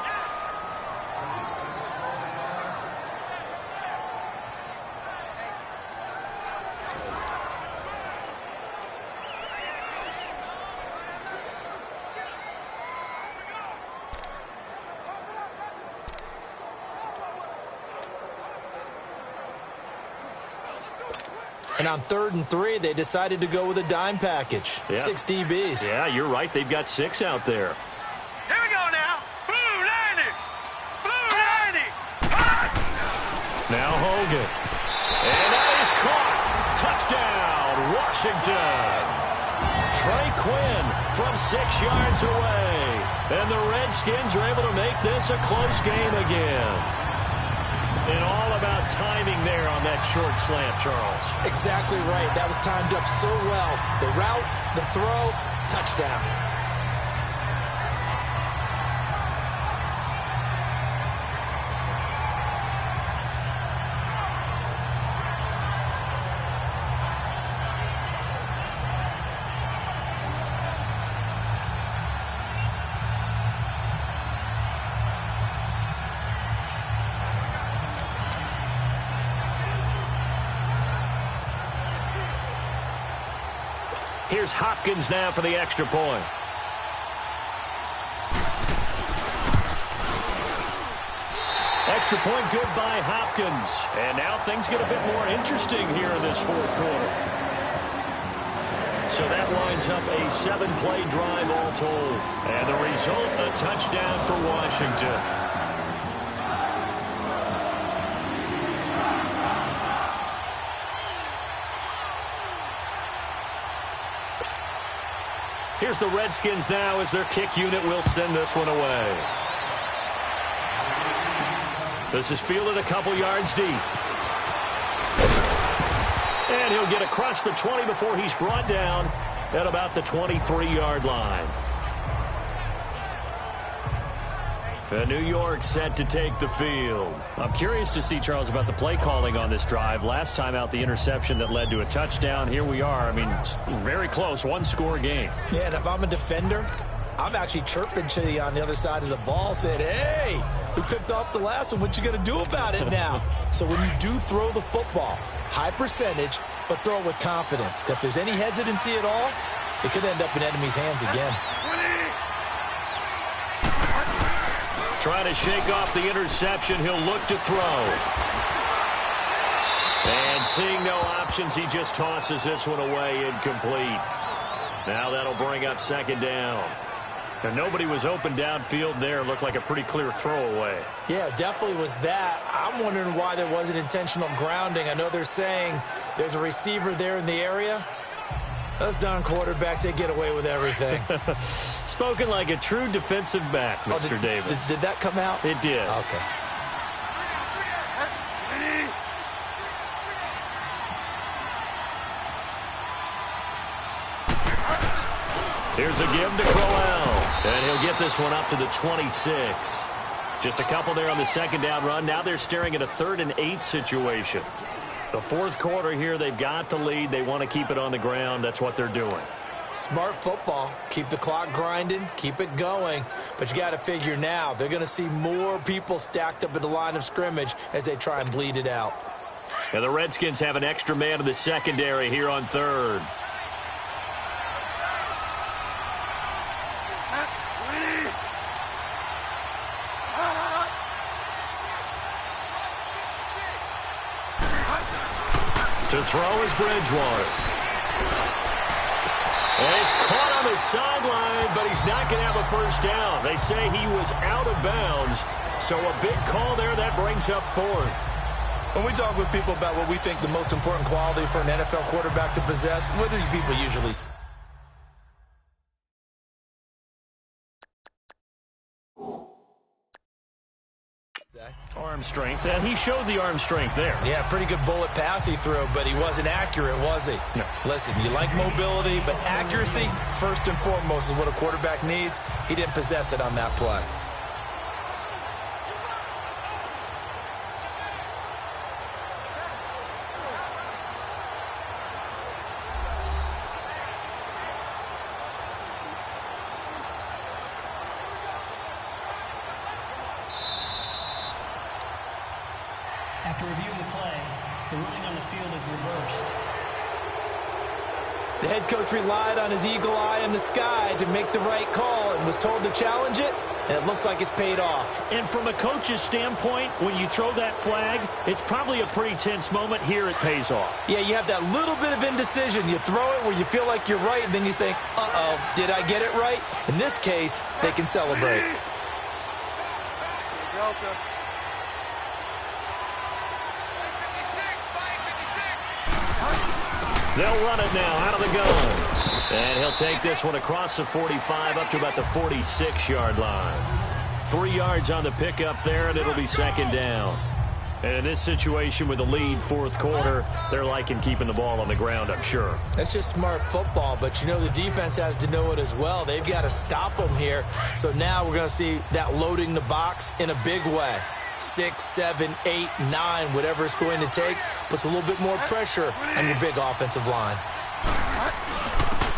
And on 3rd and 3, they decided to go with a dime package. Yeah. 6 DBs. Yeah, you're right. They've got 6 out there. Here we go now. Blue 90. Blue 90. Now Hogan. And that is caught. Touchdown, Washington. Quinn from 6 yards away. And the Redskins are able to make this a close game again. And all about timing there on that short slant, Charles. Exactly right. That was timed up so well. The route, the throw, touchdown. Here's Hopkins now for the extra point. Extra point good by Hopkins. And now things get a bit more interesting here in this fourth quarter. So that lines up a 7-play drive all told. And the result, a touchdown for Washington. Here's the Redskins now as their kick unit will send this one away. This is fielded a couple yards deep. And he'll get across the 20 before he's brought down at about the 23-yard line. And New York set to take the field. I'm curious to see, Charles, about the play calling on this drive. Last time out, the interception that led to a touchdown. Here we are. I mean, it's very close, one-score game. Yeah, and if I'm a defender, I'm actually chirping to you on the other side of the ball, saying, hey, we picked off the last one. What you going to do about it now? So when you do throw the football, high percentage, but throw it with confidence. If there's any hesitancy at all, it could end up in enemy's hands again. Trying to shake off the interception. He'll look to throw. And seeing no options, he just tosses this one away incomplete. Now that'll bring up second down. And nobody was open downfield there. Looked like a pretty clear throwaway. Yeah, definitely was that. I'm wondering why there wasn't intentional grounding. I know they're saying there's a receiver there in the area. Those darn quarterbacks, they get away with everything. Spoken like a true defensive back, Mr. Davis. Did that come out? It did. Okay. Here's a give to Crowell. And he'll get this one up to the 26. Just a couple there on the second down run. Now they're staring at a 3rd and 8 situation. The fourth quarter here, they've got the lead. They want to keep it on the ground. That's what they're doing. Smart football. Keep the clock grinding. Keep it going. But you got to figure now, they're going to see more people stacked up at the line of scrimmage as they try and bleed it out. And the Redskins have an extra man in the secondary here on 3rd. To throw is Bridgewater. And he's caught on the sideline, but he's not going to have a first down. They say he was out of bounds, so a big call there that brings up 4th. When we talk with people about what we think the most important quality for an NFL quarterback to possess, what do people usually say? Arm strength, and he showed the arm strength there. Yeah, pretty good bullet pass he threw, but he wasn't accurate, was he? No. Listen, you like mobility, but accuracy, first and foremost, is what a quarterback needs. He didn't possess it on that play. After reviewing the play, the ruling on the field is reversed. The head coach relied on his eagle eye in the sky to make the right call and was told to challenge it, and it looks like it's paid off. And from a coach's standpoint, when you throw that flag, it's probably a pretty tense moment. Here it pays off. Yeah, you have that little bit of indecision. You throw it where you feel like you're right, and then you think, uh-oh, did I get it right? In this case, they can celebrate. They'll run it now out of the gun. And he'll take this one across the 45 up to about the 46-yard line. 3 yards on the pickup there, and it'll be second down. And in this situation with the lead fourth quarter, they're liking keeping the ball on the ground, I'm sure. That's just smart football, but you know the defense has to know it as well. They've got to stop them here. So now we're going to see that loading the box in a big way. 6, 7, 8, 9, whatever it's going to take, puts a little bit more pressure on your big offensive line.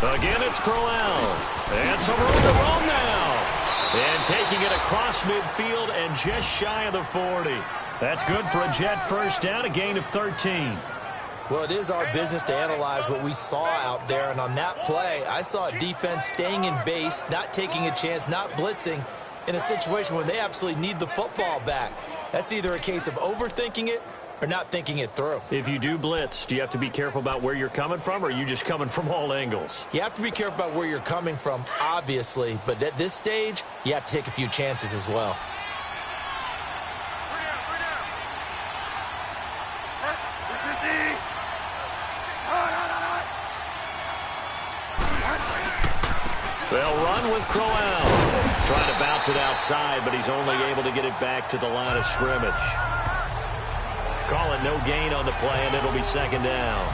Again, it's Crowell. And some room to roam now. And taking it across midfield and just shy of the 40. That's good for a Jet first down, a gain of 13. Well, it is our business to analyze what we saw out there. And on that play, I saw a defense staying in base, not taking a chance, not blitzing in a situation when they absolutely need the football back. That's either a case of overthinking it or not thinking it through. If you do blitz, do you have to be careful about where you're coming from, or are you just coming from all angles? You have to be careful about where you're coming from, obviously. But at this stage, you have to take a few chances as well. They'll run with Crowell. Trying to bounce it outside, but he's only able to get it back to the line of scrimmage. Call it no gain on the play, and it'll be second down.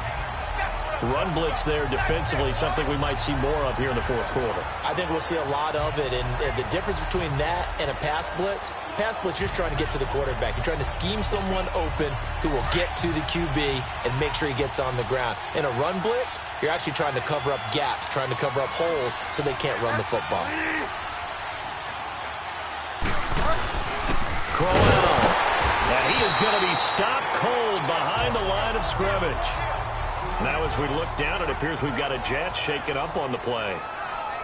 Run blitz there defensively, something we might see more of here in the fourth quarter. I think we'll see a lot of it, and the difference between that and a pass blitz, you're just trying to get to the quarterback. You're trying to scheme someone open who will get to the QB and make sure he gets on the ground. In a run blitz, you're actually trying to cover up gaps, trying to cover up holes so they can't run the football. Crowell. And he is going to be stopped cold behind the line of scrimmage. Now as we look down, it appears we've got a Jet shaken up on the play.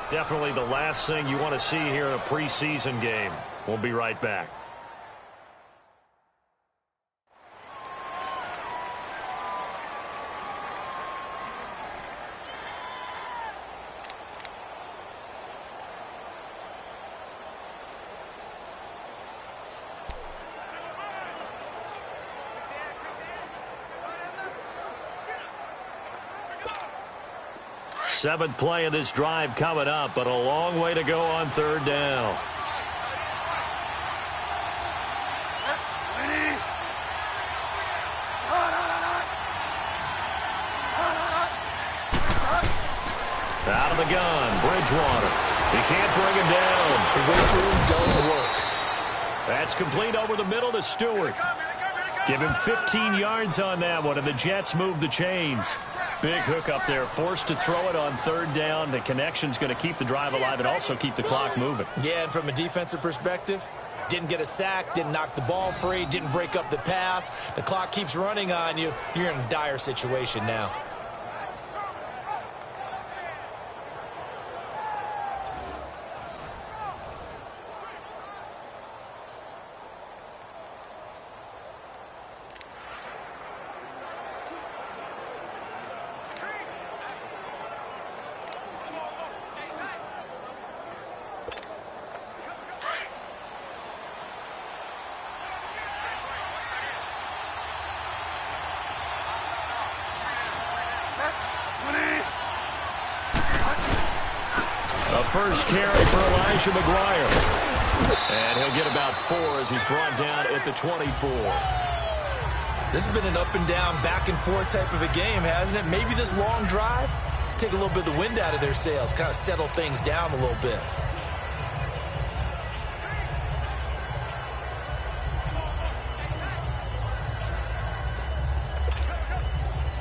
Definitely the last thing you want to see here in a preseason game. We'll be right back. Seventh play of this drive coming up, but a long way to go on third down. Out of the gun, Bridgewater. He can't bring him down. The weight room does work. That's complete over the middle to Stewart. Give him 15 yards on that one, and the Jets move the chains. Big hook up there, forced to throw it on third down. The connection's going to keep the drive alive and also keep the clock moving. Yeah, and from a defensive perspective, didn't get a sack, didn't knock the ball free, didn't break up the pass. The clock keeps running on you. You're in a dire situation now. First carry for Elijah McGuire. And he'll get about 4 as he's brought down at the 24. This has been an up and down, back and forth type of a game, hasn't it? Maybe this long drive, take a little bit of the wind out of their sails, kind of settle things down a little bit.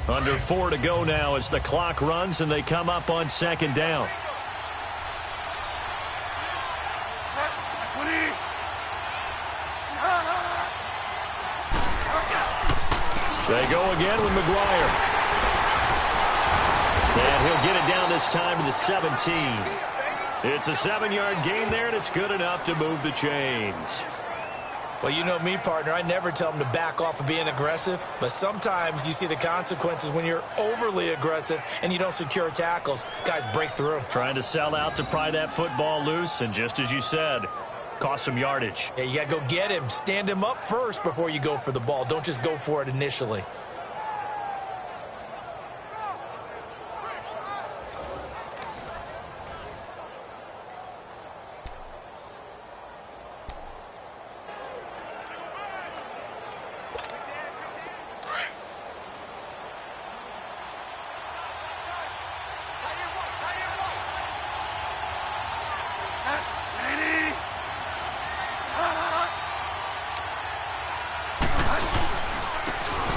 Under 4 to go now as the clock runs and they come up on second down. They go again with McGuire. And he'll get it down this time to the 17. It's a 7-yard gain there, and it's good enough to move the chains. Well, you know me, partner. I never tell them to back off of being aggressive. But sometimes you see the consequences when you're overly aggressive and you don't secure tackles. Guys break through. Trying to sell out to pry that football loose, and just as you said, cost some yardage. Yeah, you got to go get him. Stand him up first before you go for the ball. Don't just go for it initially.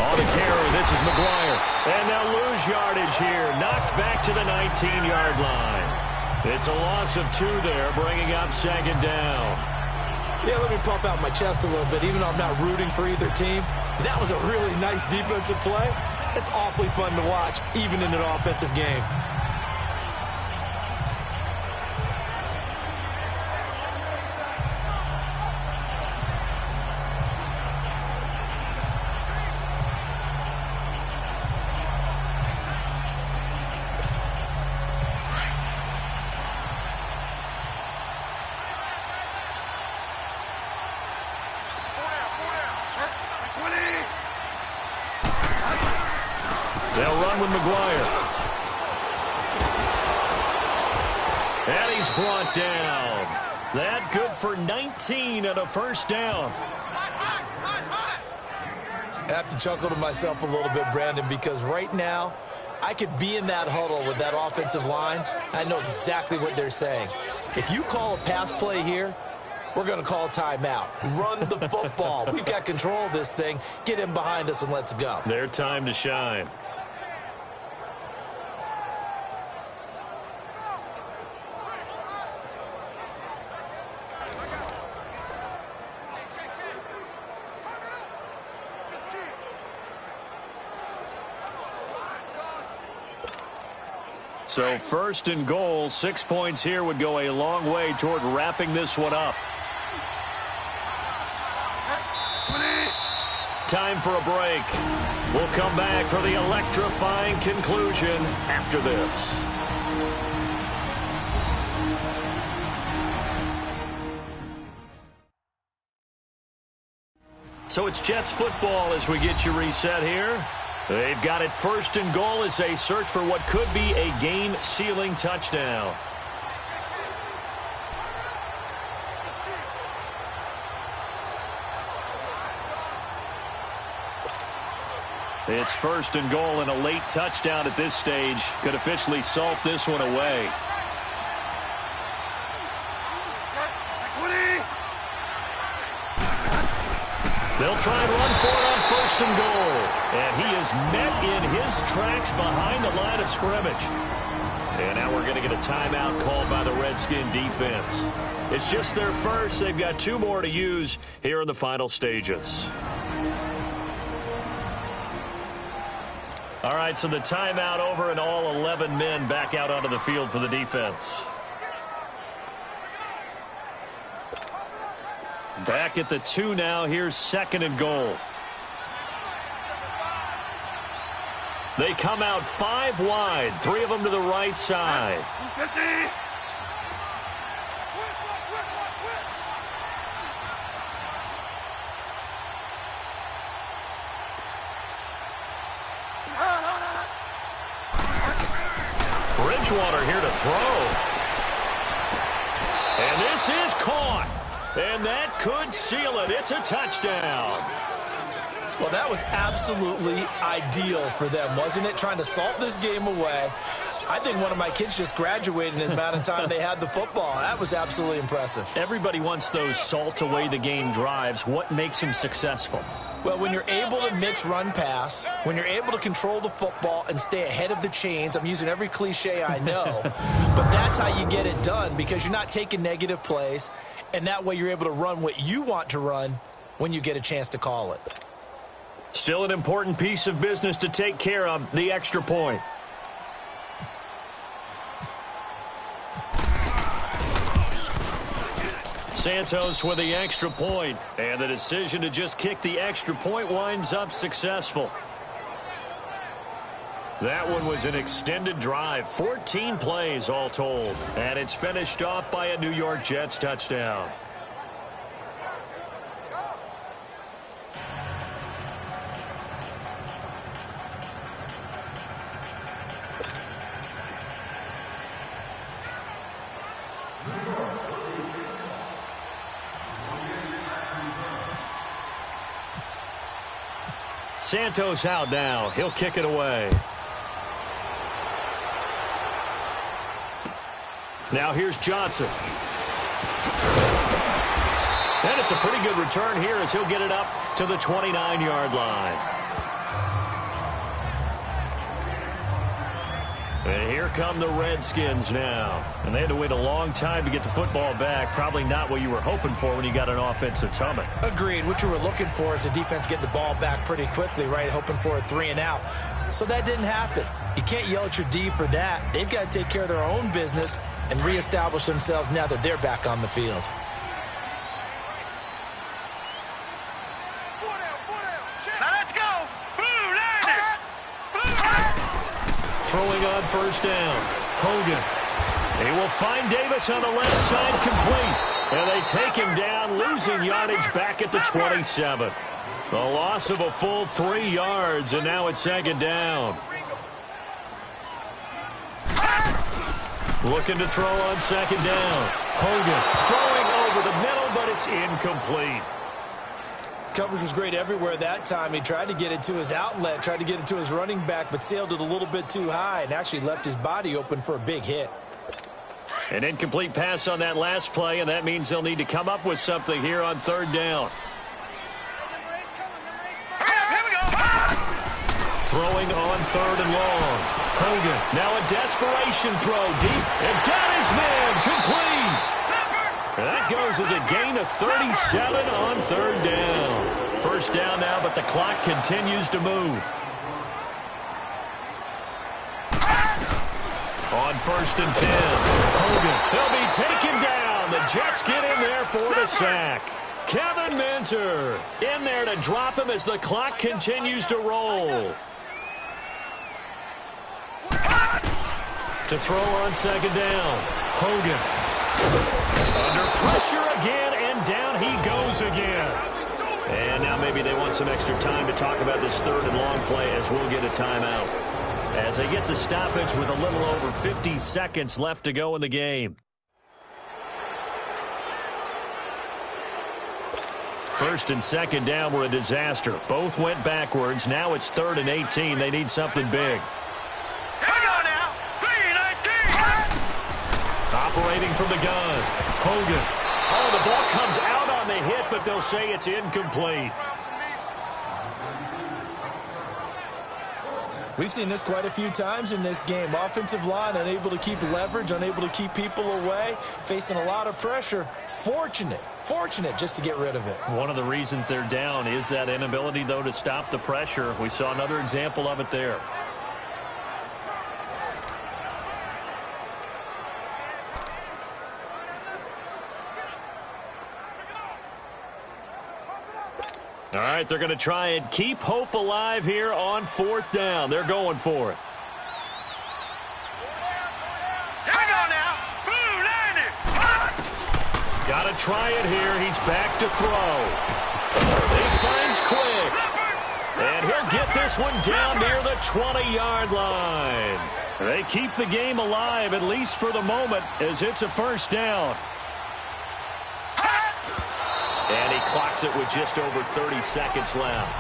On the carry, this is McGuire. And they'll lose yardage here. Knocked back to the 19-yard line. It's a loss of 2 there, bringing up 2nd down. Yeah, let me puff out my chest a little bit. Even though I'm not rooting for either team, that was a really nice defensive play. It's awfully fun to watch, even in an offensive game. They'll run with McGuire. And he's brought down. That good for 19 and a 1st down. I have to chuckle to myself a little bit, Brandon, because right now I could be in that huddle with that offensive line. I know exactly what they're saying. If you call a pass play here, we're going to call a timeout. Run the football. We've got control of this thing. Get him behind us and let's go. Their time to shine. So 1st and goal, 6 points here would go a long way toward wrapping this one up. Time for a break. We'll come back for the electrifying conclusion after this. So it's Jets football as we get you reset here. They've got it 1st and goal as they search for what could be a game-sealing touchdown. It's 1st and goal, and a late touchdown at this stage could officially salt this one away. They'll try and run for it on 1st and goal. And he is met in his tracks behind the line of scrimmage. And now we're going to get a timeout called by the Redskin defense. It's just their first. They've got 2 more to use here in the final stages. All right, so the timeout over and all 11 men back out onto the field for the defense. Back at the 2 now. Here's 2nd and goal. They come out 5 wide, 3 of them to the right side. 50. Bridgewater here to throw. And this is caught. And that could seal it. It's a touchdown. Well, that was absolutely ideal for them, wasn't it? Trying to salt this game away. I think one of my kids just graduated in the amount of time they had the football. That was absolutely impressive. Everybody wants those salt-away-the-game drives. What makes them successful? Well, when you're able to mix run-pass, when you're able to control the football and stay ahead of the chains, I'm using every cliche I know, but that's how you get it done because you're not taking negative plays, and that way you're able to run what you want to run when you get a chance to call it. Still an important piece of business to take care of, the extra point. Santos with the extra point, and the decision to just kick the extra point winds up successful. That one was an extended drive, 14 plays all told, and it's finished off by a New York Jets touchdown. Santos out now. He'll kick it away. Now here's Johnson. And it's a pretty good return here as he'll get it up to the 29-yard line. And here come the Redskins now. And they had to wait a long time to get the football back. Probably not what you were hoping for when you got an offense that's humming. Agreed. What you were looking for is the defense getting the ball back pretty quickly, right? Hoping for a 3-and-out. So that didn't happen. You can't yell at your D for that. They've got to take care of their own business and reestablish themselves now that they're back on the field. Throwing on first down. Hogan. He will find Davis on the left side, complete. And they take him down, losing yardage back at the 27. A loss of a full 3 yards, and now it's second down. Looking to throw on second down. Hogan throwing over the middle, but it's incomplete. Coverage was great everywhere that time. He tried to get it to his outlet, tried to get it to his running back, but sailed it a little bit too high and actually left his body open for a big hit. An incomplete pass on that last play, and that means they'll need to come up with something here on third down. Throwing on third and long. Hogan, now a desperation throw deep, and got his man complete. And that goes as a gain of 37 on third down. First down now, but the clock continues to move. On first and 10. Hogan, he'll be taken down. The Jets get in there for the sack. Kevin Minter in there to drop him as the clock continues to roll. To throw on second down. Hogan. Under pressure again, and down he goes again. And now maybe they want some extra time to talk about this third and long play, as we'll get a timeout. As they get the stoppage with a little over 50 seconds left to go in the game. First and second down were a disaster. Both went backwards. Now it's 3rd and 18. They need something big. Operating from the gun. Hogan. Oh, the ball comes out on the hit, but they'll say it's incomplete. We've seen this quite a few times in this game. Offensive line unable to keep leverage, unable to keep people away, facing a lot of pressure. Fortunate just to get rid of it. One of the reasons they're down is that inability, though, to stop the pressure. We saw another example of it there. All right, they're going to try and keep hope alive here on 4th down. They're going for it. Here we go now. Blue landed. Got to try it here. He's back to throw. He finds Quick. And he'll get this one down near the 20-yard line. They keep the game alive, at least for the moment, as it's a first down. And he clocks it with just over 30 seconds left.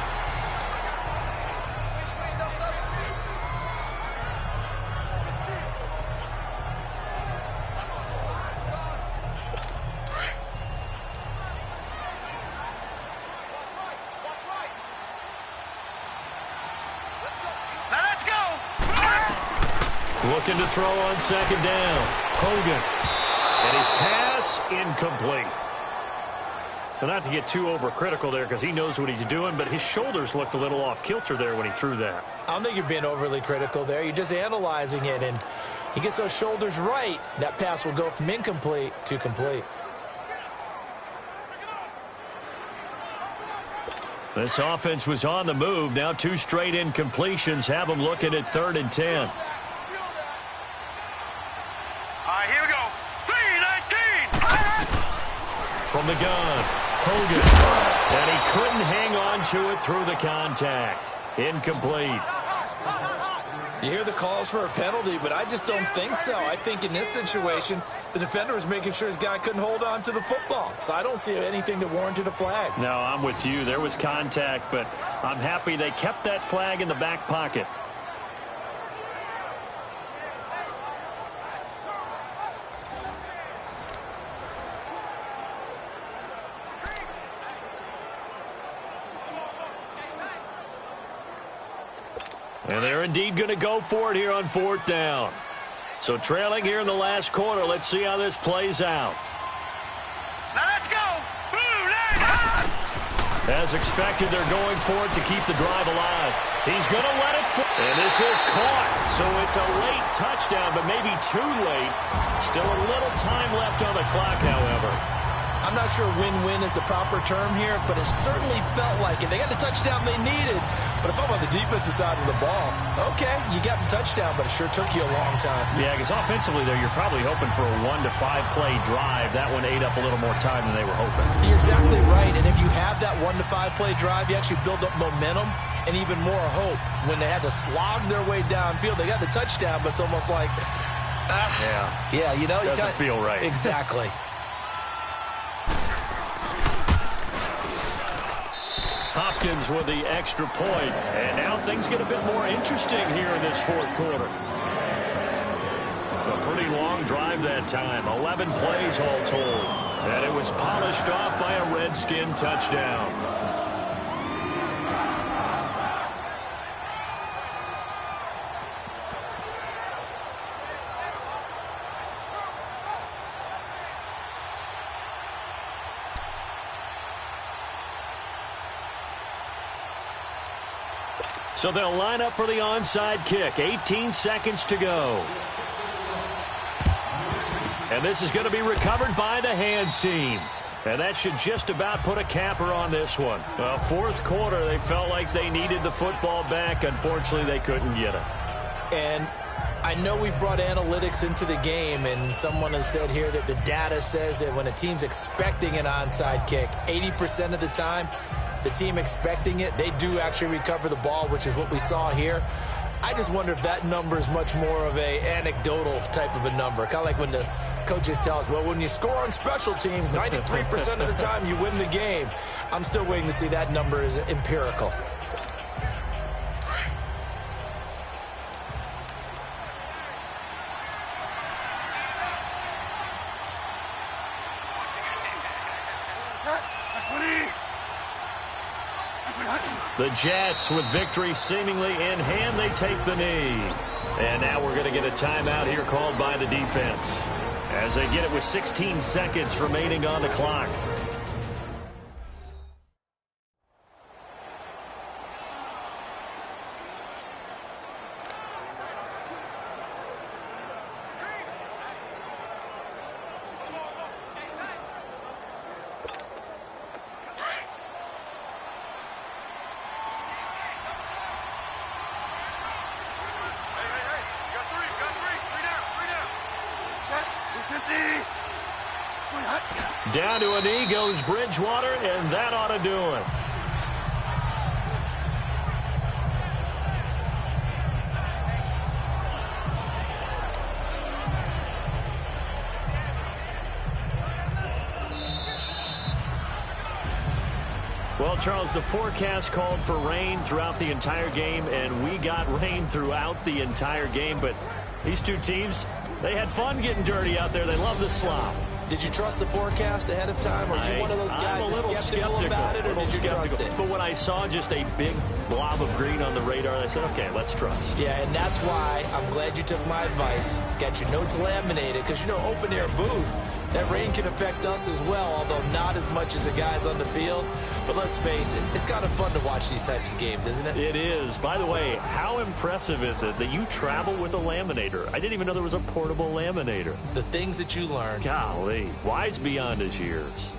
Let's go. Looking to throw on second down. Hogan. And his pass incomplete. Well, not to get too overcritical there because he knows what he's doing, but his shoulders looked a little off kilter there when he threw that. I don't think you're being overly critical there. You're just analyzing it, and he gets those shoulders right. That pass will go from incomplete to complete. This offense was on the move. Now 2 straight incompletions have them looking at 3rd and 10. All right, here we go. 3-19. From the gun, Hogan. And he couldn't hang on to it through the contact. Incomplete. You hear the calls for a penalty, but I just don't think so. I think in this situation, the defender was making sure his guy couldn't hold on to the football. So I don't see anything that warranted a flag. No, I'm with you. There was contact, but I'm happy they kept that flag in the back pocket. And they're indeed going to go for it here on 4th down. So trailing here in the last quarter. Let's see how this plays out. Now let's go. Blue line. As expected, they're going for it to keep the drive alive. He's going to let it fly. And this is caught. So it's a late touchdown, but maybe too late. Still a little time left on the clock, however. I'm not sure win-win is the proper term here, but it certainly felt like it. They got the touchdown they needed, but if I'm on the defensive side of the ball, okay, you got the touchdown, but it sure took you a long time. Yeah, because offensively there, you're probably hoping for a 1 to 5 play drive. That one ate up a little more time than they were hoping. You're exactly right, and if you have that 1 to 5 play drive, you actually build up momentum and even more hope. When they had to slog their way downfield, they got the touchdown, but it's almost like, yeah, you know, doesn't feel right. Exactly. Hopkins with the extra point. And now things get a bit more interesting here in this 4th quarter. A pretty long drive that time. 11 plays all told. And it was polished off by a Redskin touchdown. So they'll line up for the onside kick. 18 seconds to go. And this is going to be recovered by the hands team. And that should just about put a capper on this one. Well, 4th quarter, they felt like they needed the football back. Unfortunately, they couldn't get it. And I know we brought analytics into the game, and someone has said here that the data says that when a team's expecting an onside kick, 80% of the time, the team expecting it, they do actually recover the ball, which is what we saw here. I just wonder if that number is much more of a anecdotal type of a number. Kind of like when the coaches tell us, well, when you score on special teams, 93% of the time you win the game. I'm still waiting to see that number is empirical. The Jets, with victory seemingly in hand, they take the knee. And now we're going to get a timeout here called by the defense, as they get it with 16 seconds remaining on the clock. Down to a knee goes Bridgewater, and that ought to do it. Well, Charles, the forecast called for rain throughout the entire game, and we got rain throughout the entire game. But these two teams, they had fun getting dirty out there. They love the slop. Did you trust the forecast ahead of time? Or are you one of those guys that's skeptical about it, or did you trust it? But when I saw just a big blob of green on the radar, I said, okay, let's trust. Yeah, and that's why I'm glad you took my advice. Got your notes laminated, because, you know, open-air booth, that rain can affect us as well, although not as much as the guys on the field. But let's face it, it's kind of fun to watch these types of games, isn't it? It is. By the way, how impressive is it that you travel with a laminator? I didn't even know there was a portable laminator. The things that you learn. Golly, wise beyond his years.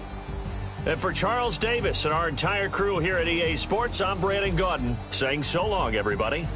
And for Charles Davis and our entire crew here at EA Sports, I'm Brandon Gaudin saying so long, everybody.